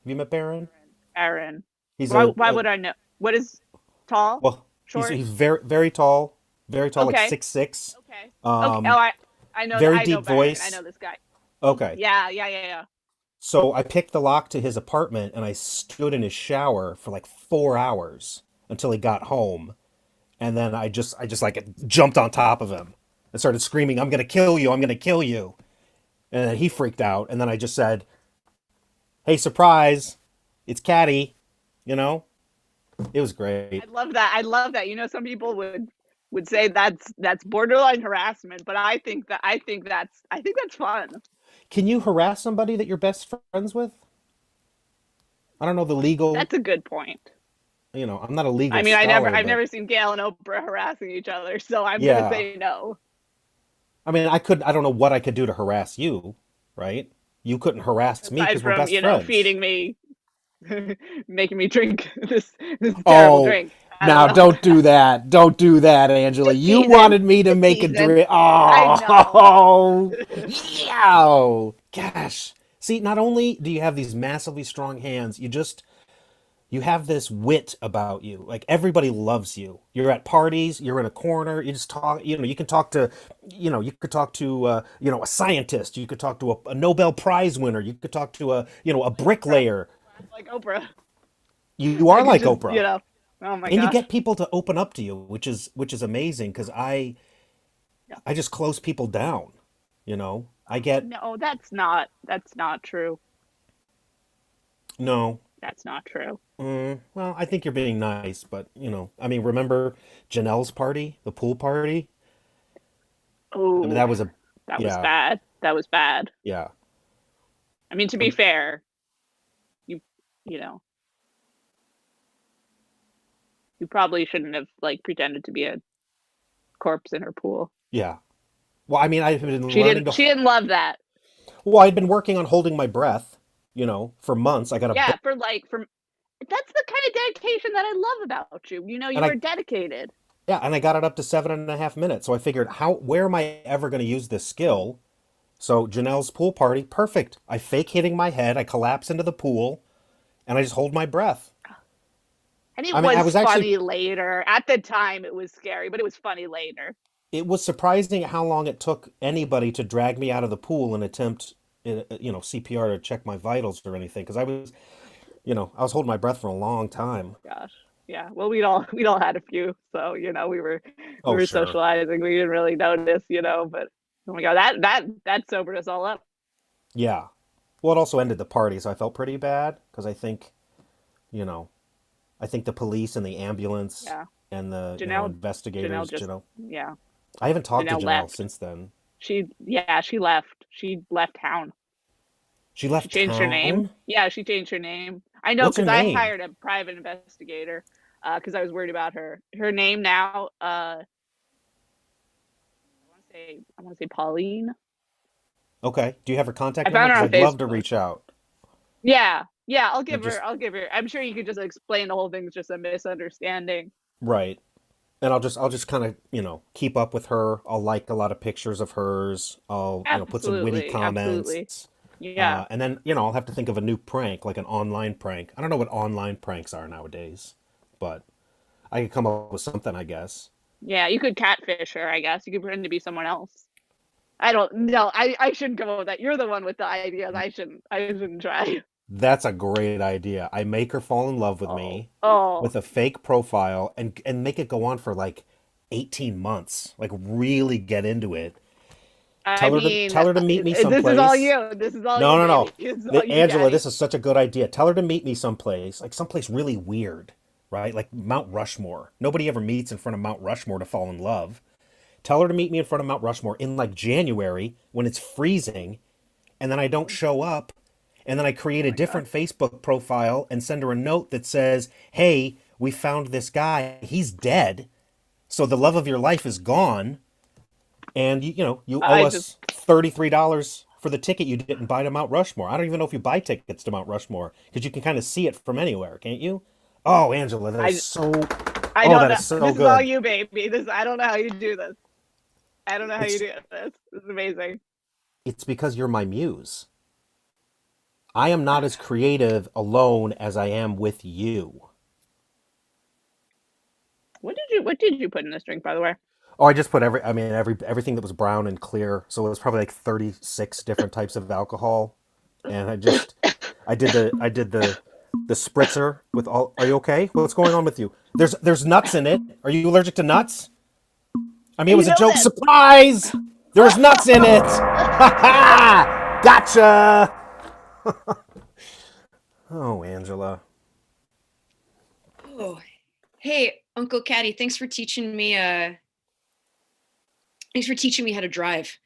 Have you met Baron? Aaron. Why would I know? What is tall? Well, short? He's very, very tall, like 6'6". Okay. I know. Very deep voice. I know this guy. Okay. Yeah. So I picked the lock to his apartment and I stood in his shower for like 4 hours until he got home. And then I just like jumped on top of him and started screaming, "I'm going to kill you. I'm going to kill you." And then he freaked out. And then I just said, "Hey, surprise. It's Caddy." It was great. I love that. Some people would say that's borderline harassment, but I think that's fun. Can you harass somebody that you're best friends with? I don't know the legal. That's a good point. I'm not a legal. I mean, I've never seen Gail and Oprah harassing each other, so I'm gonna say no. I mean, I don't know what I could do to harass you, right? You couldn't harass me because we're best friends. Feeding me, making me drink this terrible drink. Now don't do that. Don't do that, Angela. You wanted me to make a drink. Oh, yeah. Gosh. See, not only do you have these massively strong hands, you just you have this wit about you. Like everybody loves you. You're at parties, you're in a corner, you just talk, you can talk to, you could talk to, a scientist, you could talk to a Nobel Prize winner, you could talk to a bricklayer. Like Oprah. You are like just, Oprah. Oh my And you gosh. get people to open up to you, which is amazing because I just close people down, I get No, that's not true. no. That's not true. Well, I think you're being nice, but remember Janelle's party, the pool party? Oh, I mean, that was was yeah, bad. That was bad. yeah. I mean, to be fair, you know, you probably shouldn't have like pretended to be a corpse in her pool. Yeah. Well, I mean, I've been She learning didn't. She didn't love that. Well, I'd been working on holding my breath, for months. I got a Yeah, book, for that's the kind of dedication that I love about you. You and were dedicated. yeah, and I got it up to 7.5 minutes. So I figured, where am I ever going to use this skill? So Janelle's pool party, perfect. I fake hitting my head, I collapse into the pool, and I just hold my breath. And it I mean, was funny later. At the time, it was scary, but it was funny later. It was surprising how long it took anybody to drag me out of the pool and attempt, CPR to check my vitals or anything. Because I was holding my breath for a long time. Gosh, yeah. Well, we'd all had a few, so we were Oh, sure. socializing. We didn't really notice, but oh my god, that sobered us all up. Yeah. Well, it also ended the party, so I felt pretty bad because I think the police and the ambulance and the investigators, yeah. I haven't talked to Janelle left. since then. She left. She left town. She left She changed her name. town? Yeah, she changed her name. I know What's her because I name? hired a private investigator because I was worried about her. Her name now, I want to say Pauline. Okay. Do you have her contact I found number? her on 'Cause I'd love to Facebook. reach out. Yeah, I'll give just- her. I'm sure you could just explain the whole thing's just a misunderstanding. Right. And I'll just kind of, keep up with her. I'll like a lot of pictures of hers. I'll, put some witty comments. Absolutely. Yeah. And then, I'll have to think of a new prank, like an online prank. I don't know what online pranks are nowadays, but I could come up with something, I guess. Yeah, you could catfish her, I guess. You could pretend to be someone else. I don't know. I shouldn't come up with that. You're the one with the ideas. I shouldn't try. That's a great idea. I make her fall in love with me Oh. with a fake profile and make it go on for like 18 months. Like really get into it. Tell her to meet me someplace. This is all you. This is all you. No. This is all you, Angela, Daddy. this is such a good idea. Tell her to meet me someplace, like someplace really weird, right? Like Mount Rushmore. Nobody ever meets in front of Mount Rushmore to fall in love. Tell her to meet me in front of Mount Rushmore in like January when it's freezing, and then I don't show up, and then I create a different Facebook profile and send her a note that says, "Hey, we found this guy. He's dead. So the love of your life is gone. And you owe us $33 for the ticket you didn't buy to Mount Rushmore." I don't even know if you buy tickets to Mount Rushmore because you can kind of see it from anywhere, can't you? Oh, Angela, that is so. I don't know. That is so this good. is all you, baby. I don't know how you do this. I don't know how you do this. This is amazing. It's because you're my muse. I am not as creative alone as I am with you. What did you put in this drink, by the way? Oh, I just put everything that was brown and clear. So it was probably like 36 different types of alcohol. And I did the spritzer with all. Are you okay? What's going on with you? There's nuts in it. Are you allergic to nuts? I mean, it was a joke. Surprise! There was nuts in it. Ha ha! Gotcha. Oh, Angela. Oh, hey, Uncle Caddy. Thanks for teaching me how to drive.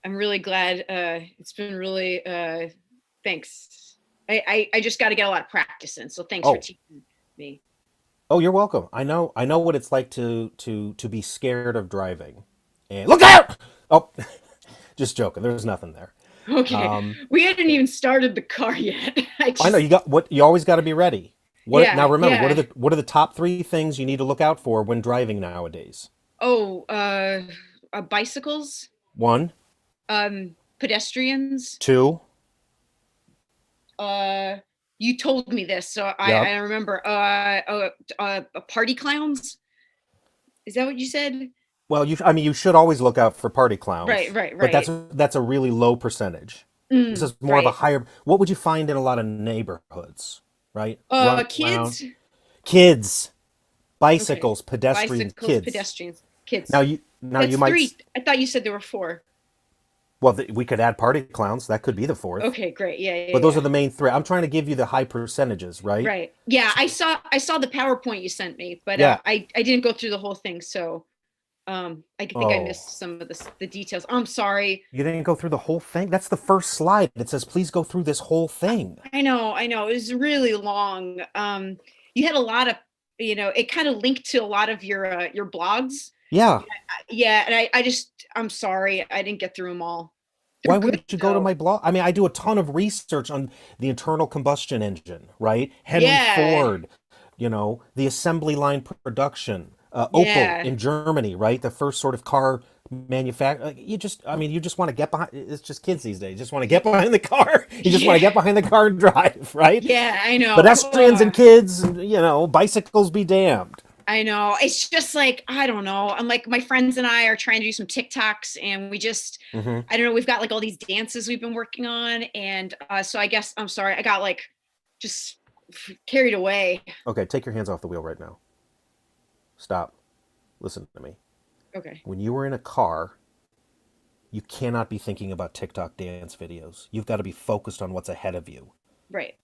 I'm really glad. It's been really. Thanks. I just got to get a lot of practice in. So thanks for teaching me. Oh, you're welcome. I know what it's like to be scared of driving. And look out! Oh, just joking. There's nothing there. Okay. We hadn't even started the car yet. I know you always got to be ready. Now remember, yeah. what are the top 3 things you need to look out for when driving nowadays? Oh, bicycles. 1. Pedestrians. 2. you told me this, so I Yep. I remember. Party clowns. Is that what you said? Well, I mean, you should always look out for party clowns. Right. But that's a really low percentage. This is more of a higher. What would you find in a lot of neighborhoods, right? Run Kids. around. Kids, bicycles, pedestrians, Bicycles, kids. pedestrians, kids. Now you That's might. 3. I thought you said there were 4. Well, we could add party clowns. That could be the 4th. Okay, great. Yeah. But those are the main 3. I'm trying to give you the high percentages, right? Right. Yeah, I saw the PowerPoint you sent me, but Yeah. I didn't go through the whole thing, so I think I missed some of the details. I'm sorry. You didn't go through the whole thing? That's the first slide. It says, please go through this whole thing. I know. It was really long. You had a lot of, it kind of linked to a lot of your blogs. Yeah. Yeah, and I'm sorry, I didn't get through them all. Why wouldn't you go to my blog? I mean, I do a ton of research on the internal combustion engine, right? Henry Ford, the assembly line production, Opel in Germany, right? The first sort of car manufacturer. You just want to get behind. It's just kids these days. You just want to get behind the car. You just want to get behind the car and drive, right? Yeah, I know. Pedestrians and kids, bicycles be damned. I know. It's just like, I don't know. I'm like, my friends and I are trying to do some TikToks, and we just, I don't know, we've got like all these dances we've been working on. And so I guess, I'm sorry, I got like just carried away. Okay, take your hands off the wheel right now. Stop. Listen to me. Okay. When you were in a car, you cannot be thinking about TikTok dance videos. You've got to be focused on what's ahead of you. Right.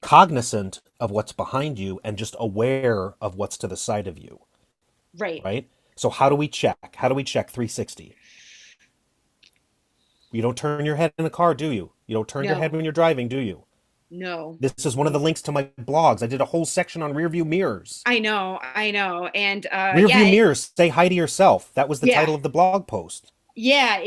Cognizant of what's behind you and just aware of what's to the side of you. Right? So how do we check? How do we check 360? You don't turn your head in a car, do you? You don't turn your head when you're driving, do you? No. This is one of the links to my blogs. I did a whole section on rear view mirrors. I know. And rear view mirrors, say hi to yourself. That was the title of the blog post. Yeah.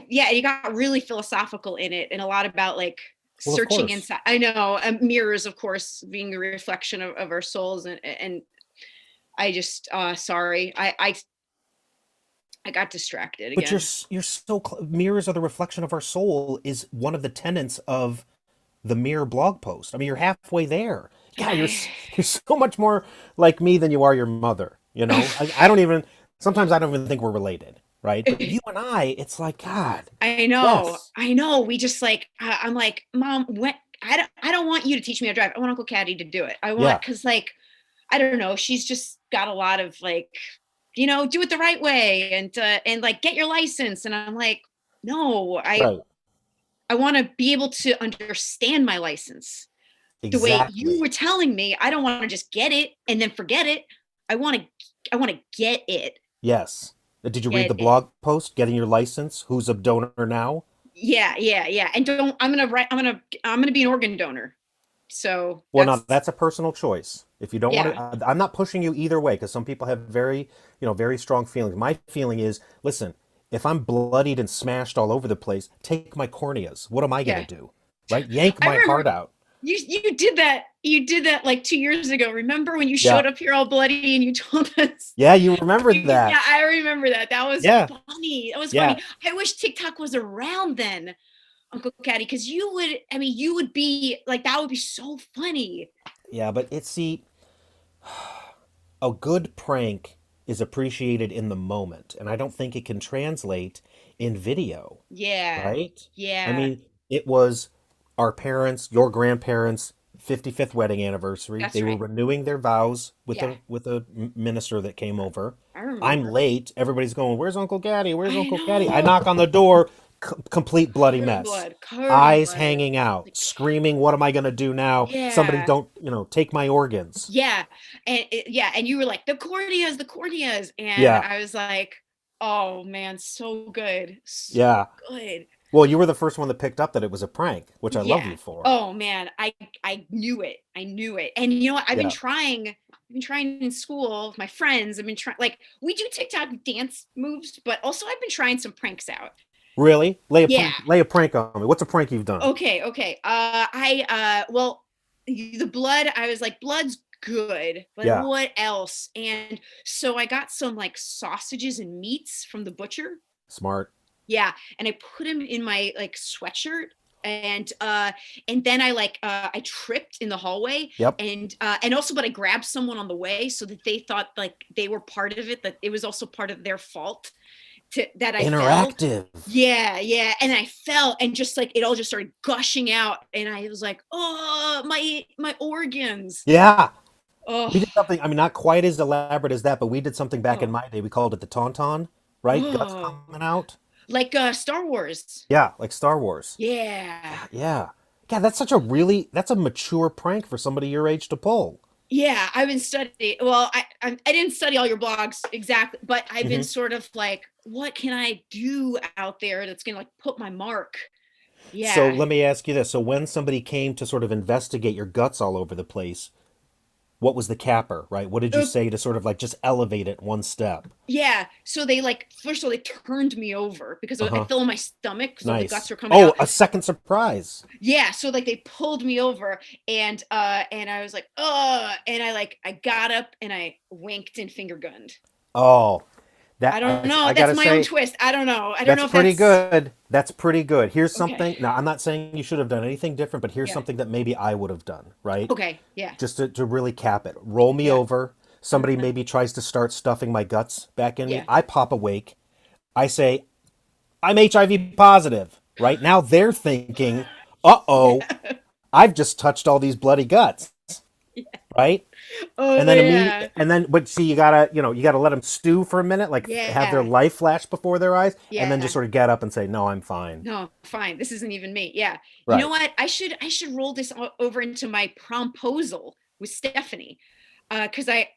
You got really philosophical in it, and a lot about like searching inside. I know. Mirrors, of course, being the reflection of our souls, and I just sorry. I got distracted again. But you're so mirrors are the reflection of our soul is one of the tenets of the Mirror blog post. I mean, you're halfway there. God, you're so much more like me than you are your mother. Sometimes I don't even think we're related, right? But you and I, it's like, God. I know. Yes. I know. We just like, I'm like, Mom, I don't want you to teach me how to drive. I want Uncle Caddy to do it. I want, cause like, I don't know. She's just got a lot of like, do it the right way and like get your license. And I'm like, no, I want to be able to understand my license the way you were telling me. I don't want to just get it and then forget it. I want to get it. Yes. Did you read the blog post, Getting Your License? Who's a donor now? Yeah. And I'm going to be an organ donor. So that's a personal choice. If you don't want to, I'm not pushing you either way, because some people have very strong feelings. My feeling is, listen, if I'm bloodied and smashed all over the place, take my corneas. What am I going to do? Right? Yank my heart out. You did that. You did that like 2 years ago. Remember when you showed up here all bloody and you told us? Yeah, you remember that. Yeah, I remember that. That was funny. That was funny. I wish TikTok was around then, Uncle Caddy, because you would be like, that would be so funny. Yeah, but a good prank is appreciated in the moment, and I don't think it can translate in video. Yeah. Right? Yeah. I mean, it was our parents, your grandparents' 55th wedding anniversary. They were renewing their vows with a minister that came over. I'm late. Everybody's going, "Where's Uncle Caddy? Where's Uncle Caddy?" I knock on the door. Complete bloody mess. Eyes hanging out, screaming, "What am I going to do now? Somebody don't, take my organs." Yeah. And you were like, the corneas. And I was like, oh man, so good. So good. Well, you were the first one that picked up that it was a prank, which I love you for. Oh man, I knew it. And you know what? I've been trying in school with my friends. I've been trying, like, we do TikTok dance moves, but also I've been trying some pranks out. Really? Lay a prank on me. What's a prank you've done? Okay. The blood, I was like, blood's good, but what else? And so I got some like sausages and meats from the butcher. Smart. Yeah. And I put them in my like sweatshirt. and then I tripped in the hallway. Yep. And also, but I grabbed someone on the way so that they thought like they were part of it, that it was also part of their fault that I interactive. fell. Yeah. And I fell, and just like it all just started gushing out, and I was like, oh, my organs. Yeah. Oh. We did something, I mean, not quite as elaborate as that, but we did something back in my day. We called it the tauntaun, right? Guts coming out. Like Star Wars. Yeah, like Star Wars. Yeah. Yeah. That's that's a mature prank for somebody your age to pull. Yeah, I've been studying. Well, I didn't study all your blogs exactly, but I've been sort of like, what can I do out there that's gonna like put my mark? Yeah. So let me ask you this. So when somebody came to sort of investigate your guts all over the place, what was the capper, right? What did you say to sort of like just elevate it one step? Yeah. So they first of all, they turned me over because I fell on my stomach. So the guts were coming out. Oh, a second surprise. Yeah. So like they pulled me over, and I was like, oh, and I got up and I winked and finger gunned. Oh, I don't know. That's my own twist. I don't know. I don't know if pretty good. That's pretty good. Here's something. Now, I'm not saying you should have done anything different, but here's something that maybe I would have done, right? Okay. Yeah. Just to really cap it. Roll me over. Somebody maybe tries to start stuffing my guts back in me. I pop awake. I say, I'm HIV positive. Right now they're thinking, uh-oh, I've just touched all these bloody guts. Right? Oh, and then but see, you gotta let them stew for a minute, like have their life flash before their eyes, and then just sort of get up and say, no, I'm fine. No, fine. This isn't even me. Yeah. Right. You know what? I should roll this over into my promposal with Stephanie. Cause I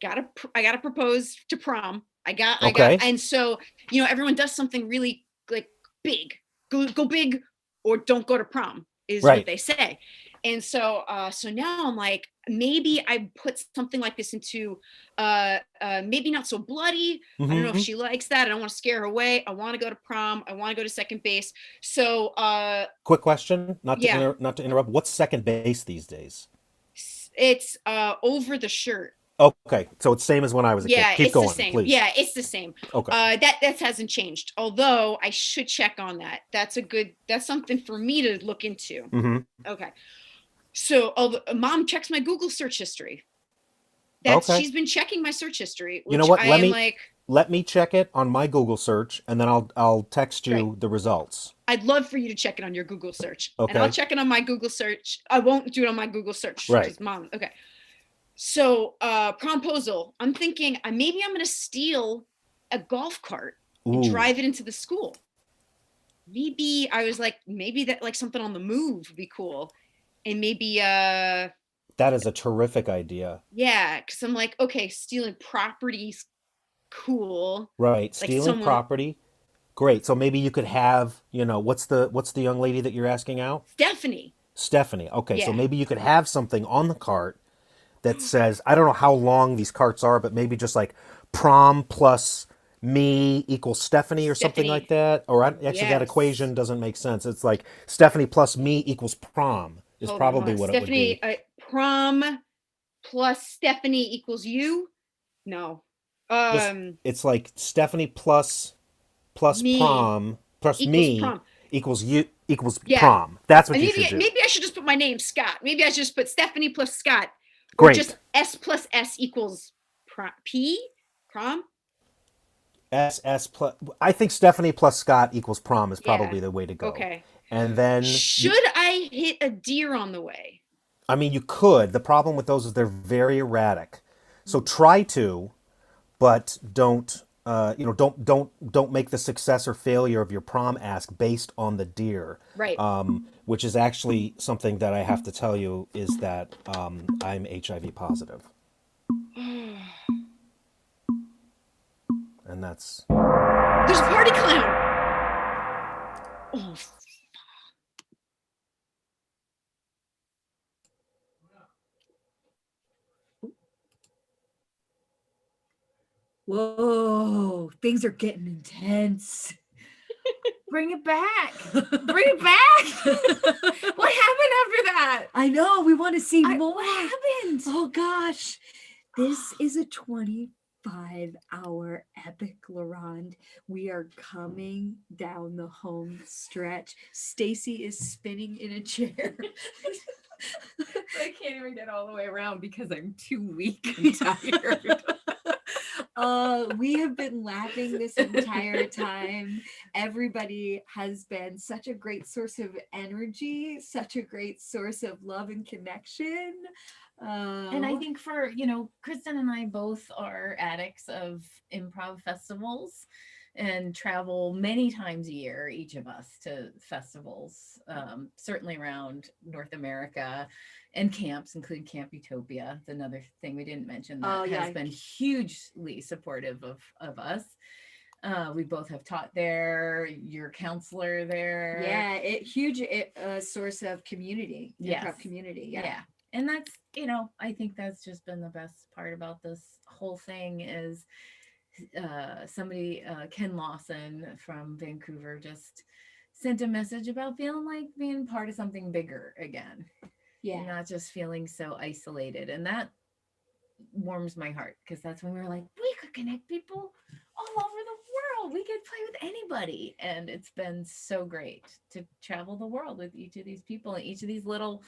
gotta propose to prom. I got, and so, everyone does something really like big, go big or don't go to prom is what they say. And so now I'm like, maybe I put something like this into maybe not so bloody. I don't know if she likes that. I don't want to scare her away. I want to go to prom. I want to go to second base. So quick question, not to interrupt. What's second base these days? It's over the shirt. Okay, so it's same as when I was a kid. Keep going, the same. please. Yeah, it's the same. Okay. That hasn't changed. Although I should check on that. That's something for me to look into. Okay. So mom checks my Google search history. She's been checking my search history. You know what? Let me check it on my Google search, and then I'll text you the results. I'd love for you to check it on your Google search. Okay. And I'll check it on my Google search. I won't do it on my Google search. Right. Mom. Okay. So promposal. I'm thinking maybe I'm gonna steal a golf cart and drive it into the school. Maybe I was like, maybe that like something on the move would be cool. And maybe that is a terrific idea. Yeah, because I'm like, okay, stealing property's cool. Right. Stealing property. Great. So maybe you could have, what's the young lady that you're asking out? Stephanie. Okay. Yeah. So maybe you could have something on the cart that says, I don't know how long these carts are, but maybe just like prom plus me equals Stephanie or something like that. Or actually that equation doesn't make sense. It's like Stephanie plus me equals prom. Is probably what Stephanie, it would be. Prom plus Stephanie equals you? No. It's like Stephanie plus me prom plus equals me prom. equals you equals prom. That's what you should do. Maybe I should just put my name, Scott. Maybe I should just put Stephanie plus Scott. Great. Or just S plus S equals prom? SS plus. I think Stephanie plus Scott equals prom is probably the way to go. Okay. And then should I hit a deer on the way? I mean, you could. The problem with those is they're very erratic. So try to, but don't make the success or failure of your prom ask based on the deer. Right. Which is actually something that I have to tell you is that I'm HIV positive. And that's. There's a party clown. Oh. Whoa, things are getting intense. Bring it back. Bring it back. What happened after that? I know. We want to see more. What happened? Oh, gosh. This is a 24 5-hour epic, Laurent. We are coming down the home stretch. Stacy is spinning in a chair. I can't even get all the way around because I'm too weak and tired. We have been laughing this entire time. Everybody has been such a great source of energy, such a great source of love and connection. And I think for, Kristen and I both are addicts of improv festivals and travel many times a year, each of us, to festivals, certainly around North America, and camps, including Camp Utopia. It's another thing we didn't mention that has been hugely supportive of us. We both have taught there, your counselor there. Yeah, huge source of community, improv community. Yeah. And that's, I think that's just been the best part about this whole thing is somebody, Ken Lawson from Vancouver, just sent a message about feeling like being part of something bigger again. Yeah. Not just feeling so isolated. And that warms my heart because that's when we were like, we could connect people all over the world. We could play with anybody. And it's been so great to travel the world with each of these people and each of these little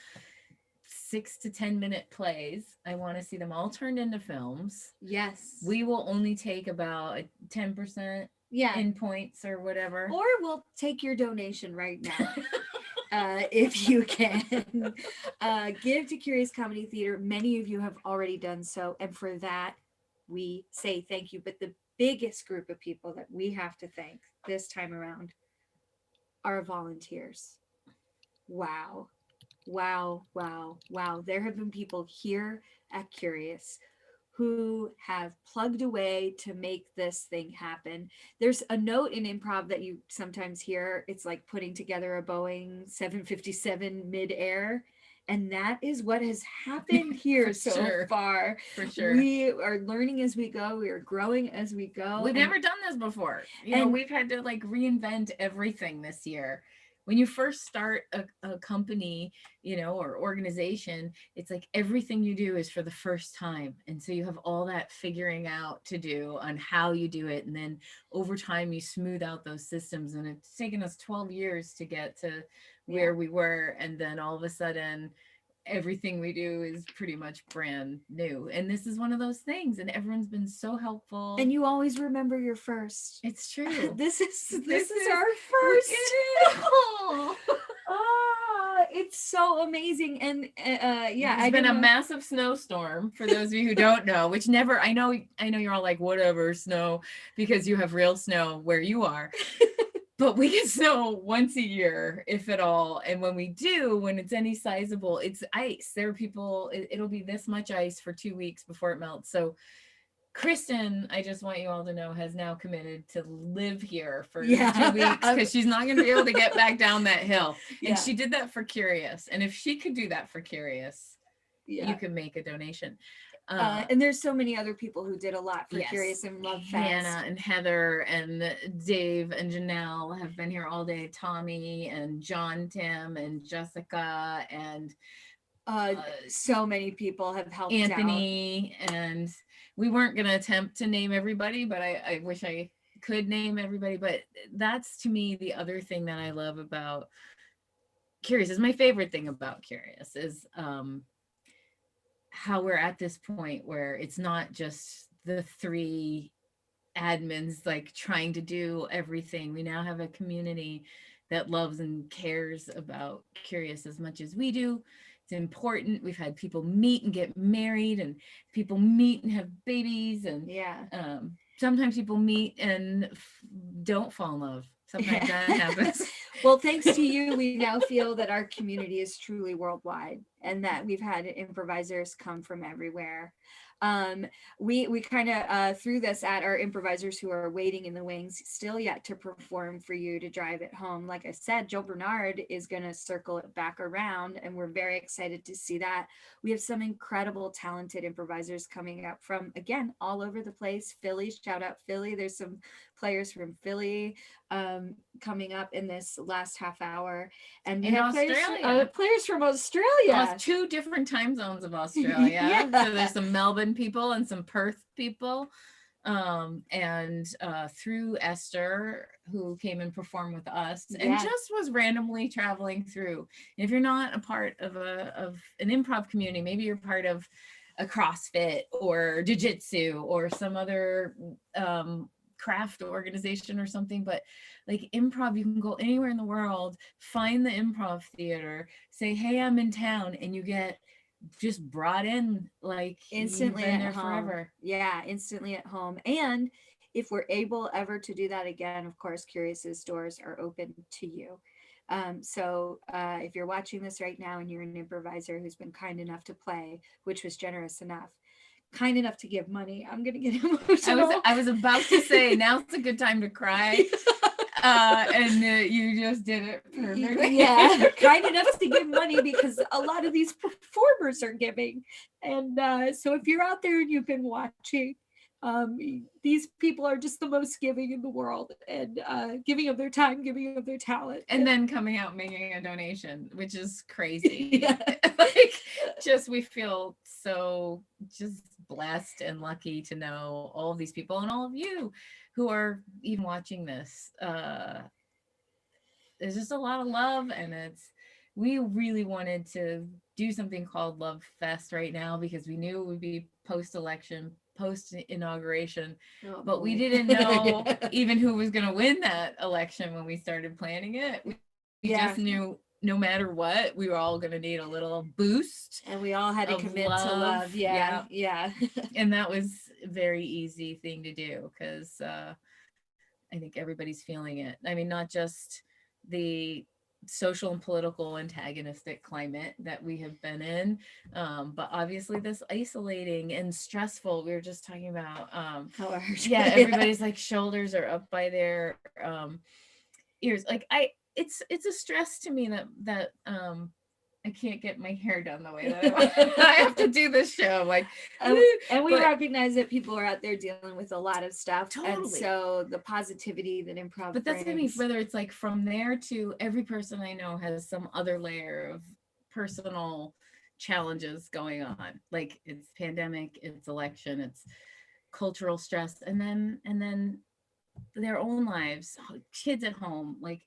6 to 10 minute plays. I want to see them all turned into films. Yes. We will only take about 10% in points or whatever. Or we'll take your donation right now. If you can. Give to Curious Comedy Theater. Many of you have already done so. And for that, we say thank you. But the biggest group of people that we have to thank this time around are volunteers. Wow. Wow, wow, wow. There have been people here at Curious who have plugged away to make this thing happen. There's a note in improv that you sometimes hear. It's like putting together a Boeing 757 midair. And that is what has happened here so far. For sure. We are learning as we go. We are growing as we go. We've never done this before. We've had to reinvent everything this year. When you first start a company, or organization, it's like everything you do is for the first time. And so you have all that figuring out to do on how you do it. And then over time, you smooth out those systems. And it's taken us 12 years to get to where we were. And then all of a sudden, everything we do is pretty much brand new. And this is one of those things. And everyone's been so helpful. And you always remember your first. It's true. This is our first. It is. It's so amazing. And it's been a massive snowstorm for those of you who don't know, which never, I know you're all like, whatever, snow, because you have real snow where you are. But we get snow once a year, if at all. And when we do, when it's any sizable, it's ice. There are people, it'll be this much ice for 2 weeks before it melts. So Kristen, I just want you all to know, has now committed to live here for 2 weeks because she's not going to be able to get back down that hill. And she did that for Curious. And if she could do that for Curious, you can make a donation. And there's so many other people who did a lot for Curious and LOVEFEST. Hannah and Heather and Dave and Janelle have been here all day. Tommy and John, Tim and Jessica and so many people have helped Anthony out. And we weren't going to attempt to name everybody, but I wish I could name everybody. But that's, to me, the other thing that I love about Curious, is my favorite thing about Curious is how we're at this point where it's not just the 3 admins trying to do everything. We now have a community that loves and cares about Curious as much as we do. It's important. We've had people meet and get married, and people meet and have babies, and sometimes people meet and don't fall in love. Sometimes that happens. Well, thanks to you, we now feel that our community is truly worldwide and that we've had improvisers come from everywhere. We kind of threw this at our improvisers who are waiting in the wings, still yet to perform for you to drive it home. Like I said, Joe Bernard is going to circle it back around, and we're very excited to see that. We have some incredible, talented improvisers coming up from, again, all over the place. Philly, shout out Philly. There's some players from Philly coming up in this last half hour. And we have players from Australia. 2 different time zones of Australia. So there's some Melbourne people and some Perth people. and through Esther, who came and performed with us, and Yeah. just was randomly traveling through. And if you're not a part of an improv community, maybe you're part of a CrossFit or jiu-jitsu or some other craft organization or something, but like improv, you can go anywhere in the world, find the improv theater, say, hey, I'm in town, and you get just brought in like instantly you've been at there home. forever. Yeah, instantly at home. And if we're able ever to do that again, of course, Curious's doors are open to you. So if you're watching this right now and you're an improviser who's been kind enough to play, which was generous enough, kind enough to give money, I'm gonna get emotional. I was about to say, now's a good time to cry. And you just did it perfectly. Yeah, kind enough to give money, because a lot of these performers are giving. And so if you're out there and you've been watching, these people are just the most giving in the world, and giving of their time, giving of their talent, and then coming out making a donation, which is crazy. Yeah. Like, just we feel so just blessed and lucky to know all of these people and all of you who are even watching this. There's just a lot of love, and we really wanted to do something called Love Fest right now, because we knew it would be post-election, post-inauguration, but we didn't know even who was going to win that election when we started planning it. We just knew no matter what, we were all going to need a little boost, and we all had to commit to love. Yeah. And that was a very easy thing to do, because I think everybody's feeling it. I mean, not just the social and political antagonistic climate that we have been in, but obviously this isolating and stressful, we were just talking about everybody's like shoulders are up by their ears. Like it's a stress to me that I can't get my hair done the way that I have to do this show. Like, and we recognize that people are out there dealing with a lot of stuff. Totally. And so the positivity that improv but that's what I mean, brings. whether it's like from there to every person I know has some other layer of personal challenges going on. Like it's pandemic, it's election, it's cultural stress, and then their own lives, kids at home. Like,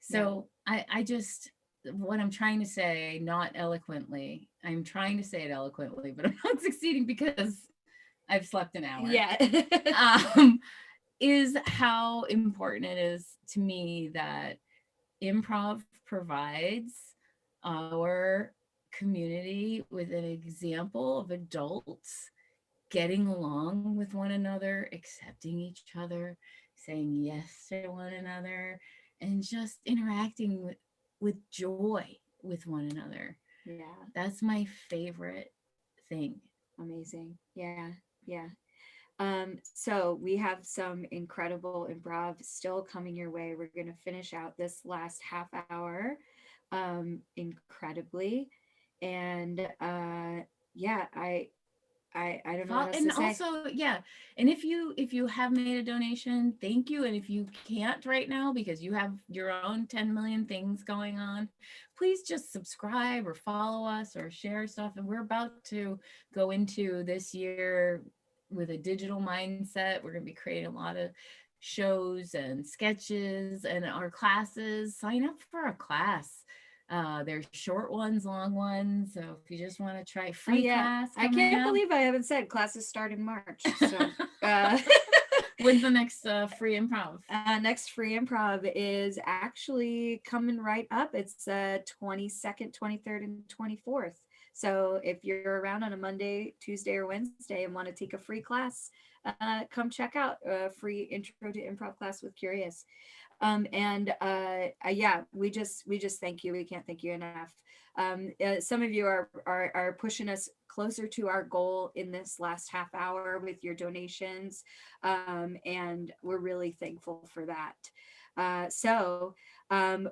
so I just, what I'm trying to say, not eloquently, I'm trying to say it eloquently, but I'm not succeeding because I've slept an hour. Is how important it is to me that improv provides our community with an example of adults getting along with one another, accepting each other, saying yes to one another, and just interacting with joy with one another. Yeah. That's my favorite thing. Amazing. Yeah. So we have some incredible improv still coming your way. We're going to finish out this last half hour incredibly. And I don't know what else and to say. Also, and if you have made a donation, thank you. And if you can't right now because you have your own 10 million things going on, please just subscribe or follow us or share stuff. And we're about to go into this year with a digital mindset. We're going to be creating a lot of shows and sketches and our classes. Sign up for a class. There's short ones, long ones. So if you just want to try free class, I can't believe I haven't said classes start in March. So when's the next free improv? Next free improv is actually coming right up. It's 22nd, 23rd, and 24th. So if you're around on a Monday, Tuesday, or Wednesday and want to take a free class, come check out a free intro to improv class with Curious. We just thank you. We can't thank you enough. Some of you are pushing us closer to our goal in this last half hour with your donations. And we're really thankful for that. So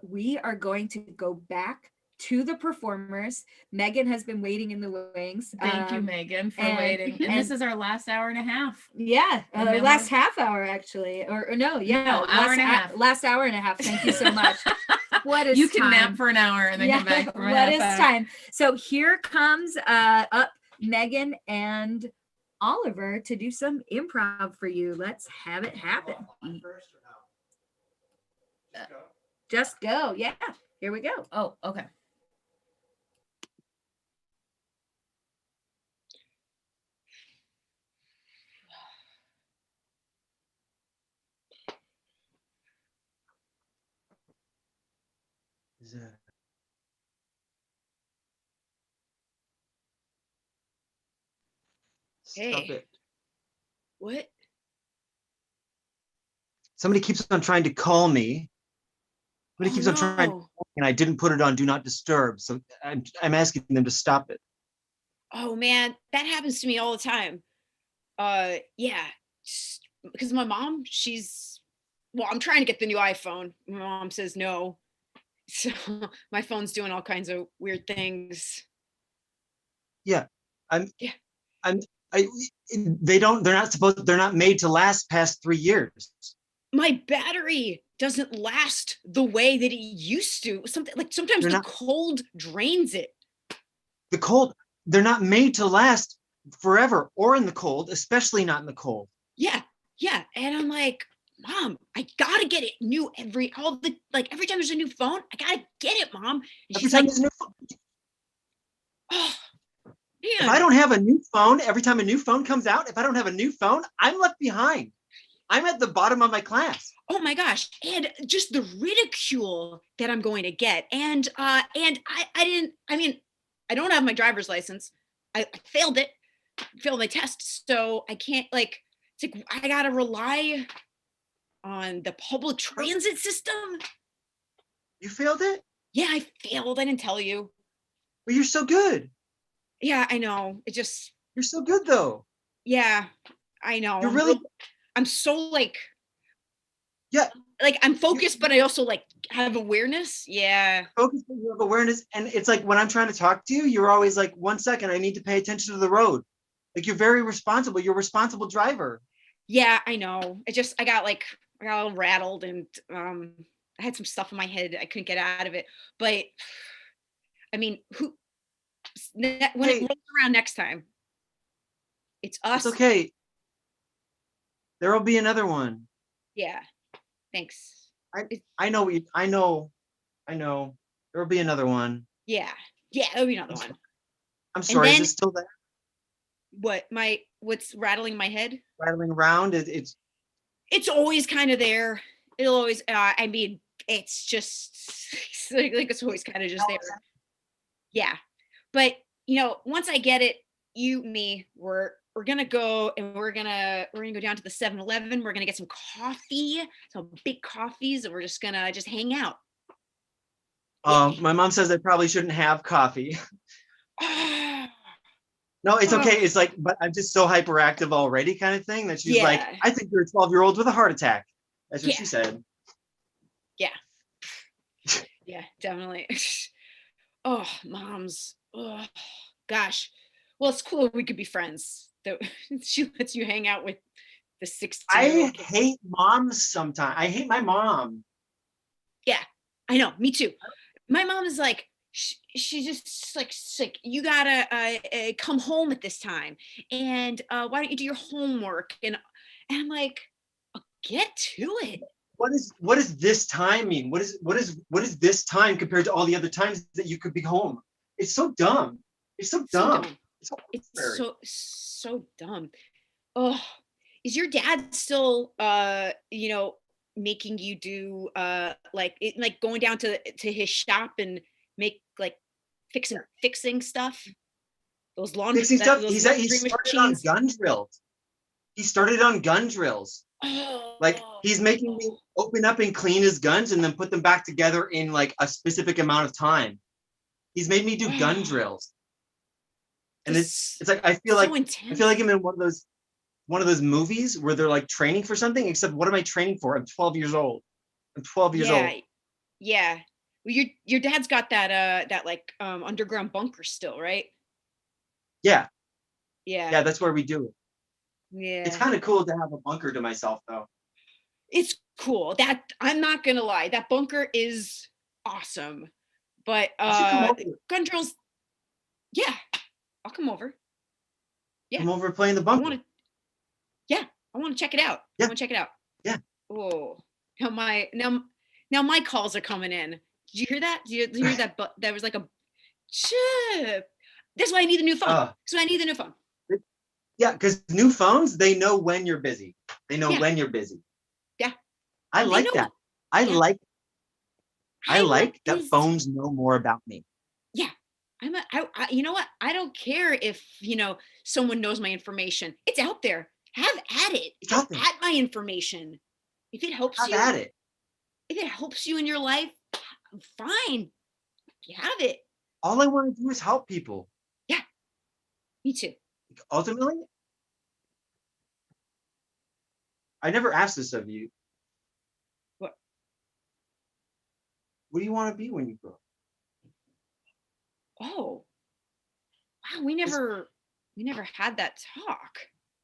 we are going to go back to the performers. Megan has been waiting in the wings. Thank you, Megan, for waiting. And this is our last hour and a half. Yeah, last half hour actually, hour and a half. Last hour and a half. Thank you so much. What is you can time? nap for an hour and then come back for what is time? So here comes up Megan and Oliver to do some improv for you. Let's have it happen. Just go. Yeah, here we go. Oh, okay. Hey. Stop it. What? Somebody keeps on trying to call me. Somebody keeps on trying to no. call me, and I didn't put it on Do Not Disturb. So I'm asking them to stop it. Oh man, that happens to me all the time. Yeah, because my mom, well, I'm trying to get the new iPhone. My mom says no. So my phone's doing all kinds of weird things. Yeah, they're not made to last past 3 years. My battery doesn't last the way that it used to. Sometimes the cold drains it. The cold, they're not made to last forever or in the cold, especially not in the cold. Yeah. And I'm like, Mom, I gotta get it new every time there's a new phone, I gotta get it, Mom. And Every time there's a new phone. Oh, man. If I don't have a new phone, every time a new phone comes out, if I don't have a new phone, I'm left behind. I'm at the bottom of my class. Oh my gosh. And just the ridicule that I'm going to get. And I don't have my driver's license. I failed my test. So I can't it's like I gotta rely on the public transit system. You failed it? Yeah, I failed. I didn't tell you. But you're so good. Yeah, I know. You're so good though. Yeah, I know. I'm so I'm focused, but I also have awareness. Yeah. Focus, but you have awareness. And it's like when I'm trying to talk to you, you're always like, 1 second, I need to pay attention to the road. Like you're very responsible. You're a responsible driver. Yeah, I know. I got a little rattled and I had some stuff in my head. I couldn't get out of it. But I mean, when it rolls around next time, it's us. It's okay. There will be another one. Yeah. Thanks. I know. There will be another one. Yeah. There'll be another one. I'm sorry. Is it still there? What's rattling my head? Rattling around. It's always kind of there. It'll always. It's just it's always kind of just there. Yeah, but once I get it, we're gonna go and we're gonna go down to the 7-Eleven. We're gonna get some coffee, some big coffees, and we're just gonna hang out. My mom says I probably shouldn't have coffee. No, it's okay. It's but I'm just so hyperactive already kind of thing that she's like, I think you're a 12-year-old with a heart attack. That's what she said. Yeah. Yeah, definitely. Oh, moms. Oh, gosh. Well, it's cool we could be friends. She lets you hang out with the 16. I hate moms sometimes. I hate my mom. Yeah, I know. Me too. My mom is like, she's just like, you gotta come home at this time, and why don't you do your homework? And I'm like, get to it. What does this time mean? What is this time compared to all the other times that you could be home? It's so dumb. It's so dumb. It's so dumb. Oh, is your dad still making you do going down to his shop and make fixing stuff? Those laundry fixing stuff. He started on machines? gun drills. He started on gun drills. He's making me open up and clean his guns and then put them back together in a specific amount of time. He's made me do gun drills. And it's like I feel like I'm in one of those movies where they're training for something, except what am I training for? I'm 12 years old. I'm 12 years old. Yeah. Well, your dad's got that underground bunker still, right? Yeah. Yeah, that's where we do it. Yeah. It's kind of cool to have a bunker to myself though. It's cool. That I'm not gonna lie, that bunker is awesome. But gun drills, yeah, I'll come over. Come over playing the bunker. I want to check it out. Yeah. I want to check it out. Yeah. Oh, now my calls are coming in. Did you hear that? Did you hear that? But that was like a chip. That's why I need the new phone. That's why I need the new phone. Yeah, because new phones, they know when you're busy. They know when you're busy. Yeah. I like that. I like that phones know more about me. Yeah. You know what? I don't care if, someone knows my information. It's out there. Have at it. Have at my information. If it helps you. Have at it. If it helps you in your life, fine. You have it. All I want to do is help people. Yeah. Me too. Ultimately, I never asked this of you. What? What do you want to be when you grow up? Oh. Wow, we never had that talk.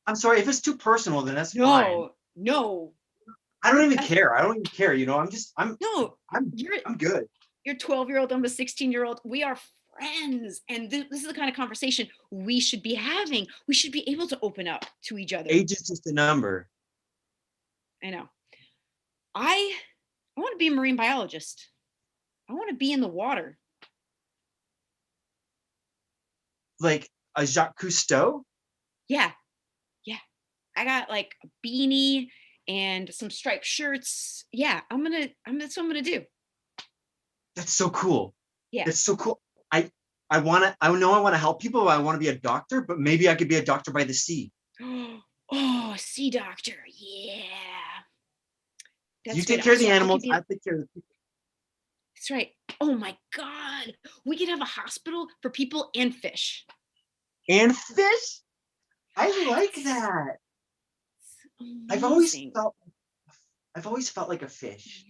I'm sorry, if it's too personal, then that's fine. No. I don't even care. I don't even care. I'm good. You're 12-year-old, I'm a 16-year-old. We are friends. And this is the kind of conversation we should be having. We should be able to open up to each other. Age is just a number. I know. I want to be a marine biologist. I want to be in the water. Like a Jacques Cousteau? Yeah. I got like a beanie and some striped shirts. Yeah, that's what I'm gonna do. That's so cool. Yeah. That's so cool. I know I want to help people. I want to be a doctor, but maybe I could be a doctor by the sea. Oh, sea doctor. Yeah. You take care of the animals, I take care of the people. That's right. Oh my God. We could have a hospital for people and fish. And fish? I like that. I've always felt like a fish.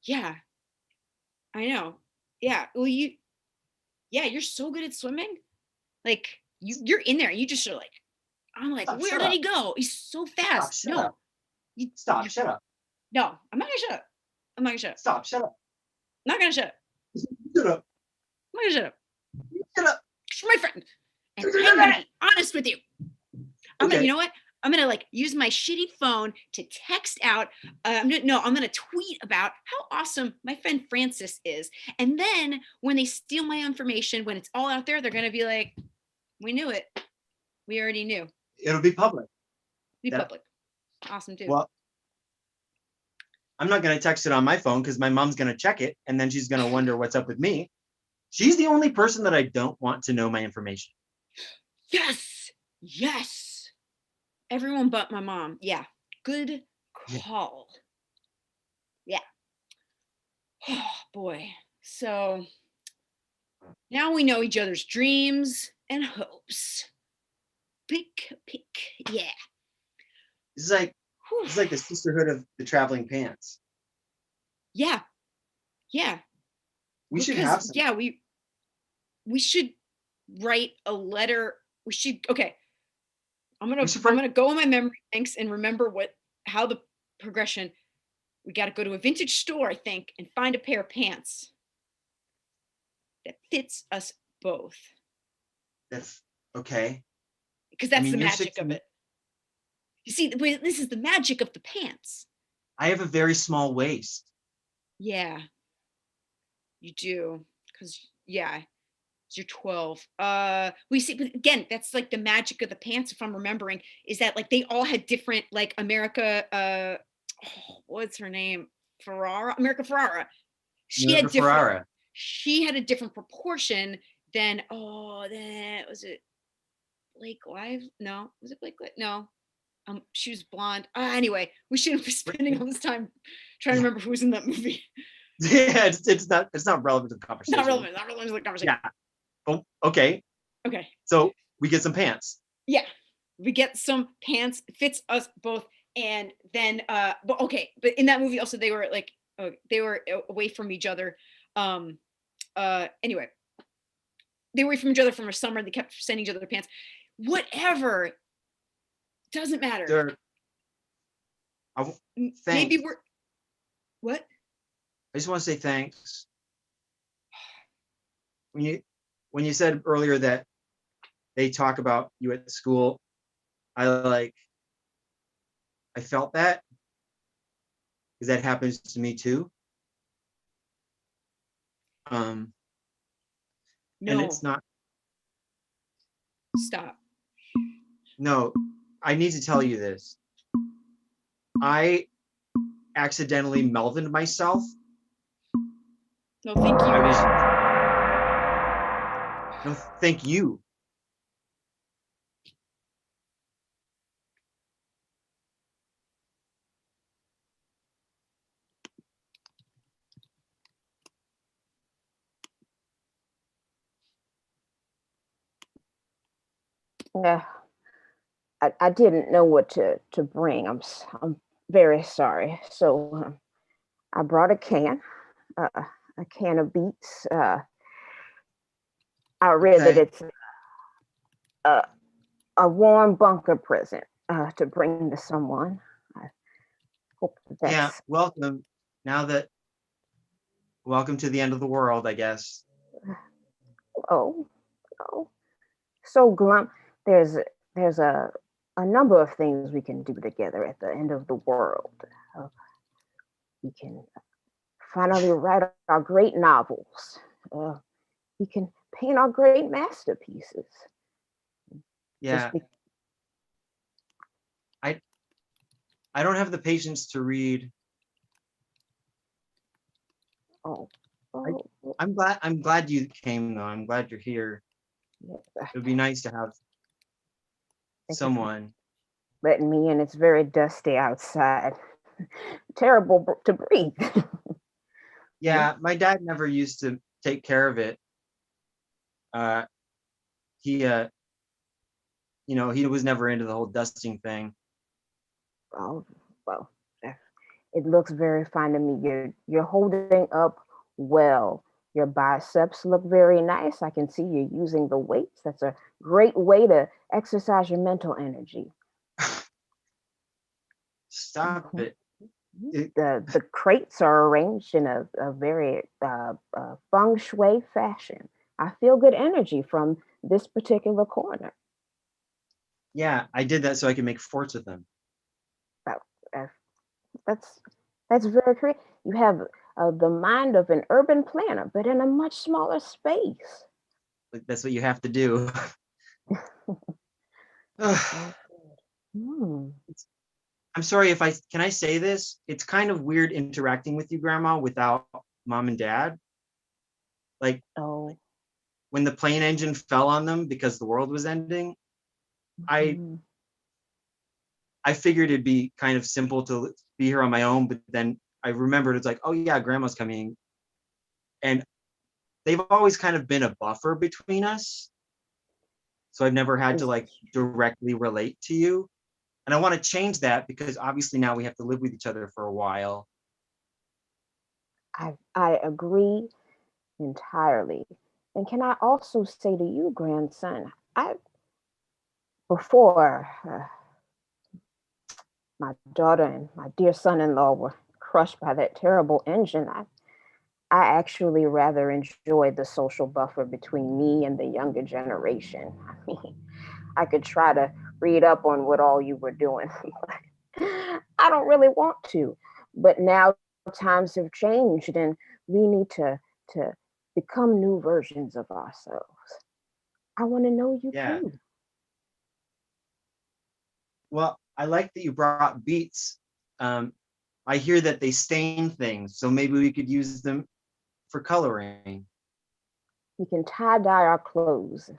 Yeah. I know. Yeah. Well, you're so good at swimming. Like you're in there. You just are like, I'm like, where did he go? He's so fast. Shut up. Shut up. No, I'm not gonna shut up. I'm not gonna shut up. Shut up. I'm not gonna shut up. Shut up. I'm not gonna shut up. Shut up. You're my friend. And I'm gonna be honest with you. You know what? I'm gonna use my shitty phone to text out. I'm gonna tweet about how awesome my friend Francis is. And then when they steal my information, when it's all out there, they're gonna be like, we knew it. We already knew. It'll be public. Public. Awesome, dude. Well, I'm not gonna text it on my phone because my mom's gonna check it and then she's gonna wonder what's up with me. She's the only person that I don't want to know my information. Yes. Everyone but my mom. Yeah. Good call. Yeah. Oh, boy. So now we know each other's dreams and hopes. Pick. Yeah. This is like the sisterhood of the traveling pants. Yeah. We should have some. Yeah, we should write a letter. Okay. I'm gonna go on my memory banks and remember how the progression. We got to go to a vintage store, I think, and find a pair of pants that fits us both. That's okay. Because that's the magic of it. You see, this is the magic of the pants. I have a very small waist. Yeah, you do. Because you're 12. We see, but again, that's like the magic of the pants. If I'm remembering, is that they all had different America. What's her name? America Ferrara. She had a different proportion than was it Blake Live? No, was it Blake? No. She was blonde. Anyway, we shouldn't be spending all this time trying to remember who was in that movie. Yeah, it's not relevant to the conversation. Not relevant to the conversation. Yeah. Oh, okay. Okay. So we get some pants. Yeah, we get some pants. It fits us both. And then, but in that movie also they were away from each other. Anyway, they were away from each other from a summer. They kept sending each other pants. Whatever. Doesn't matter. Maybe we're. What? I just want to say thanks. When you said earlier that they talk about you at school, I felt that, because that happens to me too. And it's not. Stop. No, I need to tell you this. I accidentally Melvined myself. No, thank you. No, thank you. Yeah, I didn't know what to bring. I'm very sorry. So I brought a can of beets. I read that Okay. it's a warm bunker present to bring to someone. I hope Yeah, that's welcome. Welcome to the end of the world, I guess. oh so glum. There's a number of things we can do together at the end of the world. Uh, we can finally write our great novels. Uh, we can paint our great masterpieces. Yeah. I don't have the patience to read. Oh. I'm glad you came though. I'm glad you're here. Yeah. It would be nice to have someone. Letting me in. It's very dusty outside. Terrible to breathe. Yeah, my dad never used to take care of it. He he was never into the whole dusting thing. Oh, well, it looks very fine to me. You're holding up well. Your biceps look very nice. I can see you using the weights. That's a great way to exercise your mental energy. Stop it. The crates are arranged in a very feng shui fashion. I feel good energy from this particular corner. Yeah, I did that so I could make forts with them. That's very creative. You have the mind of an urban planner, but in a much smaller space. That's what you have to do. I'm sorry can I say this? It's kind of weird interacting with you, Grandma, without Mom and Dad. Like, when the plane engine fell on them because the world was ending, I figured it'd be kind of simple to be here on my own, but then I remembered it's like, oh yeah, Grandma's coming. And they've always kind of been a buffer between us. So I've never had to directly relate to you. And I want to change that because obviously now we have to live with each other for a while. I agree entirely. And can I also say to you, grandson, before my daughter and my dear son-in-law were crushed by that terrible engine, I actually rather enjoyed the social buffer between me and the younger generation. I mean, I could try to read up on what all you were doing. I don't really want to, but now times have changed and we need to become new versions of ourselves. I want to know you too. Well, I like that you brought beets. I hear that they stain things, so maybe we could use them for coloring. We can tie-dye our clothes,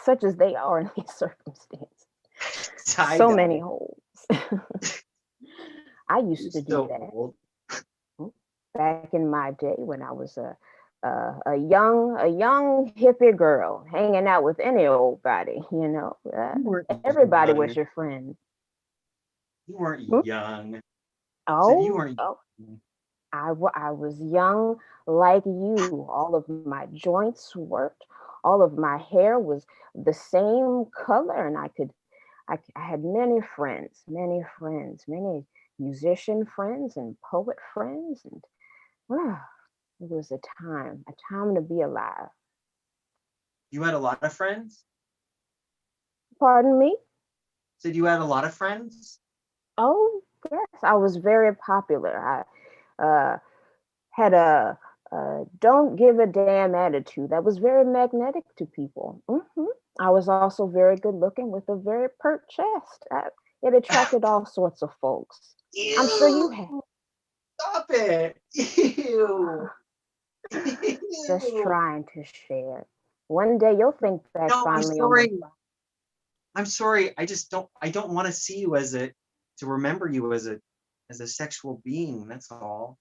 such as they are in these circumstances. So many holes. I used to do that back in my day when I was a young hippie girl hanging out with any old body. Everybody was your friend. You weren't young. I was young like you. All of my joints worked. All of my hair was the same color, and I had many friends, many musician friends and poet friends, and it was a time to be alive. You had a lot of friends? Pardon me? Said you had a lot of friends? Oh, yes, I was very popular. I had a don't give a damn attitude that was very magnetic to people. I was also very good looking with a very pert chest. It attracted all sorts of folks. Ew. I'm sure you have. Stop it. Ew. Just trying to share. One day you'll think back No, I'm finally on the. sorry. I'm sorry. I don't want to see you to remember you as a sexual being. That's all.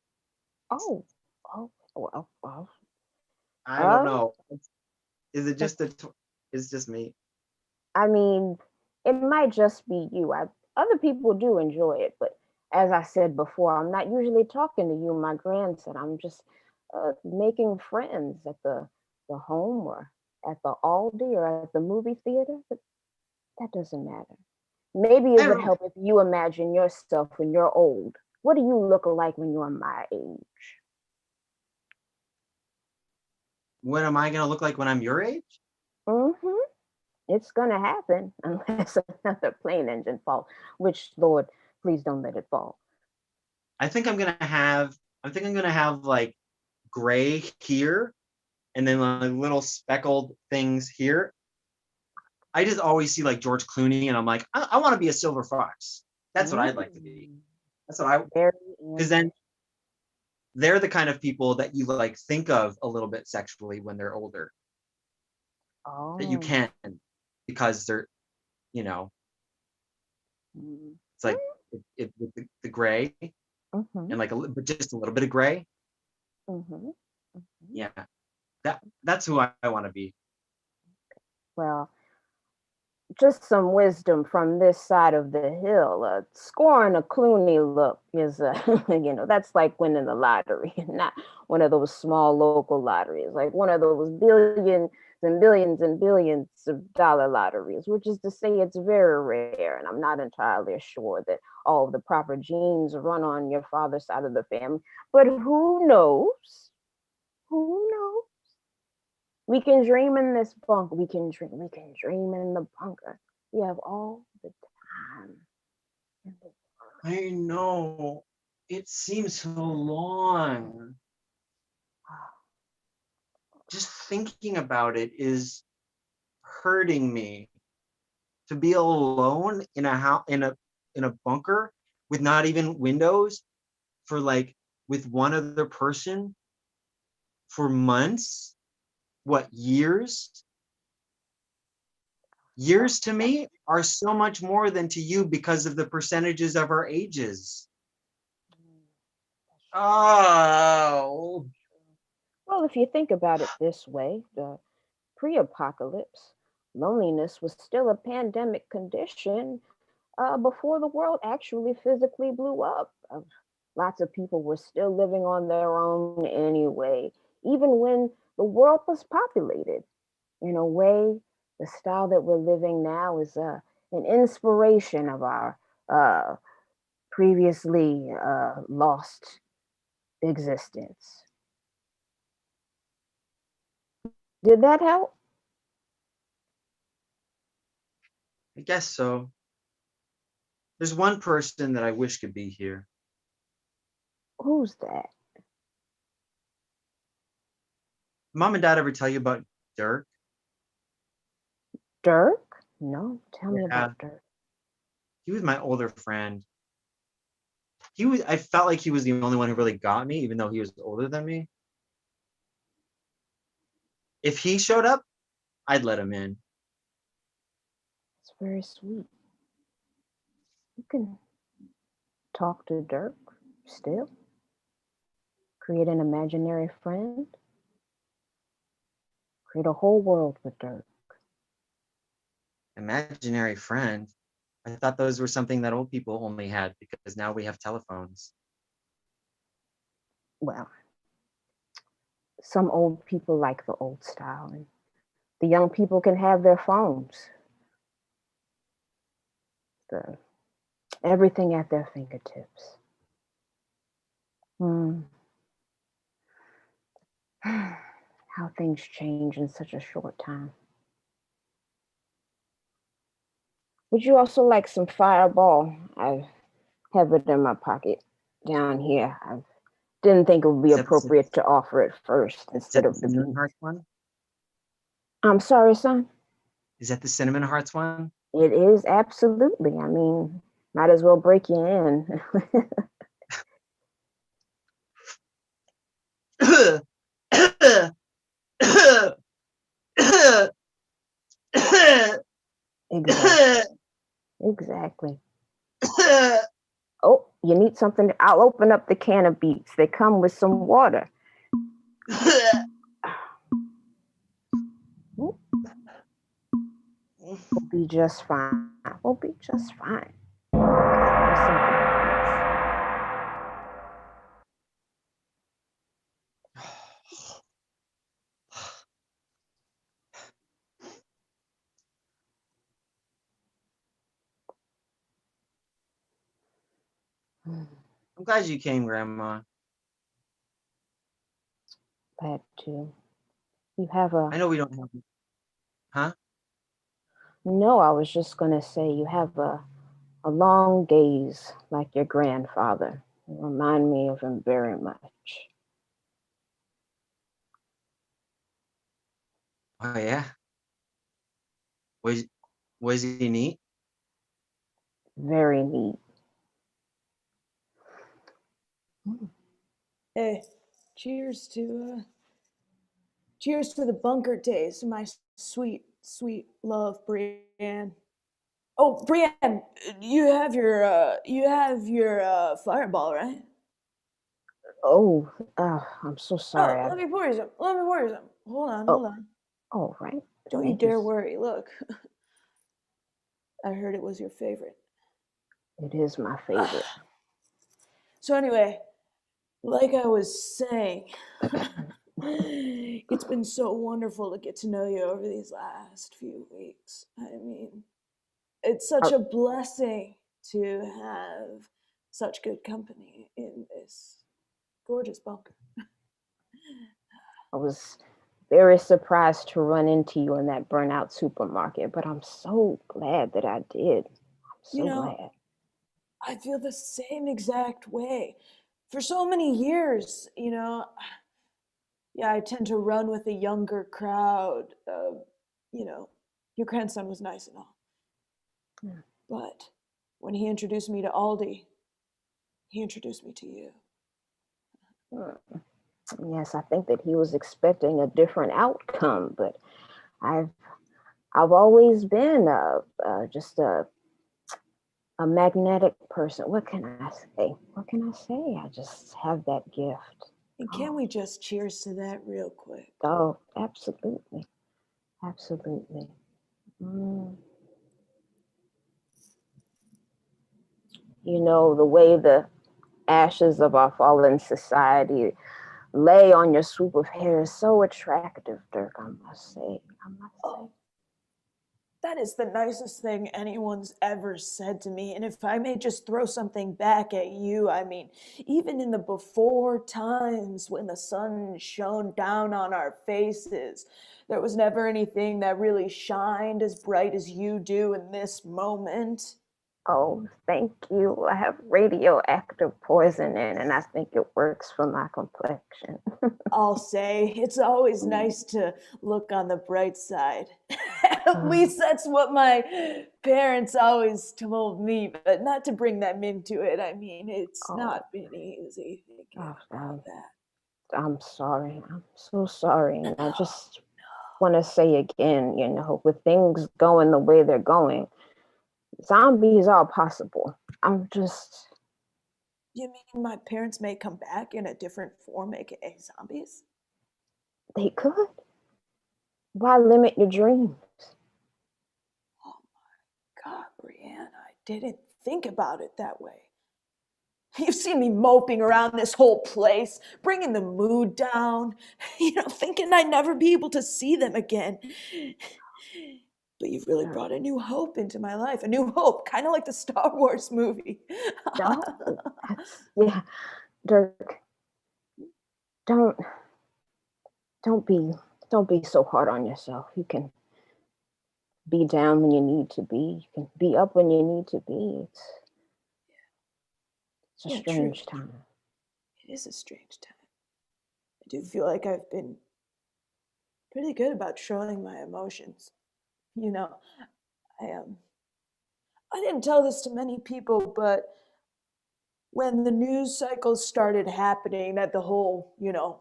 Oh, well. I don't know. Is it just it's just me? I mean, it might just be you. Other people do enjoy it, but as I said before, I'm not usually talking to you, my grandson. I'm just making friends at the home or at the Aldi or at the movie theater. But that doesn't matter. Maybe it would help if you imagine yourself when you're old. What do you look like when you're my age? What am I gonna look like when I'm your age? It's gonna happen unless another plane engine falls, which Lord, please don't let it fall. I think I'm gonna have like gray here and then like little speckled things here. I just always see like George Clooney and I'm like, I want to be a silver fox. That's what I'd like to be. That's what because then they're the kind of people that you like think of a little bit sexually when they're older. That you can because they're, it's like it with the gray and like but just a little bit of gray. Yeah, that's who I want to be. Well, just some wisdom from this side of the hill. Scoring a Clooney look is, that's like winning the lottery, not one of those small local lotteries, like one of those billions and billions and billions of dollar lotteries, which is to say it's very rare. And I'm not entirely sure that all of the proper genes run on your father's side of the family, but who knows? Who knows? We can dream in this bunker. We can dream in the bunker. We have all the time. I know. It seems so long. Just thinking about it is hurting me. To be alone in a house in a bunker with not even windows for like with one other person for months, what, years? Years to me are so much more than to you because of the percentages of our ages. Oh. Well, if you think about it this way, the pre-apocalypse, loneliness was still a pandemic condition before the world actually physically blew up. Lots of people were still living on their own anyway, even when the world was populated. In a way, the style that we're living now is an inspiration of our previously lost existence. Did that help? I guess so. There's one person that I wish could be here. Who's that? Mom and Dad ever tell you about Dirk? Dirk? No, tell me about Dirk. He was my older friend. I felt like he was the only one who really got me, even though he was older than me. If he showed up, I'd let him in. It's very sweet. You can talk to Dirk still. Create an imaginary friend. Create a whole world with Dirk. Imaginary friend? I thought those were something that old people only had because now we have telephones. Well, some old people like the old style, and the young people can have their phones. Everything at their fingertips. How things change in such a short time. Would you also like some Fireball? I have it in my pocket down here. I didn't think it would be appropriate to offer it first instead of the cinnamon hearts one. I'm sorry, son. Is that the cinnamon hearts one? It is, absolutely. I mean, might as well break you in. Exactly. Exactly. Oh, you need something? I'll open up the can of beets. They come with some water. We'll be just fine. We'll be just fine. I'm glad you came, Grandma. Glad to. You have a. I know we don't have. Huh? No, I was just gonna say you have a long gaze like your grandfather. You remind me of him very much. Oh yeah. Was he neat? Very neat. Hey, cheers to the bunker days, my sweet, sweet love, Brienne. Oh, Brienne, you have your Fireball, right? Oh, I'm so sorry. Oh, let me pour you some. Let me pour you some. Hold on. Oh, right. Don't you dare worry. Look, I heard it was your favorite. It is my favorite. So anyway, like I was saying, it's been so wonderful to get to know you over these last few weeks. I mean, it's such a blessing to have such good company in this gorgeous bunker. I was very surprised to run into you in that burnout supermarket, but I'm so glad that I did. I'm so glad. I feel the same exact way. For so many years, I tend to run with a younger crowd. Your grandson was nice and all. Yeah. But when he introduced me to Aldi, he introduced me to you. Yes, I think that he was expecting a different outcome, but I've always been just a magnetic person. What can I say? What can I say? I just have that gift. And can we just cheers to that real quick? Oh, absolutely. Absolutely. You know, the way the ashes of our fallen society lay on your swoop of hair is so attractive, Dirk, I must say. That is the nicest thing anyone's ever said to me. And if I may just throw something back at you, I mean, even in the before times when the sun shone down on our faces, there was never anything that really shined as bright as you do in this moment. Oh, thank you. I have radioactive poison in, and I think it works for my complexion. I'll say it's always nice to look on the bright side. At least that's what my parents always told me, but not to bring them into it. I mean, it's not been easy thinking about that. I'm sorry. I'm so sorry. And I just want to say again, with things going the way they're going, zombies are possible. You mean my parents may come back in a different form, aka zombies? They could. Why limit your dreams? Oh my God, Brienne, I didn't think about it that way. You've seen me moping around this whole place, bringing the mood down, thinking I'd never be able to see them again. But you've really brought a new hope into my life, a new hope, kind of like the Star Wars movie. Yeah, Dirk, don't be so hard on yourself. You can be down when you need to be. You can be up when you need to be. It's a Yeah, strange true. time. It is a strange time. I do feel like I've been pretty good about showing my emotions. You know, I didn't tell this to many people, but when the news cycles started happening that the whole,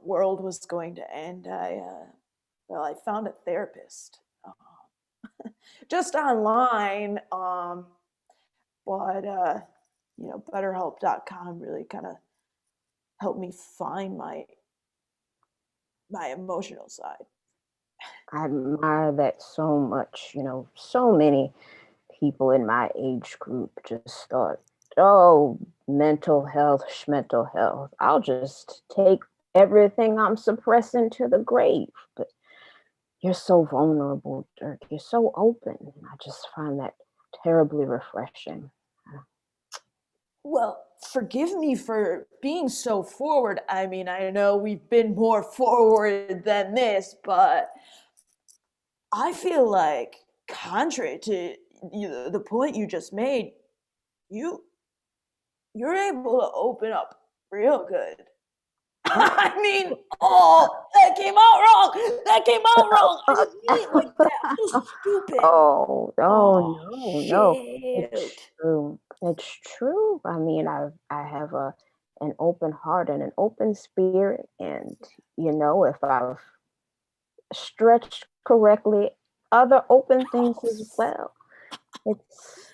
world was going to end, I found a therapist. Just online, but BetterHelp.com really kind of helped me find my emotional side. I admire that so much. So many people in my age group just thought, oh, mental health, schmental health. I'll just take everything I'm suppressing to the grave. But you're so vulnerable, Dirk. You're so open. I just find that terribly refreshing. Well, forgive me for being so forward. I mean, I know we've been more forward than this, but I feel like, contrary to the point you just made, you're able to open up real good. I mean, oh, that came out wrong. That came out wrong. I didn't mean it like that. I'm so stupid. Oh, no, no. Shoot. It's true. It's true. I mean, I have an open heart and an open spirit, and if I've stretched correctly, other open things as well. It's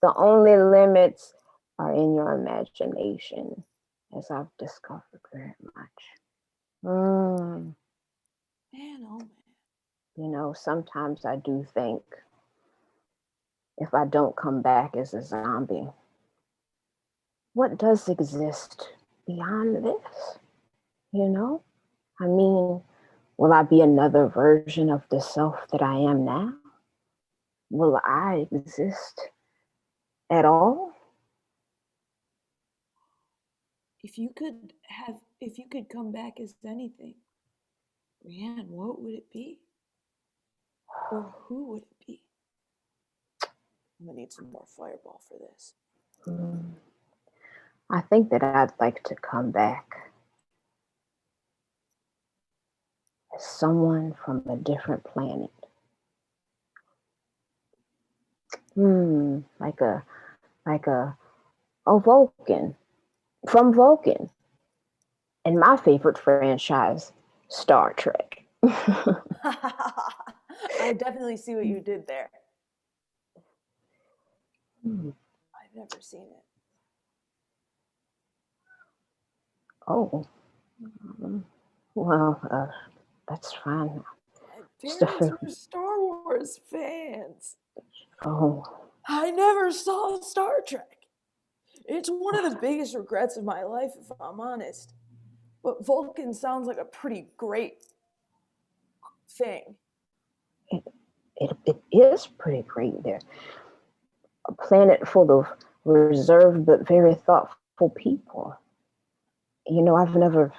the only limits are in your imagination, as I've discovered very much. Man, oh man. Sometimes I do think if I don't come back as a zombie, what does exist beyond this? I mean, will I be another version of the self that I am now? Will I exist at all? If you could come back as anything, Rianne, what would it be? Or who would it be? I'm gonna need some more Fireball for this. I think that I'd like to come back as someone from a different planet. Like a Vulcan, from Vulcan. And my favorite franchise, Star Trek. I definitely see what you did there. I've never seen it. Oh, well, that's fine. My parents were Star Wars fans. Oh. I never saw Star Trek. It's one of the biggest regrets of my life, if I'm honest. But Vulcan sounds like a pretty great thing. It is pretty great there. A planet full of reserved but very thoughtful people. I've never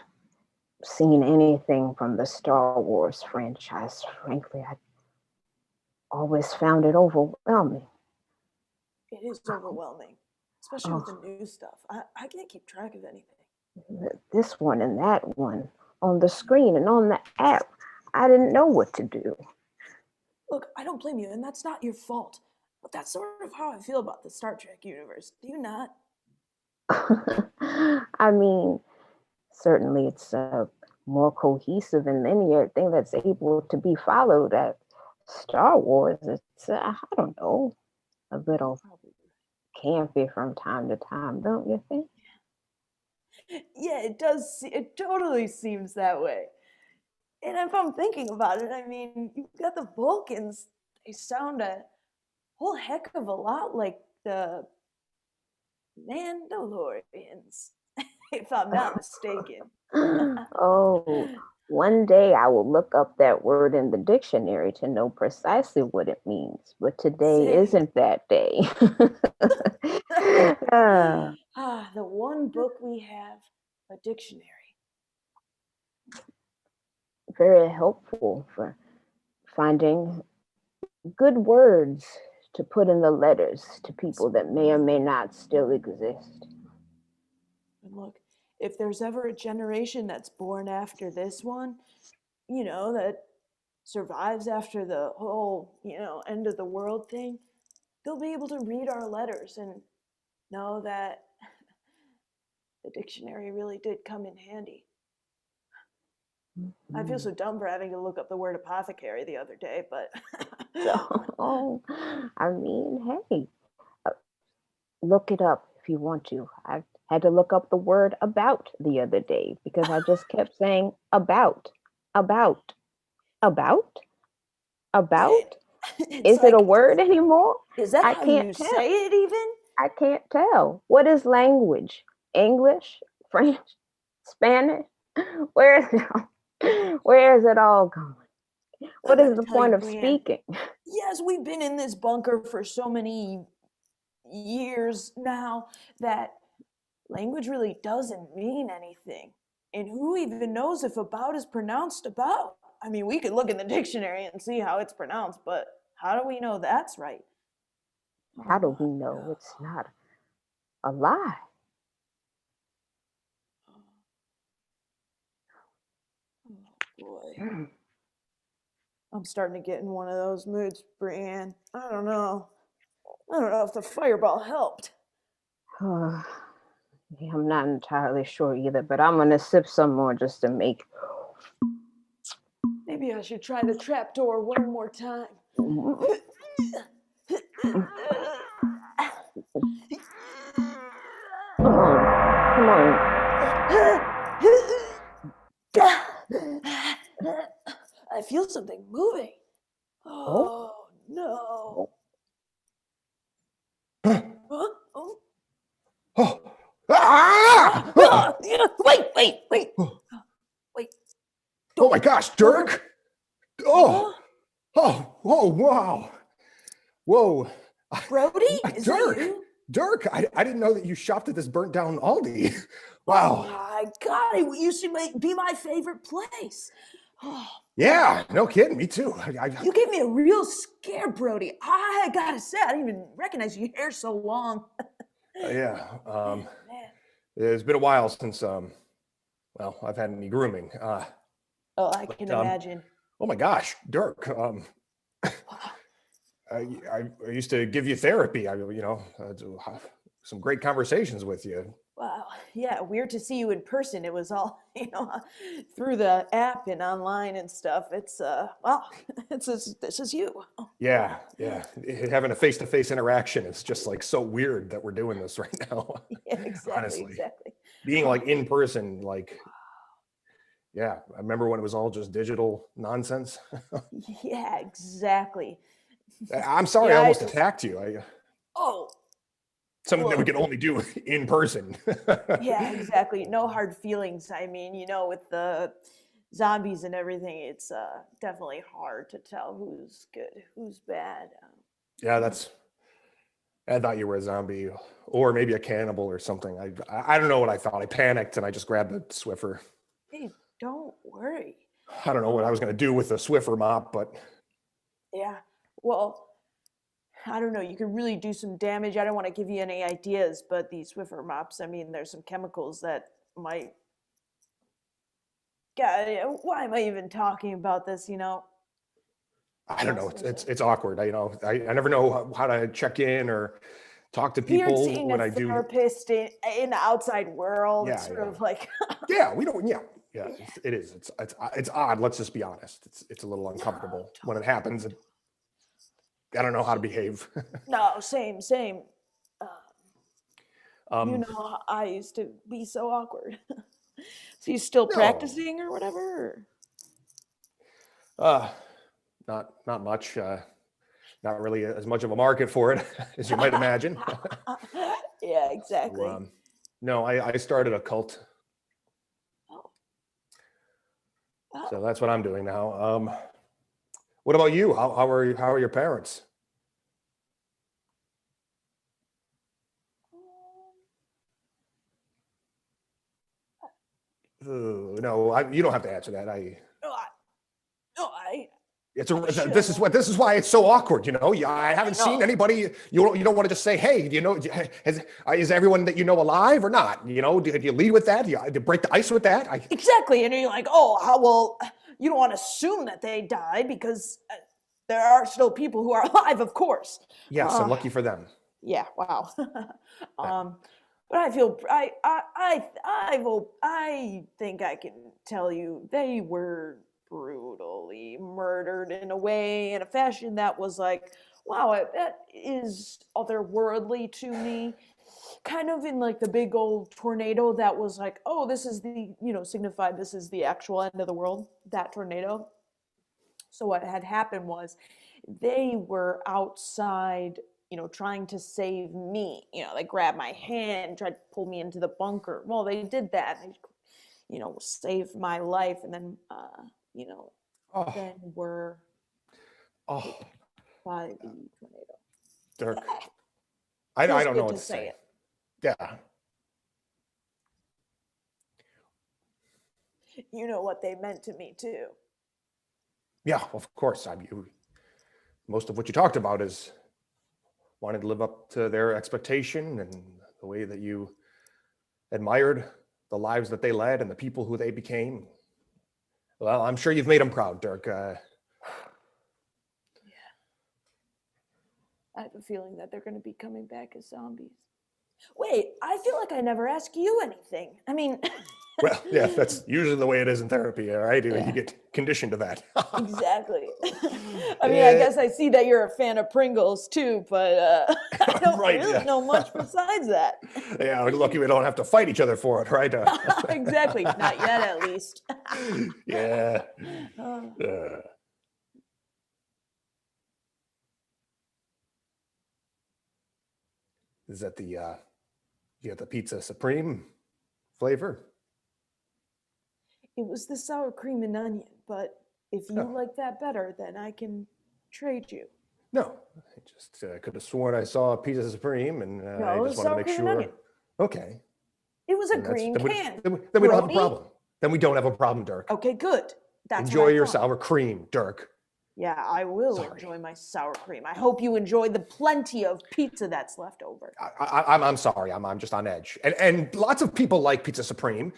seen anything from the Star Wars franchise. Frankly, I always found it overwhelming. It is overwhelming, especially with the new stuff. I can't keep track of anything. This one and that one on the screen and on the app. I didn't know what to do. Look, I don't blame you, and that's not your fault. But that's sort of how I feel about the Star Trek universe. Do you not? I mean, certainly it's more cohesive and linear thing that's able to be followed at Star Wars. It's, I don't know, a little campy from time to time, don't you think? Yeah, it does. It totally seems that way. And if I'm thinking about it, I mean, you've got the Vulcans. They sound a whole heck of a lot like the Mandalorians, if I'm not mistaken. Oh, one day I will look up that word in the dictionary to know precisely what it means. But today isn't that day. The one book we have, a dictionary. Very helpful for finding good words to put in the letters to people that may or may not still exist. And look, if there's ever a generation that's born after this one, that survives after the whole, end of the world thing, they'll be able to read our letters and know that the dictionary really did come in handy. I feel so dumb for having to look up the word apothecary the other day, but So, I mean, hey, look it up if you want to. I had to look up the word about the other day because I just kept saying about, about, about. Is it a word anymore? Is that I how can't you tell. say it even? I can't tell. What is language? English? French? Spanish? Where is it? Where is it all going? What is the point of speaking? Yes, we've been in this bunker for so many years now that language really doesn't mean anything. And who even knows if about is pronounced about? I mean, we could look in the dictionary and see how it's pronounced, but how do we know that's right? How do we know it's not a lie? Boy. I'm starting to get in one of those moods, Brienne. I don't know if the fireball helped. Yeah, I'm not entirely sure either, but I'm gonna sip some more just to make. Maybe I should try the trapdoor one more time. Come on. I feel something moving. Oh, no. Huh? Oh. Oh. Ah! Wait. Oh my gosh, Dirk. Oh, wow. Whoa. Brody, is Dirk. that you? Dirk, I didn't know that you shopped at this burnt down Aldi. Wow. Oh my God, it used to be my favorite place. Yeah, no kidding. Me too. You gave me a real scare, Brody. I gotta say, I didn't even recognize your hair so long. Yeah. It's been a while since, I've had any grooming. I can imagine. Oh my gosh, Dirk. I used to give you therapy. Some great conversations with you. Wow. Yeah, weird to see you in person. It was all, through the app and online and stuff. It's this is you. Yeah. Having a face-to-face interaction is just like so weird that we're doing this right now. Yeah, exactly. Honestly. Exactly. Being like in person, like, yeah, I remember when it was all just digital nonsense. Yeah, exactly. I'm sorry, I almost attacked you. Something that we can only do in person. Yeah, exactly. No hard feelings. I mean, with the zombies and everything, it's definitely hard to tell who's good, who's bad. Yeah, I thought you were a zombie or maybe a cannibal or something. I don't know what I thought. I panicked and I just grabbed a Swiffer. Hey, don't worry. I don't know what I was going to do with the Swiffer mop, but yeah, well, I don't know. You could really do some damage. I don't want to give you any ideas, but these Swiffer mops, I mean, there's some chemicals that might. God, why am I even talking about this? I don't know. It's awkward. I never know how to check in or talk to people Weird seeing when a I do. Therapist in the outside world. Yeah, it's sort of like. We don't. Yeah. It is. It's odd. Let's just be honest. It's a little uncomfortable when it happens. I don't know how to behave. No, same. I used to be so awkward. So you still practicing or whatever? Not much. Not really as much of a market for it as you might imagine. Yeah, exactly. So, no, I started a cult. So that's what I'm doing now. What about you? How are your parents? No, you don't have to answer that. This is why it's so awkward. I haven't seen anybody. You don't want to just say, hey, is everyone that you know alive or not? Do you lead with that? Do you break the ice with that? Exactly. And you're like, well, you don't want to assume that they died because there are still people who are alive, of course. Yes, and lucky for them. Yeah. Wow. But I feel I think I can tell you they were brutally murdered in a fashion that was like, wow, that is otherworldly to me. Kind of in like the big old tornado that was like, oh, this is the, signified this is the actual end of the world, that tornado. So what had happened was they were outside, trying to save me. They grabbed my hand, tried to pull me into the bunker. Well, they did that. They, saved my life. And then, then were hit by the tornado. Dirk, I don't know what to say. It. Yeah. You know what they meant to me too. Yeah, of course. Most of what you talked about is wanted to live up to their expectation and the way that you admired the lives that they led and the people who they became. Well, I'm sure you've made them proud, Dirk. Yeah. I have a feeling that they're going to be coming back as zombies. Wait, I feel like I never asked you anything. I mean... Well, yeah, that's usually the way it is in therapy, all right? You get conditioned to that. Exactly. I mean, I guess I see that you're a fan of Pringles too, but I don't really know much besides that. Yeah, we're lucky we don't have to fight each other for it, right? Exactly. Not yet, at least. Yeah. Is that you got the pizza supreme flavor? It was the sour cream and onion, but if you like that better, then I can trade you. No, I just could have sworn I saw a pizza supreme, and I just wanted to make sure. Okay. It was a green can. Then we don't have a problem. Then we don't have a problem, Dirk. Okay, good. That's enjoy your sour cream, Dirk. Yeah, I will enjoy my sour cream. I hope you enjoy the plenty of pizza that's left over. I'm sorry. I'm just on edge, and lots of people like pizza supreme.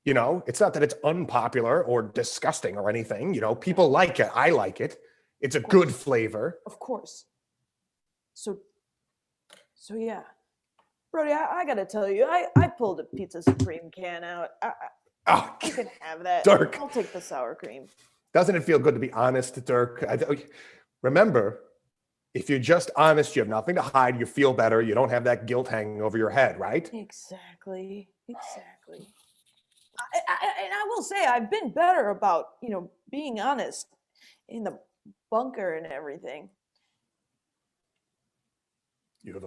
It's not that it's unpopular or disgusting or anything. People like it. I like it. It's a good flavor. Of course. So yeah. Brody, I got to tell you, I pulled a pizza supreme can out. You can have that. Dirk. I'll take the sour cream. Doesn't it feel good to be honest, Dirk? Remember, if you're just honest, you have nothing to hide, you feel better, you don't have that guilt hanging over your head, right? Exactly. And I will say I've been better about, being honest in the bunker and everything. You have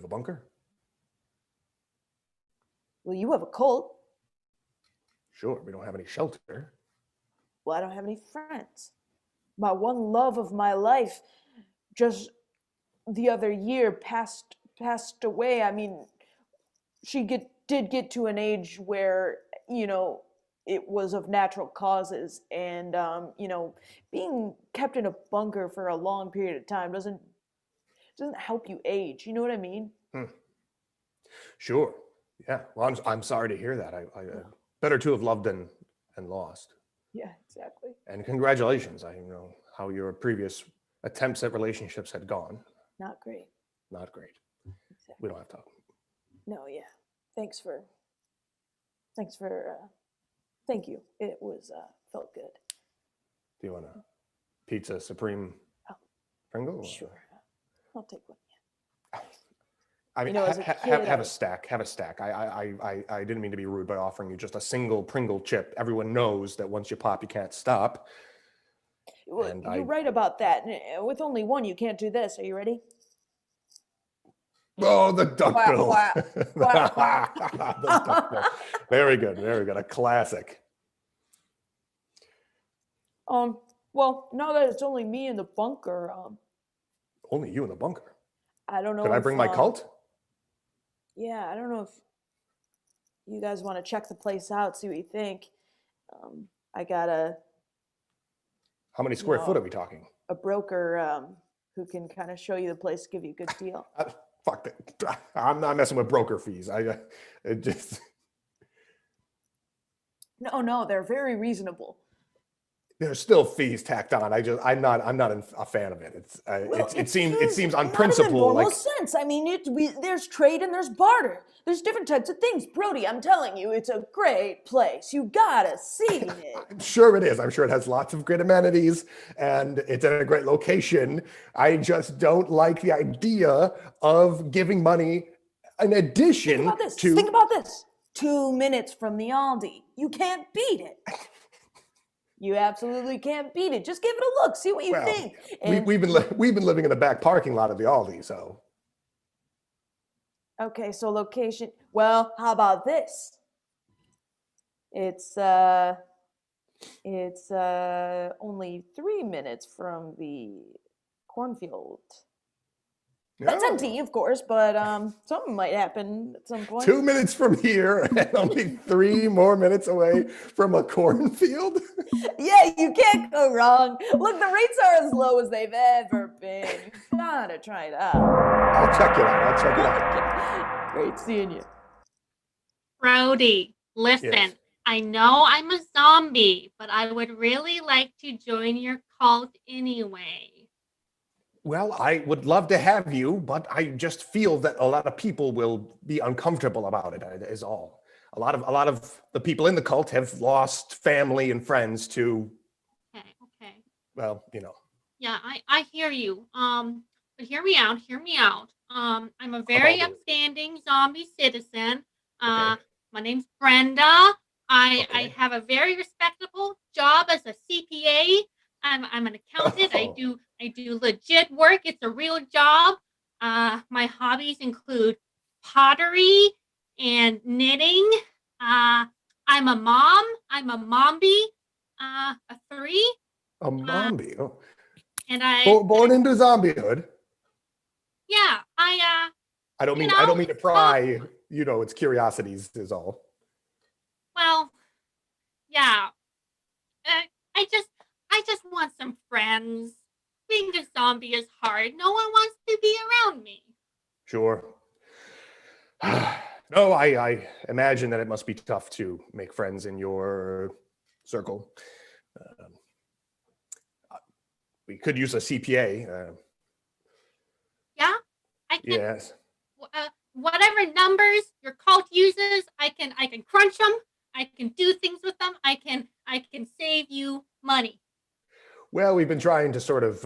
a bunker? Well, you have a cult. Sure, we don't have any shelter. Well, I don't have any friends. My one love of my life just the other year passed away. I mean, she did get to an age where, it was of natural causes. And, being kept in a bunker for a long period of time doesn't help you age. You know what I mean? Sure. Yeah. Well, I'm sorry to hear that. I better to have loved and lost. Yeah, exactly. And congratulations. I know how your previous attempts at relationships had gone. Not great. Not great. Exactly. We don't have to. No, yeah. Thank you. It was felt good. Do you want a pizza supreme Pringle? Sure. I'll take one. I mean, as a kid, have a stack. Have a stack. I didn't mean to be rude by offering you just a single Pringle chip. Everyone knows that once you pop, you can't stop. Well, you're right about that. With only one, you can't do this. Are you ready? Oh, the duck Quack, bill. quack, quack, quack. The duck bill. Very good. Very good. A classic. Well, now that it's only me in the bunker, Only you in the bunker. I don't know. Can I bring my cult? Yeah, I don't know if you guys want to check the place out, see what you think. I got a How many square foot are we talking? A broker who can kind of show you the place, give you a good deal. Fuck that. I'm not messing with broker fees. It just. No, they're very reasonable. There's still fees tacked on. I'm not a fan of it. It seems on principle normal like sense. I mean, there's trade and there's barter. There's different types of things. Brody, I'm telling you, it's a great place. You gotta see it. I'm sure it is. I'm sure it has lots of great amenities and it's at a great location. I just don't like the idea of giving money in addition to. Think about this. 2 minutes from the Aldi. You can't beat it. You absolutely can't beat it. Just give it a look. See what you think. And We've been living in the back parking lot of the Aldi, so. okay, so location. Well, how about this? It's only 3 minutes from the cornfield. That's empty, of course, but something might happen at some point. 2 minutes from here and only 3 more minutes away from a cornfield. Yeah, you can't go wrong. Look, the rates are as low as they've ever been. You gotta try it out. I'll check it out. Great seeing you. Brody, listen, Yes. I know I'm a zombie, but I would really like to join your cult anyway. Well, I would love to have you, but I just feel that a lot of people will be uncomfortable about it, is all. A lot of the people in the cult have lost family and friends to, Okay. well, you know. Yeah, I hear you. But hear me out. I'm a very upstanding zombie citizen. My name's Brenda. I have a very respectable job as a CPA. I'm an accountant. I do legit work. It's a real job. My hobbies include pottery and knitting. I'm a mom. I'm a mombi, a 3. A zombie. Oh. And I Born into zombiehood. yeah, I don't mean to pry, its curiosities is all. well, yeah. I just want some friends. Being a zombie is hard. No one wants to be around me. Sure. No, I imagine that it must be tough to make friends in your circle. We could use a CPA. Yeah? I can Yes. whatever numbers your cult uses, I can crunch them. I can do things with them. I can save you money. Well, we've been trying to sort of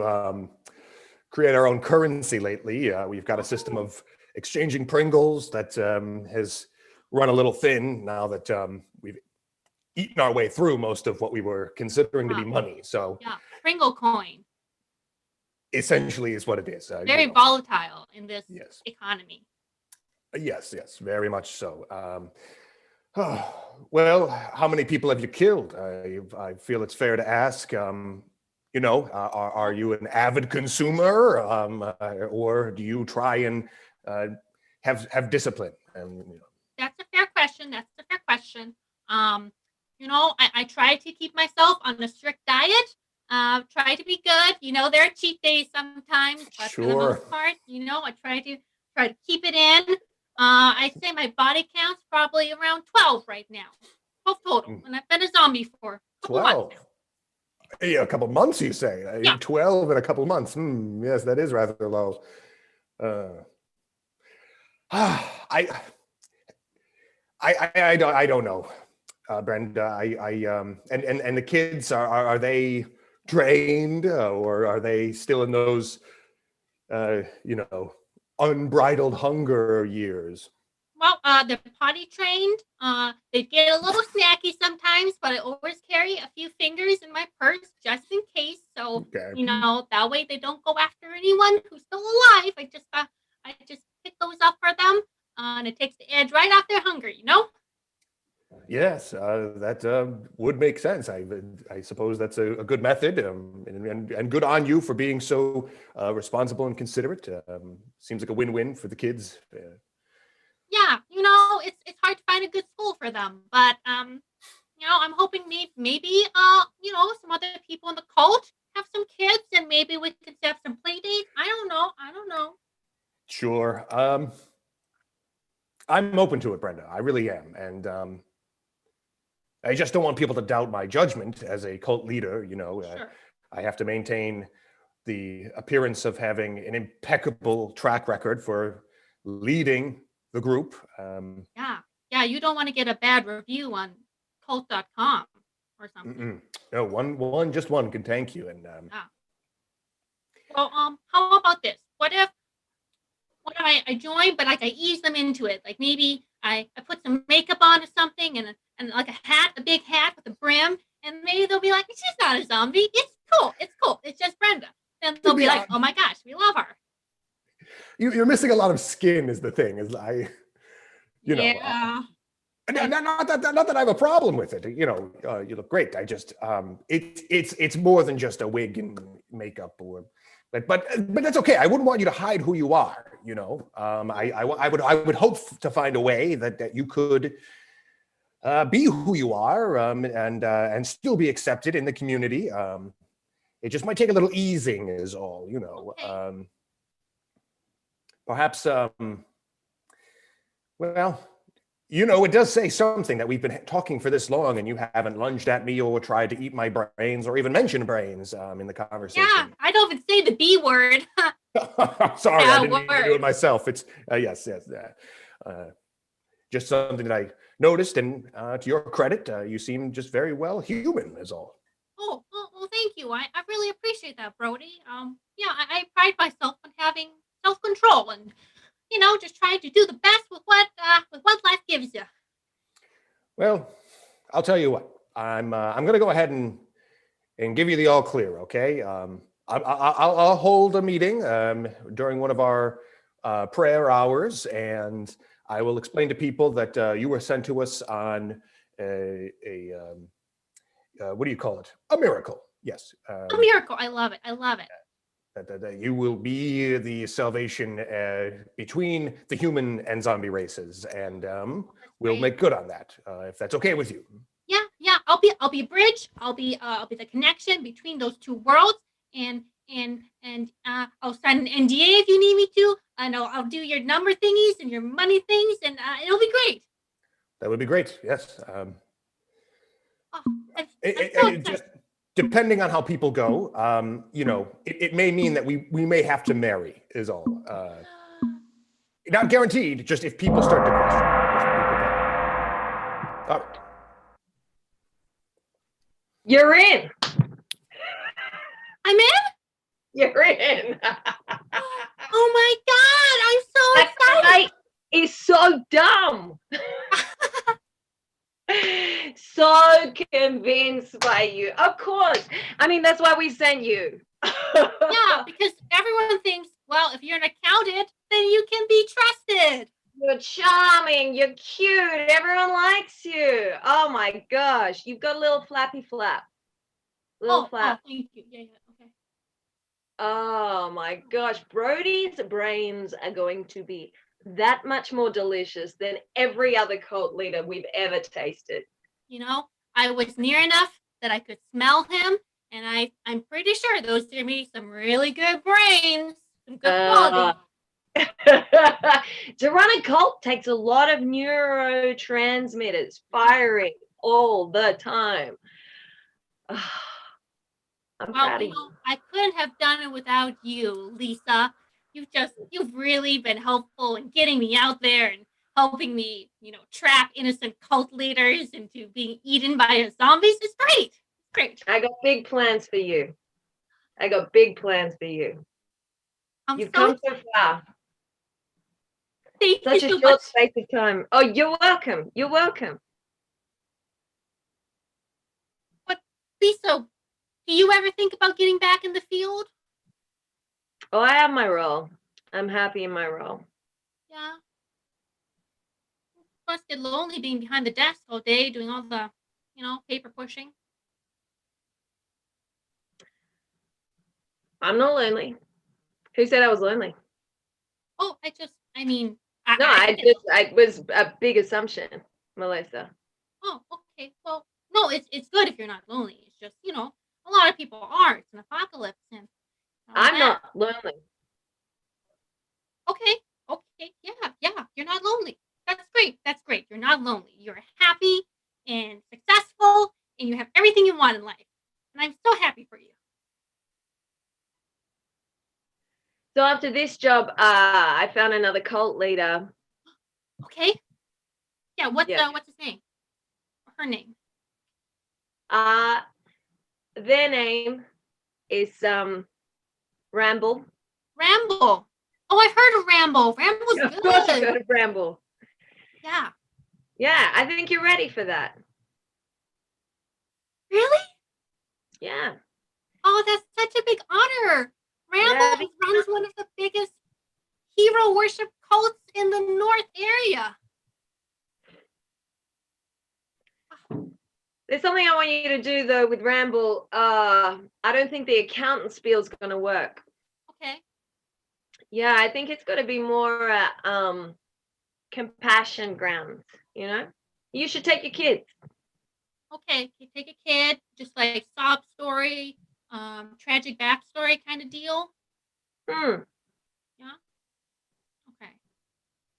create our own currency lately. We've got a system of exchanging Pringles that has run a little thin now that we've eaten our way through most of what we were considering to be money. So Yeah, Pringle coin. essentially is what it is. Very volatile in this economy. Yes, very much so. Well, how many people have you killed? I feel it's fair to ask. Are you an avid consumer, or do you try and have discipline? That's a fair question. I try to keep myself on a strict diet. Try to be good. There are cheat days sometimes, but for the most part, I try to keep it in. I'd say my body count's probably around 12 right now. 12 total. And I've been a zombie for a couple months now. Yeah, a couple months, you say? 12 in a couple months. Yes, that is rather low. I don't know, Brenda. And the kids are they trained or are they still in those unbridled hunger years? Well, they're potty trained. They get a little snacky sometimes, but I always carry a few fingers in my purse just in case. So that way they don't go after anyone who's still alive. I just pick those up for them, and it takes the edge right off their hunger. Yes, that would make sense. I suppose that's a good method, and good on you for being so responsible and considerate. Seems like a win-win for the kids. Yeah, it's hard to find a good school for them, but I'm hoping maybe some other people in the cult have some kids and maybe we can have some play dates. I don't know. I don't know. Sure. I'm open to it, Brenda. I really am. And I just don't want people to doubt my judgment as a cult leader. Sure. I have to maintain the appearance of having an impeccable track record for leading the group. Yeah. Yeah. You don't want to get a bad review on cult.com or something. No, just one can thank you. And Yeah. Well, how about this? What if I join, but like I ease them into it? Like maybe I put some makeup on or something and like a big hat with a brim, and maybe they'll be like, she's not a zombie. It's cool. It's cool. It's just Brenda. Then they'll be like, oh my gosh, we love her. you're missing a lot of skin is the thing. Yeah. Not that I have a problem with it. You look great. I just it's more than just a wig and makeup but that's okay. I wouldn't want you to hide who you are. I would hope to find a way that you could be who you are and still be accepted in the community. It just might take a little easing is all, Okay. Perhaps well, it does say something that we've been talking for this long and you haven't lunged at me or tried to eat my brains or even mention brains in the conversation. Yeah, I don't even say the B word. Sorry, Yeah, I didn't mean to do it myself. It's yes. Just something that I noticed, and to your credit, you seem just very well human is all. Oh, well, thank you. I really appreciate that, Brody. Yeah, I pride myself on having self-control and, just trying to do the best with what life gives you. Well, I'll tell you what. I'm going to go ahead and give you the all clear. Okay. I'll hold a meeting during one of our prayer hours, and I will explain to people that you were sent to us on what do you call it? A miracle. Yes. A miracle. I love it. I love it. That you will be the salvation between the human and zombie races, and we'll make good on that if that's okay with you. Yeah. I'll be a bridge. I'll be the connection between those two worlds, and I'll sign an NDA if you need me to, and I'll do your number thingies and your money things, and it'll be great. That would be great. Yes. Just depending on how people go, it may mean that we may have to marry is all. Not guaranteed, just if people start to question. All right. You're in. I'm in? You're in. Oh my God, I'm so excited. That is so dumb. So convinced by you. Of course. I mean, that's why we sent you. Yeah, because everyone thinks, well, if you're an accountant, then you can be trusted. You're charming. You're cute. Everyone likes you. Oh my gosh. You've got a little flappy flap. Little flap. Oh, thank you. Yeah, okay. Oh my gosh. Brody's brains are going to be that much more delicious than every other cult leader we've ever tasted. I was near enough that I could smell him, and I'm pretty sure those are me some really good brains, some good quality. To run a cult takes a lot of neurotransmitters firing all the time. I'm proud of you. I couldn't have done it without you, Lisa. You've really been helpful in getting me out there and helping me, trap innocent cult leaders into being eaten by zombies. It's great. Great. I got big plans for you. You've come so far. Thank Such you a so short much. space of time. Oh, you're welcome. You're welcome. But Lisa, do you ever think about getting back in the field? Oh, I have my role. I'm happy in my role. Yeah. Must get lonely being behind the desk all day doing all the, paper pushing. I'm not lonely. Who said I was lonely? Oh, it was a big assumption, Melissa. Oh, okay. Well, no, it's good if you're not lonely. It's just, a a lot of people are. It's an apocalypse, and I'm not lonely. Okay, okay, yeah, you're not lonely. That's great. That's great. You're not lonely. You're happy and successful, and you have everything you want in life. And I'm so happy for you. So after this job, I found another cult leader. Okay. Yeah. What's his name? Or her name? Their name is Ramble. Ramble. Oh, I've heard of Ramble. Ramble's good. Of course, I've heard of Ramble. Yeah. Yeah, I think you're ready for that. Really? Yeah. Oh, that's such a big honor. Ramble runs one of the biggest hero worship cults in the North area. There's something I want you to do though with Ramble. I don't think the accountant spiel is going to work. Okay. Yeah, I think it's got to be more compassion grounds. You know, you should take your kids. Okay, you take a kid, just like sob story, tragic backstory kind of deal. Yeah. Okay.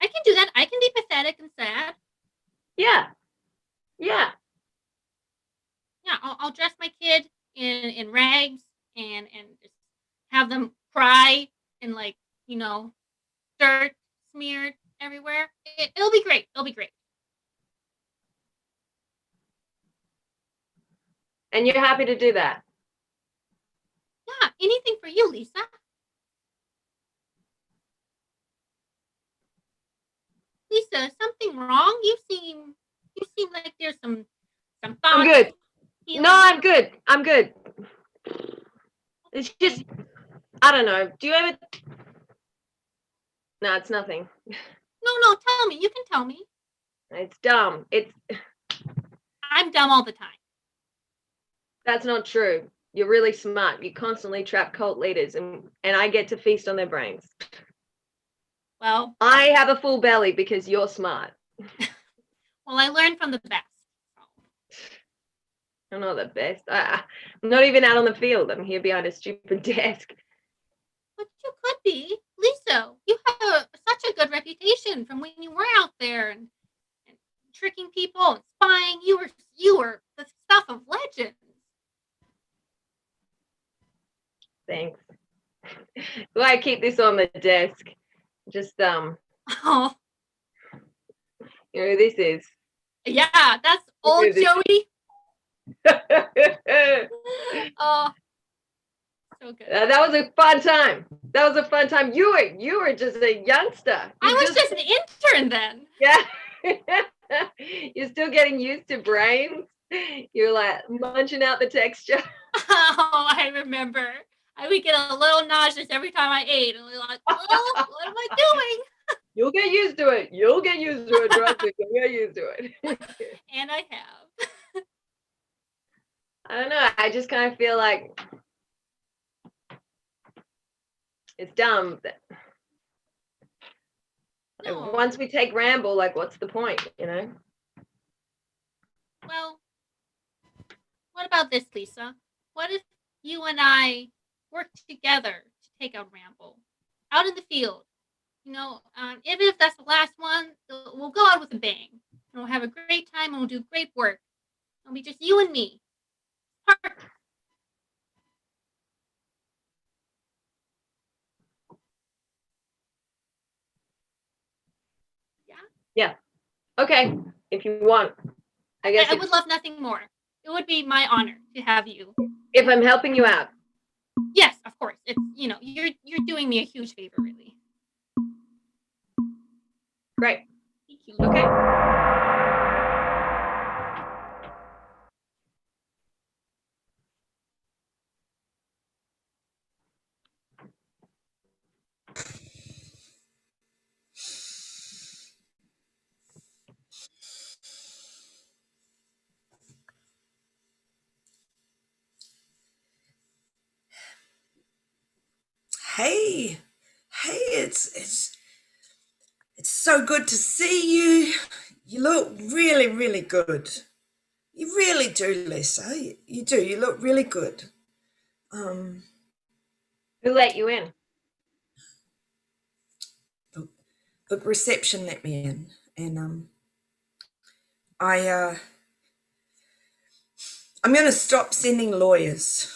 I can do that. I can be pathetic and sad. Yeah. Yeah. Yeah. I'll dress my kid in rags and just have them cry and like dirt smeared everywhere. It'll be great. It'll be great. And you're happy to do that? Yeah, anything for you, Lisa. Lisa, is something wrong? You seem like there's some thoughts. I'm good. No, I'm good. I'm good. It's just, I don't know. Do you ever? No, it's nothing. No, tell me. You can tell me. It's dumb. I'm dumb all the time. That's not true. You're really smart. You constantly trap cult leaders, and I get to feast on their brains. Well, I have a full belly because you're smart. Well, I learned from the best. I'm not the best. I'm not even out on the field. I'm here behind a stupid desk. But you could be. Lisa, you have such a good reputation from when you were out there and tricking people and spying. You were the stuff of legends. Thanks. Well, I keep this on the desk. Just Oh. You know who this is? Yeah, that's old Jody. Oh, so good. That was a fun time. That was a fun time. You were just a youngster. I was just an intern then. Yeah. You're still getting used to brains. You're like munching out the texture. Oh, I remember. I would get a little nauseous every time I ate. And we're like, oh, what am I doing? You'll get used to it. You'll get used to it. Trust me. You'll get used to it. And I have. I don't know. I just kind of feel like it's dumb. No. Once we take Ramble, like, what's the point, you know? Well, what about this, Lisa? What if you and I worked together to take out Ramble out in the field? Even if that's the last one, we'll go out with a bang. And we'll have a great time and we'll do great work. It'll be just you and me. Perfect. Yeah. Okay. If you want. I guess I would love nothing more. It would be my honor to have you. If I'm helping you out. Yes, of course. It's you're doing me a huge favor, really. Great. Thank you. Okay. Hey, it's so good to see you. You look really, really good. You really do, Lisa. You do. You look really good. Um, Who let you in? the reception let me in, and I'm going to stop sending lawyers,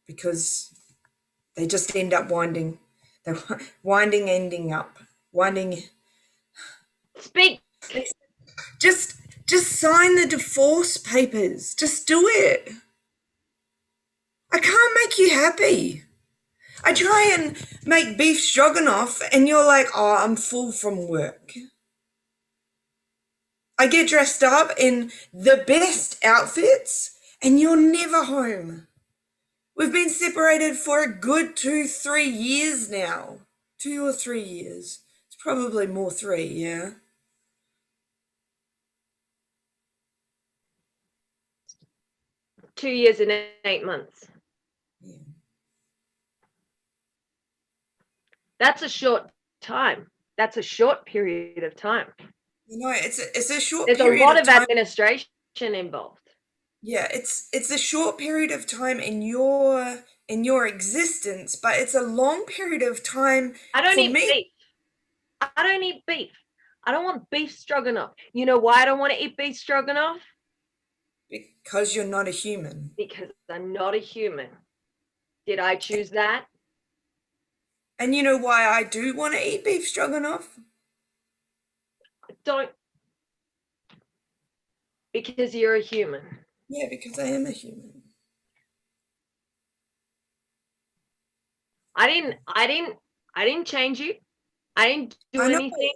because they just end up winding, winding. Speak. Just sign the divorce papers. Just do it. I can't make you happy. I try and make beef stroganoff and you're like, oh, I'm full from work. I get dressed up in the best outfits and you're never home. We've been separated for a good 2-3 years now. 2 or 3 years. It's probably more 3, yeah. Two years and 8 months. Yeah. That's a short time. That's a short period of time. You know, it's a short There's period a lot of time. administration involved. Yeah, it's a short period of time in your existence, but it's a long period of time I don't for eat me. beef. I don't eat beef. I don't want beef stroganoff. You know why I don't want to eat beef stroganoff? Because you're not a human. Because I'm not a human. Did I choose that? And you know why I do want to eat beef stroganoff? Don't. Because you're a human. Yeah, because I am a human. I didn't change you. I didn't do anything.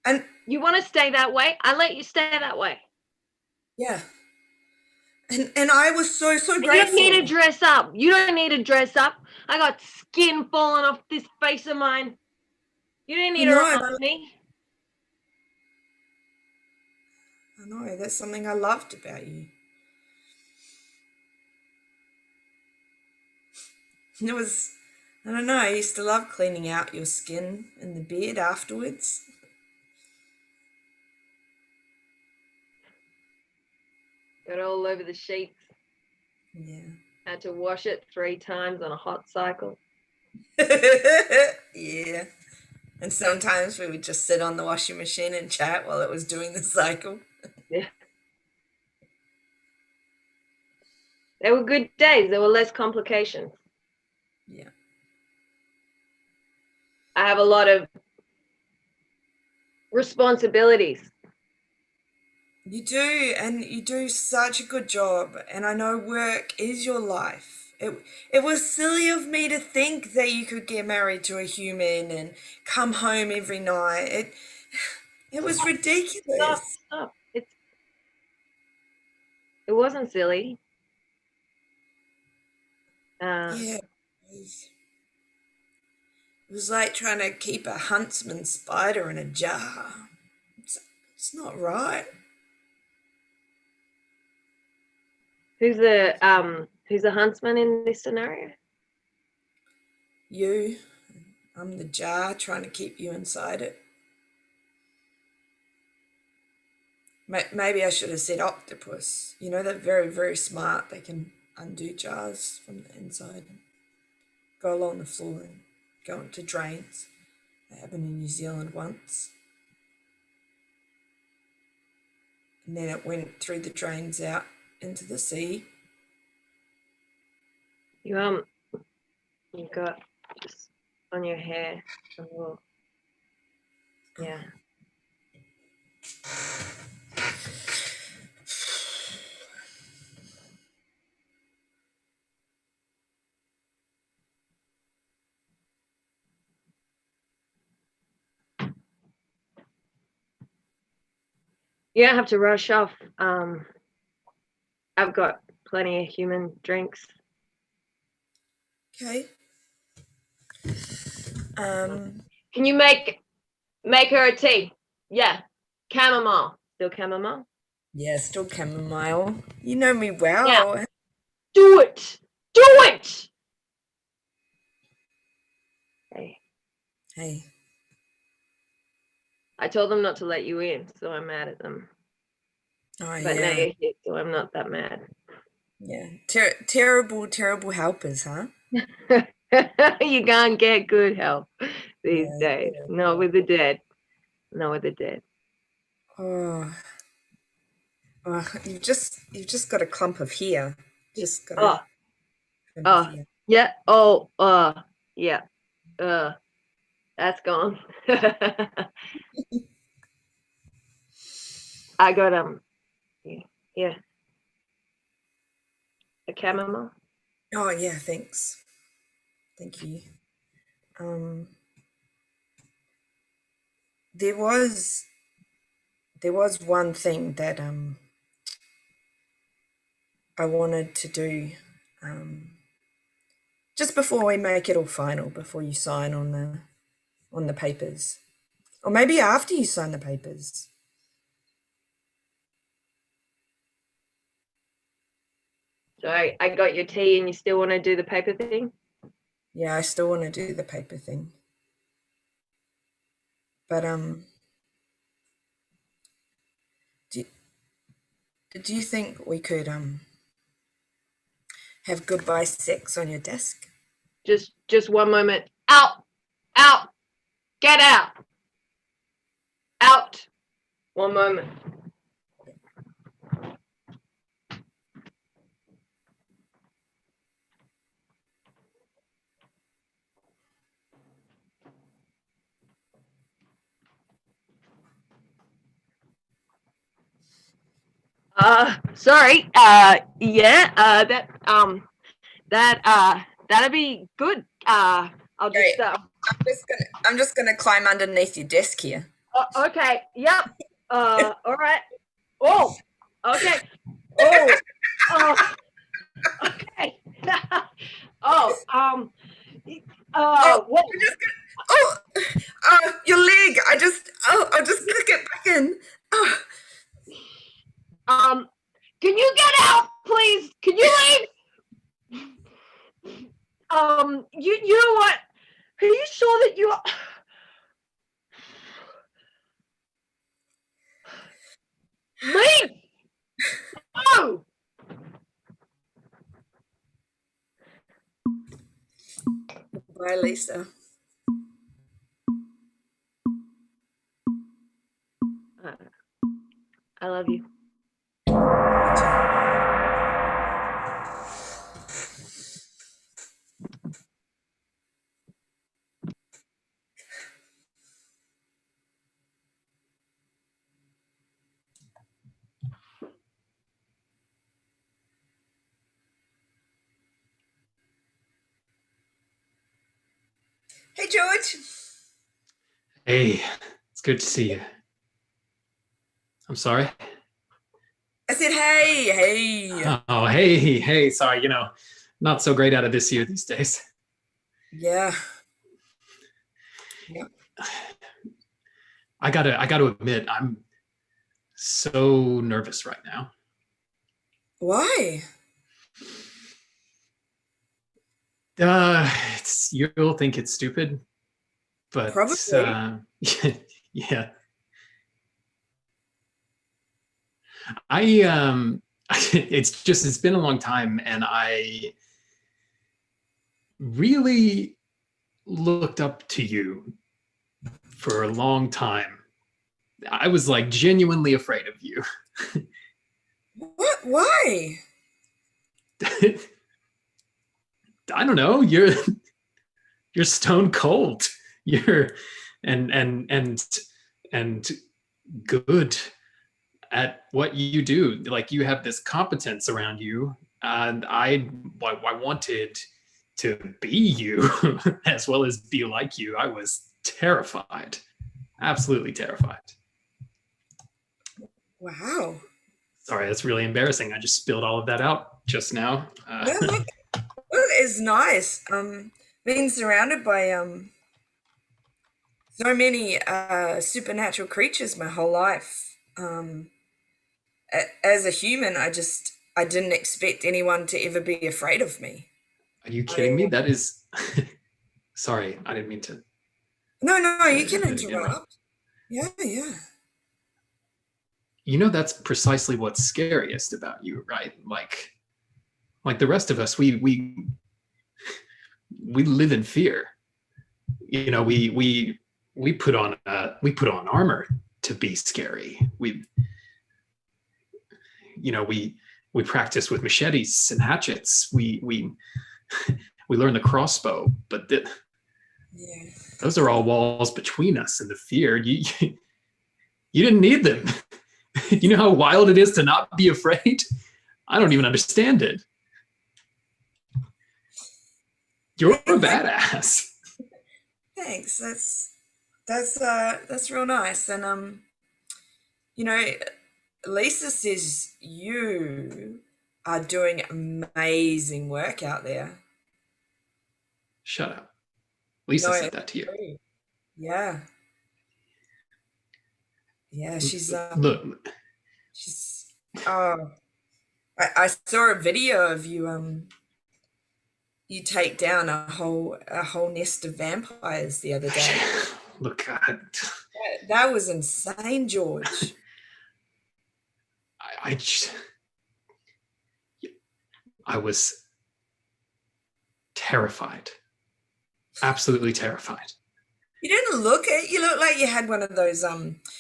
And you want to stay that way? I let you stay that way. Yeah. And I was so grateful. You don't need to dress up. You don't need to dress up. I got skin falling off this face of mine. You don't need to remind me. I know, that's something I loved about you. It was, I don't know, I used to love cleaning out your skin in the bed afterwards. Got all over the sheets. Yeah. Had to wash it 3 times on a hot cycle. Yeah. And sometimes we would just sit on the washing machine and chat while it was doing the cycle. Yeah. They were good days. There were less complications. Yeah. I have a lot of responsibilities. You do, and you do such a good job. And I know work is your life. It was silly of me to think that you could get married to a human and come home every night. It was ridiculous. Stop. It wasn't silly. Yeah. It was like trying to keep a huntsman spider in a jar. It's not right. Who's the huntsman in this scenario? You. I'm the jar trying to keep you inside it. Maybe I should have said octopus. You know, they're very, very smart. They can undo jars from the inside. Go along the floor and go into drains. That happened in New Zealand once. And then it went through the drains out into the sea. You got just on your hair. Yeah. You don't have to rush off. I've got plenty of human drinks. Okay. Can you make her a tea? Yeah. Chamomile. Still chamomile? Yeah, still chamomile. You know me well. Yeah. Do it. Do it. Hey. I told them not to let you in, so I'm mad at them. Oh, but yeah. now you're here, so I'm not that mad. Yeah. Terrible helpers, huh? You can't get good help these days. Not with the dead. Not with the dead. Oh, you've just got a clump of hair. Just got a Oh, clump of oh, hair. yeah. Oh, yeah. That's gone. I got yeah, a chamomile. Oh yeah, thanks. Thank you. There was one thing that I wanted to do just before we make it all final, before you sign on the papers. Or maybe after you sign the papers. So I got your tea and you still want to do the paper thing? Yeah, I still want to do the paper thing. But do you think we could have goodbye sex on your desk? Just one moment. Out! Out! Get out! Out! One moment. Sorry. Yeah, that'd be good. I'll just I'm just gonna climb underneath your desk here. Okay. Yep. All right. Oh. Okay. Oh. Okay. What? Your leg. I'll just click it back in. Can you get out, please? Can you leave? You know what? Are you sure that you are? Leave! No! Bye, Lisa. I love you. Hey, George. Hey, it's good to see you. I'm sorry. I said, hey. Oh, hey. Sorry, not so great out of this year these days. Yeah. I gotta admit, I'm so nervous right now. Why? You'll think it's stupid, but probably. Yeah. It's been a long time, and I really looked up to you for a long time. I was like genuinely afraid of you. What? Why? I don't know. You're stone cold. You're and good at what you do. Like, you have this competence around you, and I wanted to be you as well as be like you. I was terrified, absolutely terrified. Wow. Sorry, that's really embarrassing. I just spilled all of that out just now. No, look, it's nice. Being surrounded by so many supernatural creatures my whole life. As a human, I didn't expect anyone to ever be afraid of me. Are you kidding me? That is sorry, I didn't mean to. No, you can interrupt. Yeah. That's precisely what's scariest about you, right? Like, Like the rest of us, we live in fear. You know, we put on armor to be scary. We practice with machetes and hatchets. We learn the crossbow, but those are all walls between us and the fear. You didn't need them. You know how wild it is to not be afraid? I don't even understand it. You're a badass. Thanks. That's real nice. And you know, Lisa says you are doing amazing work out there. Shut up. Lisa No, said that to you. Yeah. Yeah, she's Look. she's I saw a video of you you take down a whole nest of vampires the other day. Look, That was insane, George. I was terrified. Absolutely terrified. You didn't look it. You looked like you had one of those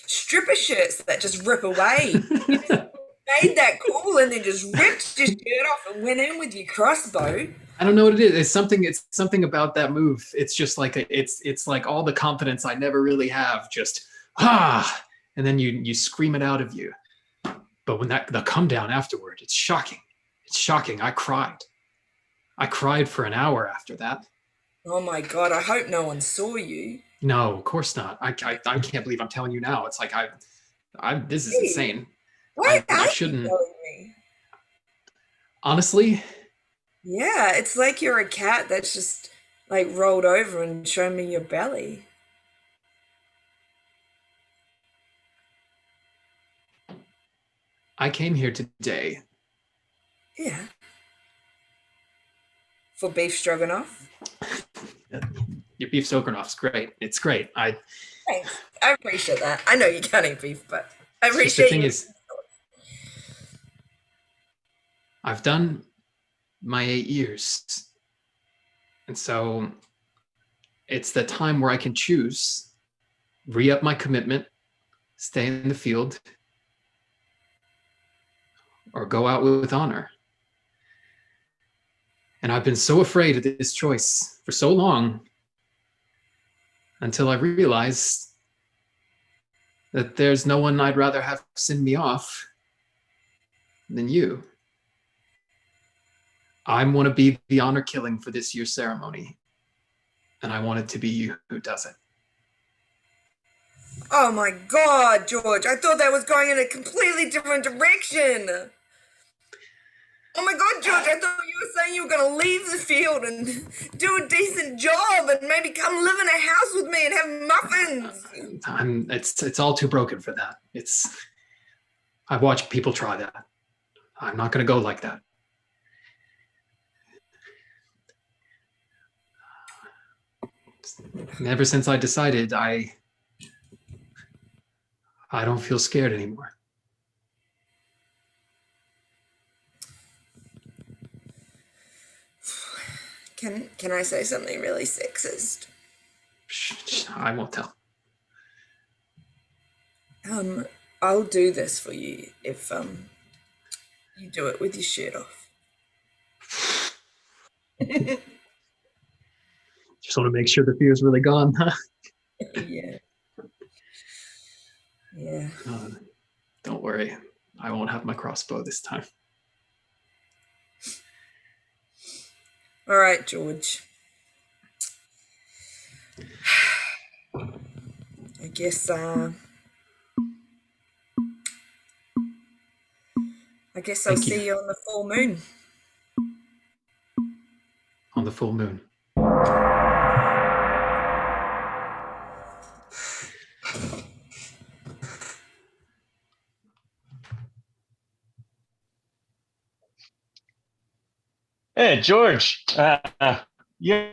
stripper shirts that just rip away. You just made that cool and then just ripped your shirt off and went in with your crossbow. I don't know what it is. It's something about that move. It's just like it's like all the confidence I never really have. Just and then you scream it out of you. But when the come down afterward, it's shocking. It's shocking. I cried for an hour after that. Oh my God! I hope no one saw you. No, of course not. I can't believe I'm telling you now. It's like this is insane. Why I are shouldn't. you telling me? Honestly. Yeah, it's like you're a cat that's just like rolled over and shown me your belly. I came here today. Yeah. For beef stroganoff. Your beef stroganoff's great. It's great. Thanks. I appreciate that. I know you can't eat beef, but I The appreciate thing you. is, I've done my 8 years. And so it's the time where I can choose, re-up my commitment, stay in the field, or go out with honor. And I've been so afraid of this choice for so long until I realized that there's no one I'd rather have send me off than you. I want to be the honor killing for this year's ceremony, and I want it to be you who does it. Oh my God, George, I thought that was going in a completely different direction. Oh my God, George, I thought you were saying you were going to leave the field and do a decent job and maybe come live in a house with me and have muffins. It's all too broken for that. I've watched people try that. I'm not going to go like that. And ever since I decided, I don't feel scared anymore. Can I say something really sexist? I won't tell. I'll do this for you if you do it with your shirt off. Just want to make sure the fear is really gone, huh? Yeah. Yeah. Don't worry. I won't have my crossbow this time. All right, George. I guess I'll Thank you. see you on the full moon. On the full moon. Hey, George, you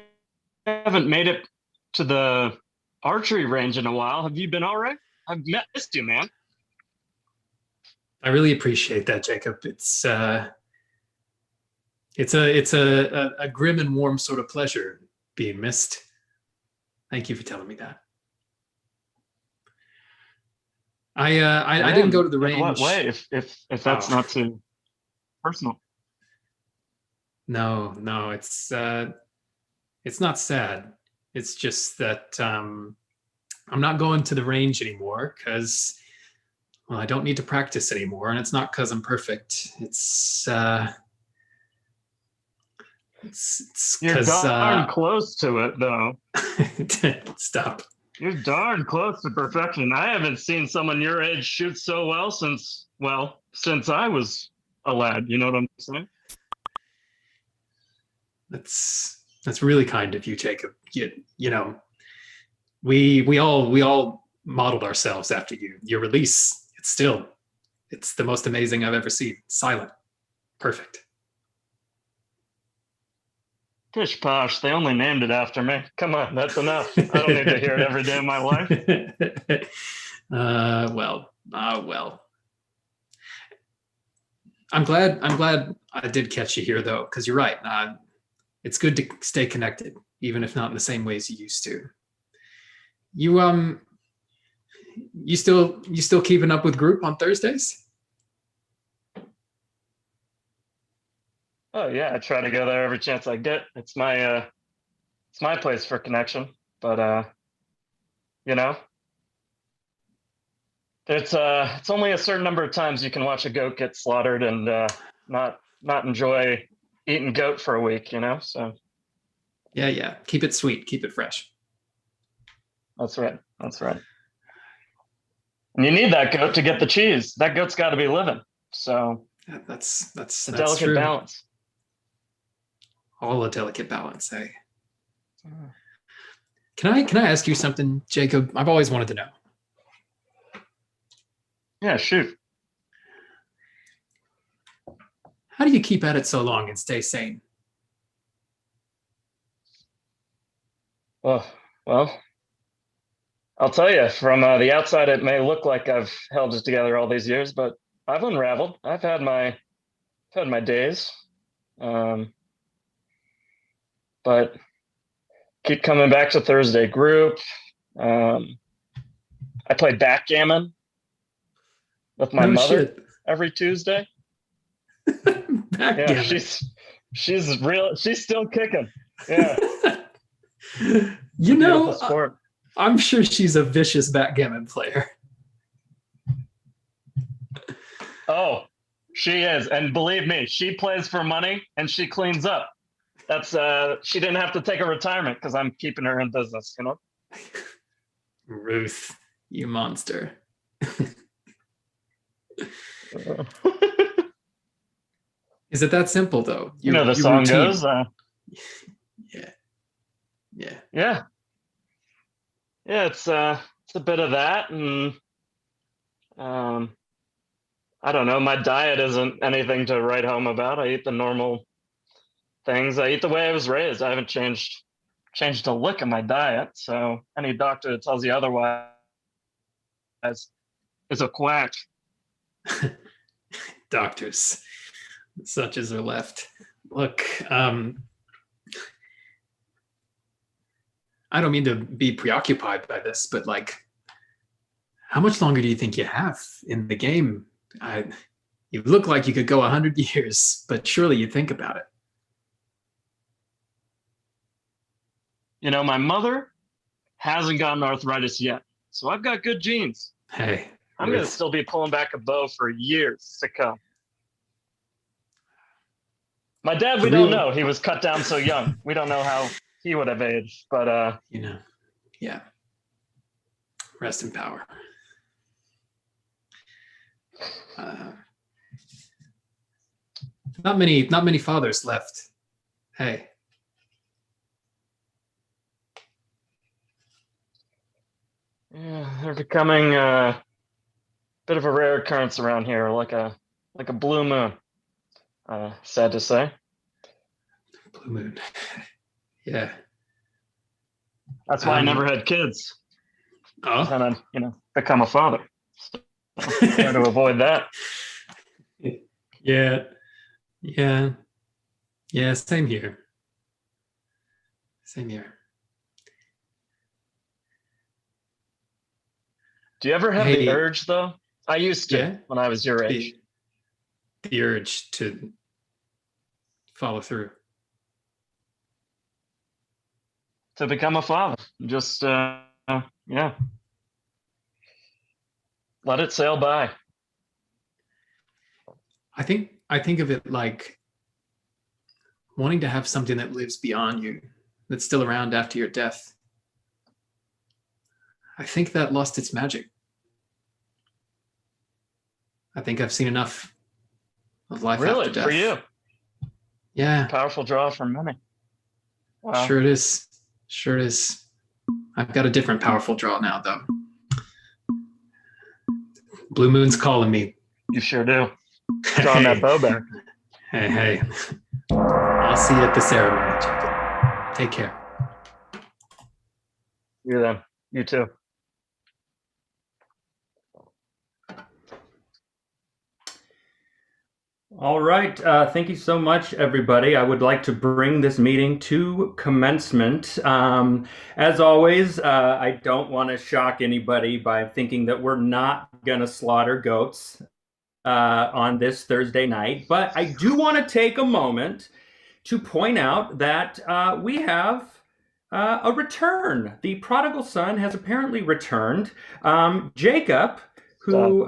haven't made it to the archery range in a while. Have you been all right? I've missed you, man. I really appreciate that, Jacob. It's It's a grim and warm sort of pleasure being missed. Thank you for telling me that. I didn't go to the range. In what way? If that's not too personal. No, it's not sad. It's just that I'm not going to the range anymore because, well, I don't need to practice anymore, and it's not because I'm perfect. It's You're because darn close to it, though. Stop. You're darn close to perfection. I haven't seen someone your age shoot so well since I was a lad. You know what I'm saying? That's really kind of you, Jacob. You know, we all modeled ourselves after you. Your release, it's the most amazing I've ever seen. Silent, perfect. Pish posh, they only named it after me. Come on, that's enough. I don't need to hear it every day of my life. Well. I'm glad I did catch you here though, because you're right. It's good to stay connected, even if not in the same ways you used to. You still keeping up with group on Thursdays? Oh yeah, I try to go there every chance I get. It's my place for connection. But you know, it's only a certain number of times you can watch a goat get slaughtered and not enjoy eating goat for a week, you know? So yeah. Keep it sweet, keep it fresh. That's right. And you need that goat to get the cheese. That goat's got to be living. So that's a delicate true. balance. All a delicate balance, eh? Can I ask you something, Jacob? I've always wanted to know. Yeah, shoot. How do you keep at it so long and stay sane? Well, I'll tell you, from the outside, it may look like I've held it together all these years, but I've unraveled. I've had my days. But keep coming back to Thursday group. I play backgammon with my mother every Tuesday. Yeah, she's real. She's still kicking. Yeah. You know, I'm sure she's a vicious backgammon player. Oh, she is, and believe me, she plays for money and she cleans up. That's she didn't have to take a retirement because I'm keeping her in business, you know. Ruth, you monster. Is it that simple though? You know the song routine. goes. Yeah. It's a bit of that, and I don't know. My diet isn't anything to write home about. I eat the normal things. I eat the way I was raised. I haven't changed a lick of my diet. So any doctor that tells you otherwise is a quack. Doctors, such as are left. Look, I don't mean to be preoccupied by this, but like, how much longer do you think you have in the game? You look like you could go 100 years, but surely you think about it. You know, my mother hasn't gotten arthritis yet, so I've got good genes. Hey, I'm going to still be pulling back a bow for years to come. My dad, we don't know. He was cut down so young. We don't know how he would have aged, but you know, yeah. Rest in power. Not many fathers left. Hey. Yeah, they're becoming a bit of a rare occurrence around here, like a blue moon. Sad to say. Blue moon. Yeah. That's why I never had kids. Oh. And I, become a father. So, try to avoid that. Yeah. Yeah, same here. Same here. Do you ever have Hey, the urge, though? I used to yeah? when I was your age. The urge to follow through. To become a father. Just, yeah. Let it sail by. I think of it like wanting to have something that lives beyond you, that's still around after your death. I think that lost its magic. I think I've seen enough of life Really? after death. For you? Yeah. Powerful draw from many. Wow. Sure it is. Sure it is. I've got a different powerful draw now, though. Blue Moon's calling me. You sure do. Drawing that bow back. Hey. I'll see you at the ceremony, Jacob. Take care. You then. You too. All right. Thank you so much, everybody. I would like to bring this meeting to commencement. As always, I don't want to shock anybody by thinking that we're not going to slaughter goats on this Thursday night, but I do want to take a moment to point out that we have a return. The prodigal son has apparently returned. Jacob, who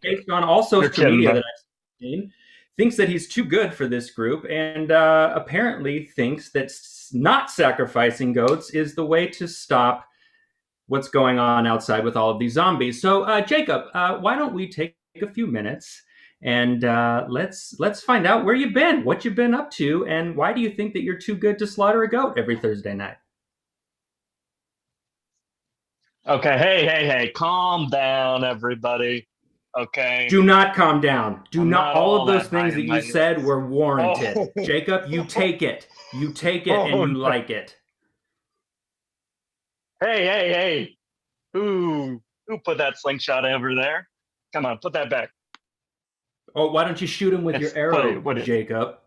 based on all social media that I've seen, thinks that he's too good for this group, and apparently thinks that not sacrificing goats is the way to stop what's going on outside with all of these zombies. So Jacob, why don't we take a few minutes and let's find out where you've been, what you've been up to, and why do you think that you're too good to slaughter a goat every Thursday night? Okay, hey, calm down, everybody. Okay. Do not calm down. Do not. All of those things that you my- said were warranted. Oh. Jacob, you take it. You take it and Oh, you no. like it. Hey. Who put that slingshot over there? Come on, put that back. Oh, why don't you shoot him with your arrow, what is- Jacob? Are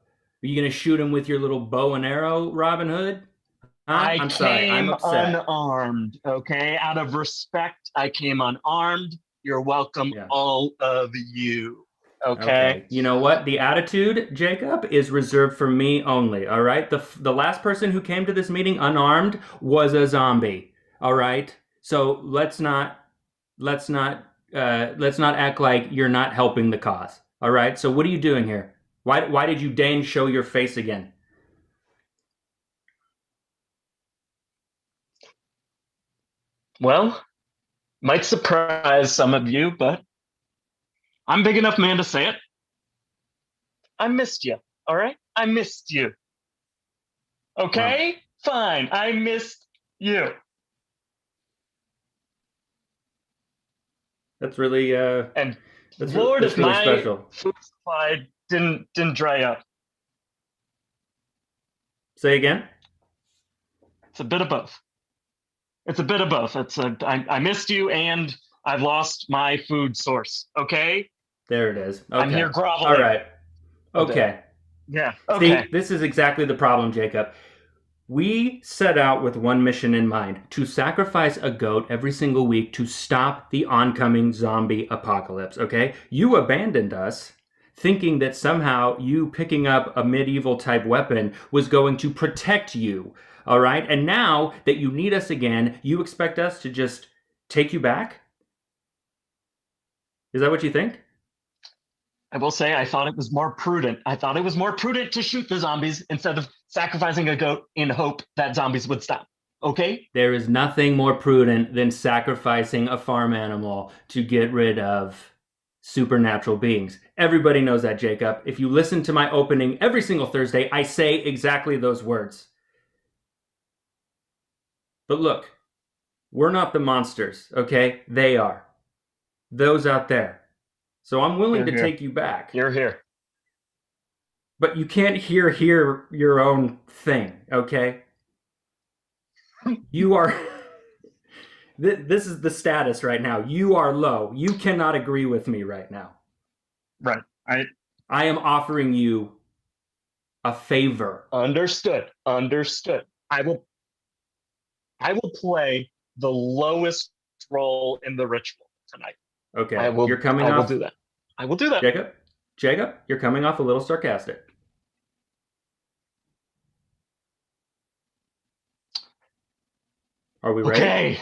you going to shoot him with your little bow and arrow, Robin Hood? Huh? I'm sorry. I'm came upset. unarmed, okay? Out of respect, I came unarmed. You're welcome, all of you. Okay. You know what? The attitude, Jacob, is reserved for me only. All right. The last person who came to this meeting unarmed was a zombie. All right. So let's not act like you're not helping the cause. All right. So what are you doing here? Why did you deign show your face again? Well, might surprise some of you, but I'm big enough man to say it. I missed you, all right? I missed you. Okay? Fine, I missed you. That's really and that's Lord, that's if really my special. food supply didn't dry up. Say again? It's a bit of both. I missed you and I've lost my food source. Okay? There it is. Okay. I'm here groveling. All right. Okay. Yeah. Okay. See, this is exactly the problem, Jacob. We set out with one mission in mind: to sacrifice a goat every single week to stop the oncoming zombie apocalypse, okay? You abandoned us thinking that somehow you picking up a medieval type weapon was going to protect you, all right? And now that you need us again, you expect us to just take you back? Is that what you think? I will say I thought it was more prudent. To shoot the zombies instead of sacrificing a goat in hope that zombies would stop. Okay? There is nothing more prudent than sacrificing a farm animal to get rid of supernatural beings. Everybody knows that, Jacob. If you listen to my opening every single Thursday, I say exactly those words. But look, we're not the monsters, okay? They are. Those out there. So I'm willing to take you back. You're here. But you can't hear your own thing, okay? You are... This is the status right now. You are low. You cannot agree with me right now. Right. I am offering you a favor. Understood. Understood. I will play the lowest role in the ritual tonight. Okay. I will You're coming I off. will do that. I will do that. Jacob, you're coming off a little sarcastic. Are we ready? Okay.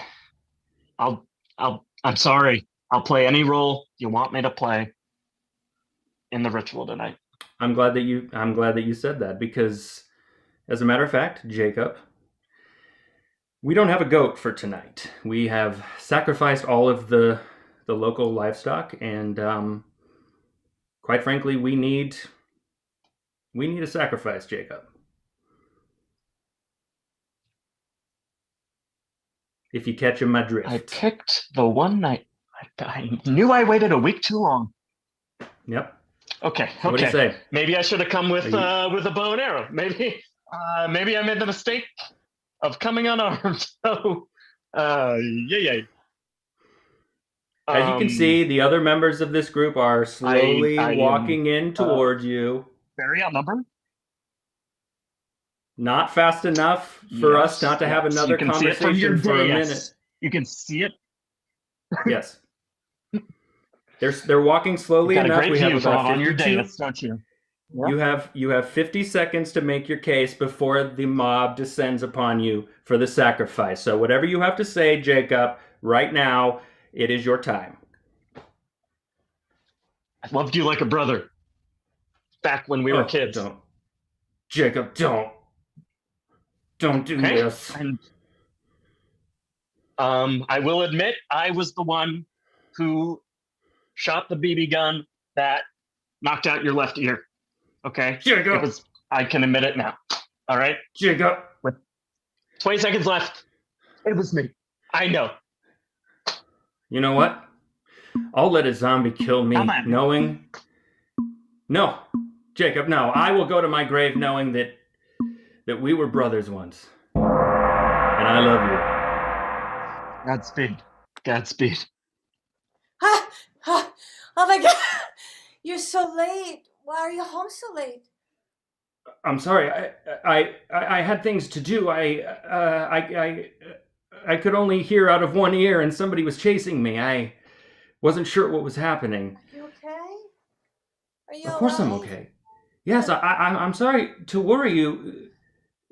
I'm sorry. I'll play any role you want me to play in the ritual tonight. I'm glad that you said that, because as a matter of fact, Jacob, we don't have a goat for tonight. We have sacrificed all of the local livestock, and quite frankly, we need a sacrifice, Jacob. If you catch my drift. I picked the one night. I knew I waited a week too long. Yep. Okay. So what do you say? Maybe I should have come with a bow and arrow. Maybe I made the mistake of coming unarmed. So, yay. As you can see, the other members of this group are slowly walking in towards you. Very outnumbered. Not fast enough for us not to have another conversation for a minute. You can see it. Yes. They're walking slowly enough. We have about 52. On your dais, don't you? Yep. You have 50 seconds to make your case before the mob descends upon you for the sacrifice. So whatever you have to say, Jacob, right now, it is your time. I loved you like a brother. Back when we were kids. Don't. Jacob, don't. Don't do this. And, I will admit, I was the one who shot the BB gun that knocked out your left ear. Okay? Jacob. I can admit it now. All right? Jacob. With 20 seconds left, it was me. I know. You know what? I'll let a zombie kill me knowing... No. Jacob, no. I will go to my grave knowing that we were brothers once. And I love you. Godspeed. Oh my God. You're so late. Why are you home so late? I'm sorry. I had things to do. I could only hear out of one ear, and somebody was chasing me. I wasn't sure what was happening. Are you okay? Are you Of course I'm okay. Yes, I'm sorry to worry you.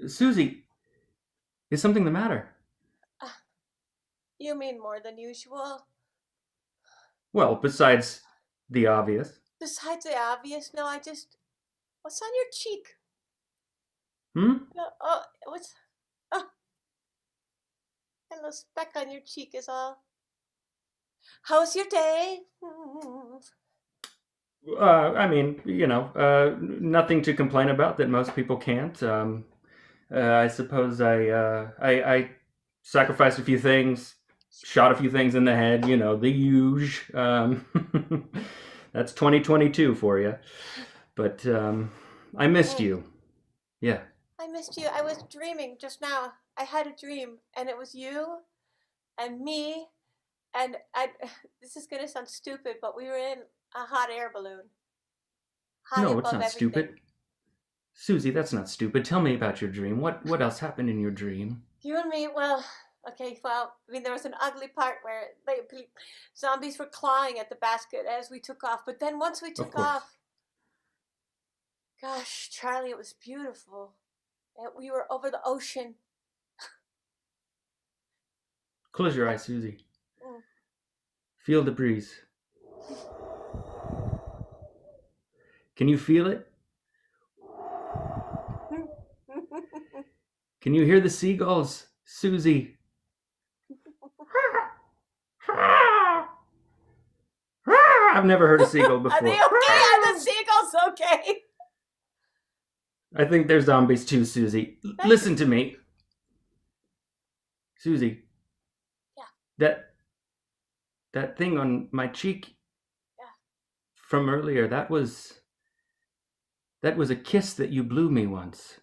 Susie, is something the matter? You mean more than usual? Well, besides the obvious. Besides the obvious, no, what's on your cheek? What's, a little speck on your cheek is all. How's your day? I mean, nothing to complain about that most people can't. I suppose I sacrificed a few things, shot a few things in the head, the huge. That's 2022 for you. But I missed you. Yeah. I missed you. I was dreaming just now. I had a dream, and it was you and me, and this is going to sound stupid, but we were in a hot air balloon. No, it's not stupid. Susie, that's not stupid. Tell me about your dream. What else happened in your dream? You and me, there was an ugly part where zombies were clawing at the basket as we took off. But then once we took off, gosh, Charlie, it was beautiful. We were over the ocean. Close your eyes, Susie. Feel the breeze. Can you feel it? Can you hear the seagulls, Susie? I've never heard a seagull before. Are they okay? Are the seagulls okay? I think they're zombies too, Susie. Listen to me. Susie. Yeah. That thing on my cheek from earlier, that was a kiss that you blew me once.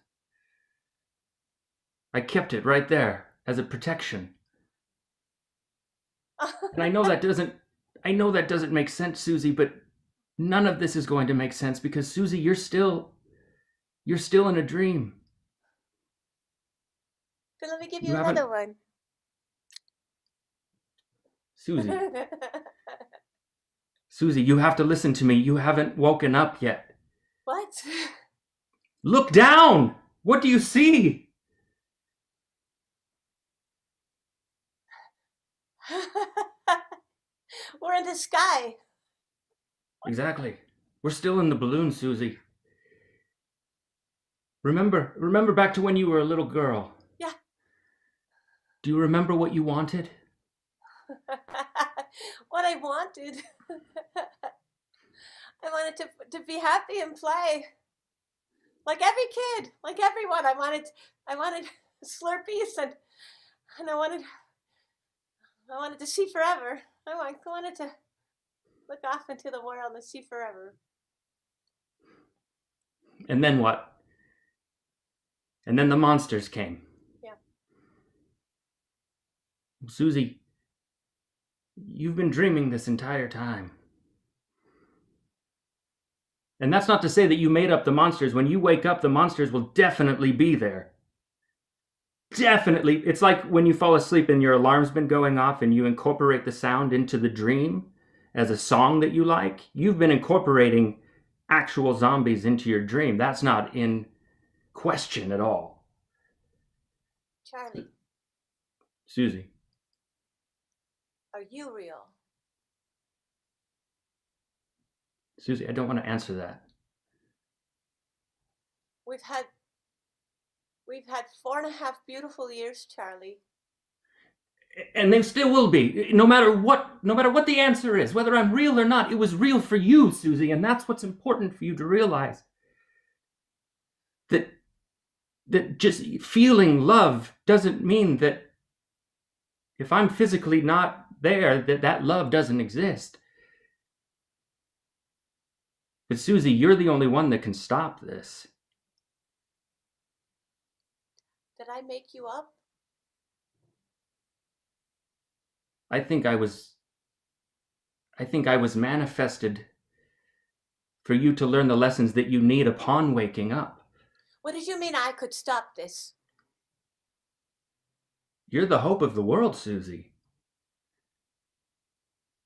I kept it right there as a protection. And I know that doesn't make sense, Susie, but none of this is going to make sense because Susie, you're still You're still in a dream. So let me give You you haven't- another one. Susie. Susie, you have to listen to me. You haven't woken up yet. What? Look down! What do you see? We're in the sky. Exactly. We're still in the balloon, Susie. Remember back to when you were a little girl. Yeah. Do you remember what you wanted? What I wanted. I wanted to be happy and play. Like every kid, like everyone. I wanted Slurpees and I wanted to see forever. I wanted to look off into the world and see forever. And then what? And then the monsters came. Yeah. Susie, you've been dreaming this entire time. And that's not to say that you made up the monsters. When you wake up, the monsters will definitely be there. Definitely. It's like when you fall asleep and your alarm's been going off and you incorporate the sound into the dream as a song that you like. You've been incorporating actual zombies into your dream. That's not in question at all. Charlie, Susie. are you real? Susie, I don't want to answer that. We've had 4.5 beautiful years, Charlie. And they still will be, no matter what the answer is, whether I'm real or not. It was real for you, Susie, and that's what's important for you to realize. That just feeling love doesn't mean that if I'm physically not there, that love doesn't exist. But Susie, you're the only one that can stop this. Did I make you up? I think I was manifested for you to learn the lessons that you need upon waking up. What did you mean I could stop this? You're the hope of the world, Susie.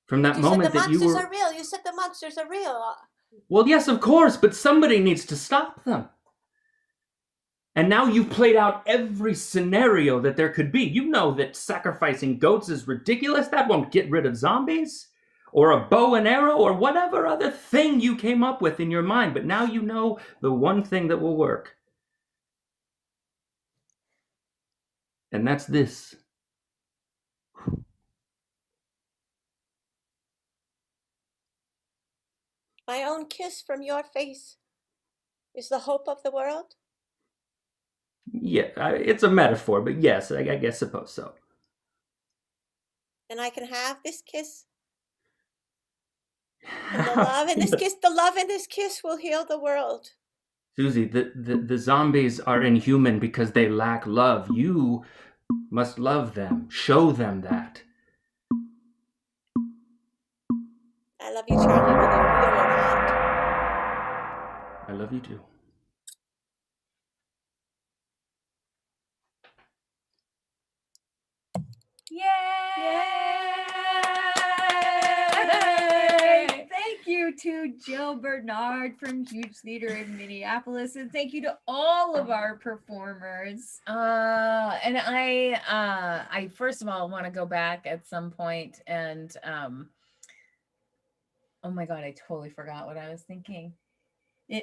From that You moment said the that you monsters were... are real. You said the monsters are real. Well, yes, of course, but somebody needs to stop them. And now you've played out every scenario that there could be. You know that sacrificing goats is ridiculous. That won't get rid of zombies. Or a bow and arrow, or whatever other thing you came up with in your mind. But now you know the one thing that will work. And that's this. My own kiss from your face is the hope of the world. Yeah, it's a metaphor, but yes, I guess suppose so. And I can have this kiss. And the love in this kiss, the love in this kiss will heal the world. Susie, the zombies are inhuman because they lack love. You must love them. Show them that. I love you, Charlie, whether you're real or not. I love you too. Yay! Thank you to Jill Bernard from Huge Theater in Minneapolis, and thank you to all of our performers. And I first of all want to go back at some point and oh my God, I totally forgot what I was thinking.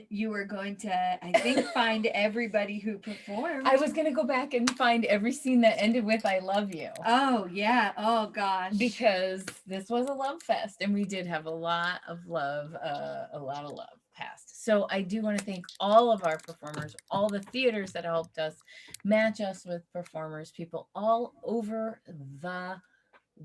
You were going to, I think, find everybody who performed. I was going to go back and find every scene that ended with "I love you." Oh yeah. Oh gosh. Because this was a love fest, and we did have a lot of love passed. So I do want to thank all of our performers, all the theaters that helped us match us with performers, people all over the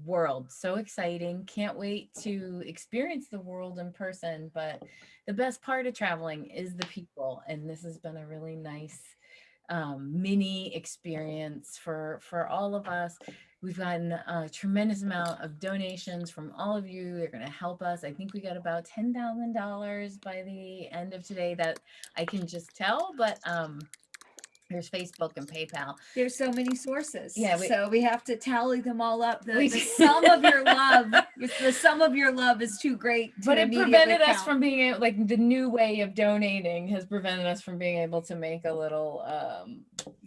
world. So exciting. Can't wait to experience the world in person. But the best part of traveling is the people. And this has been a really nice mini experience for all of us. We've gotten a tremendous amount of donations from all of you. They're going to help us. I think we got about $10,000 by the end of today that I can just tell, but there's Facebook and PayPal. There's so many sources. Yeah, so we have to tally them all up. The sum of your love, the sum of your love is too great. But it prevented us from being able, like the new way of donating has prevented us from being able to make a little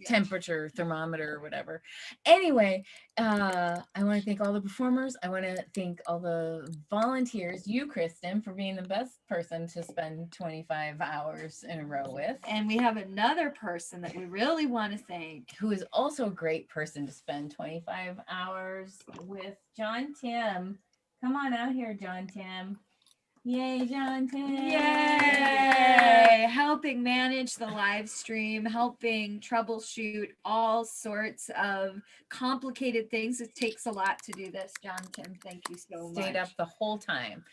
temperature thermometer or whatever. Anyway, I want to thank all the performers. I want to thank all the volunteers, you, Kristen, for being the best person to spend 25 hours in a row with. And we have another person that we really want to thank, who is also a great person to spend 25 hours with, John Tim. Come on out here, John Tim. Yay, John Tim. Yay! Helping manage the live stream, helping troubleshoot all sorts of complicated things. It takes a lot to do this, John Tim. Thank you so much. Stayed up the whole time.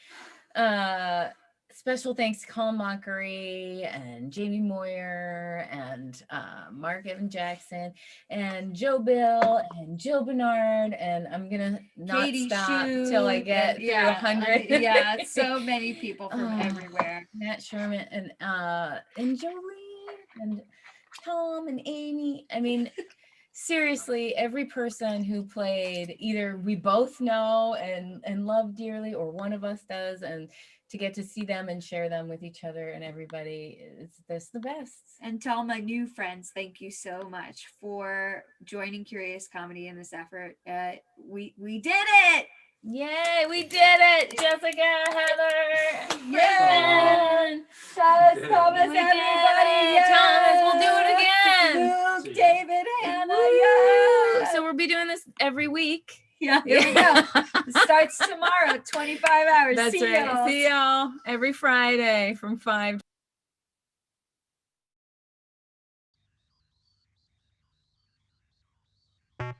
Special thanks to Colin Mockery and Jamie Moyer and Mark Evan Jackson and Joe Bill and Jill Bernard, and I'm gonna not Katie stop Shue, till I get through 100. Yeah, so many people from everywhere. Matt Sherman and Jolene and Tom and Amy. I mean, seriously, every person who played, either we both know and love dearly, or one of us does, and to get to see them and share them with each other and everybody, that's the best. And to all my new friends, thank you so much for joining Curious Comedy in this effort. We did it! Yay, we did it! Jessica, Heather, yeah! Thomas, everybody! Yes! Thomas, we'll do it again! Luke, David, Hannah, yeah! So we'll be doing this every week. Yeah, here we go. It starts tomorrow, 25 hours. That's See right. y'all. See y'all every Friday from 5 to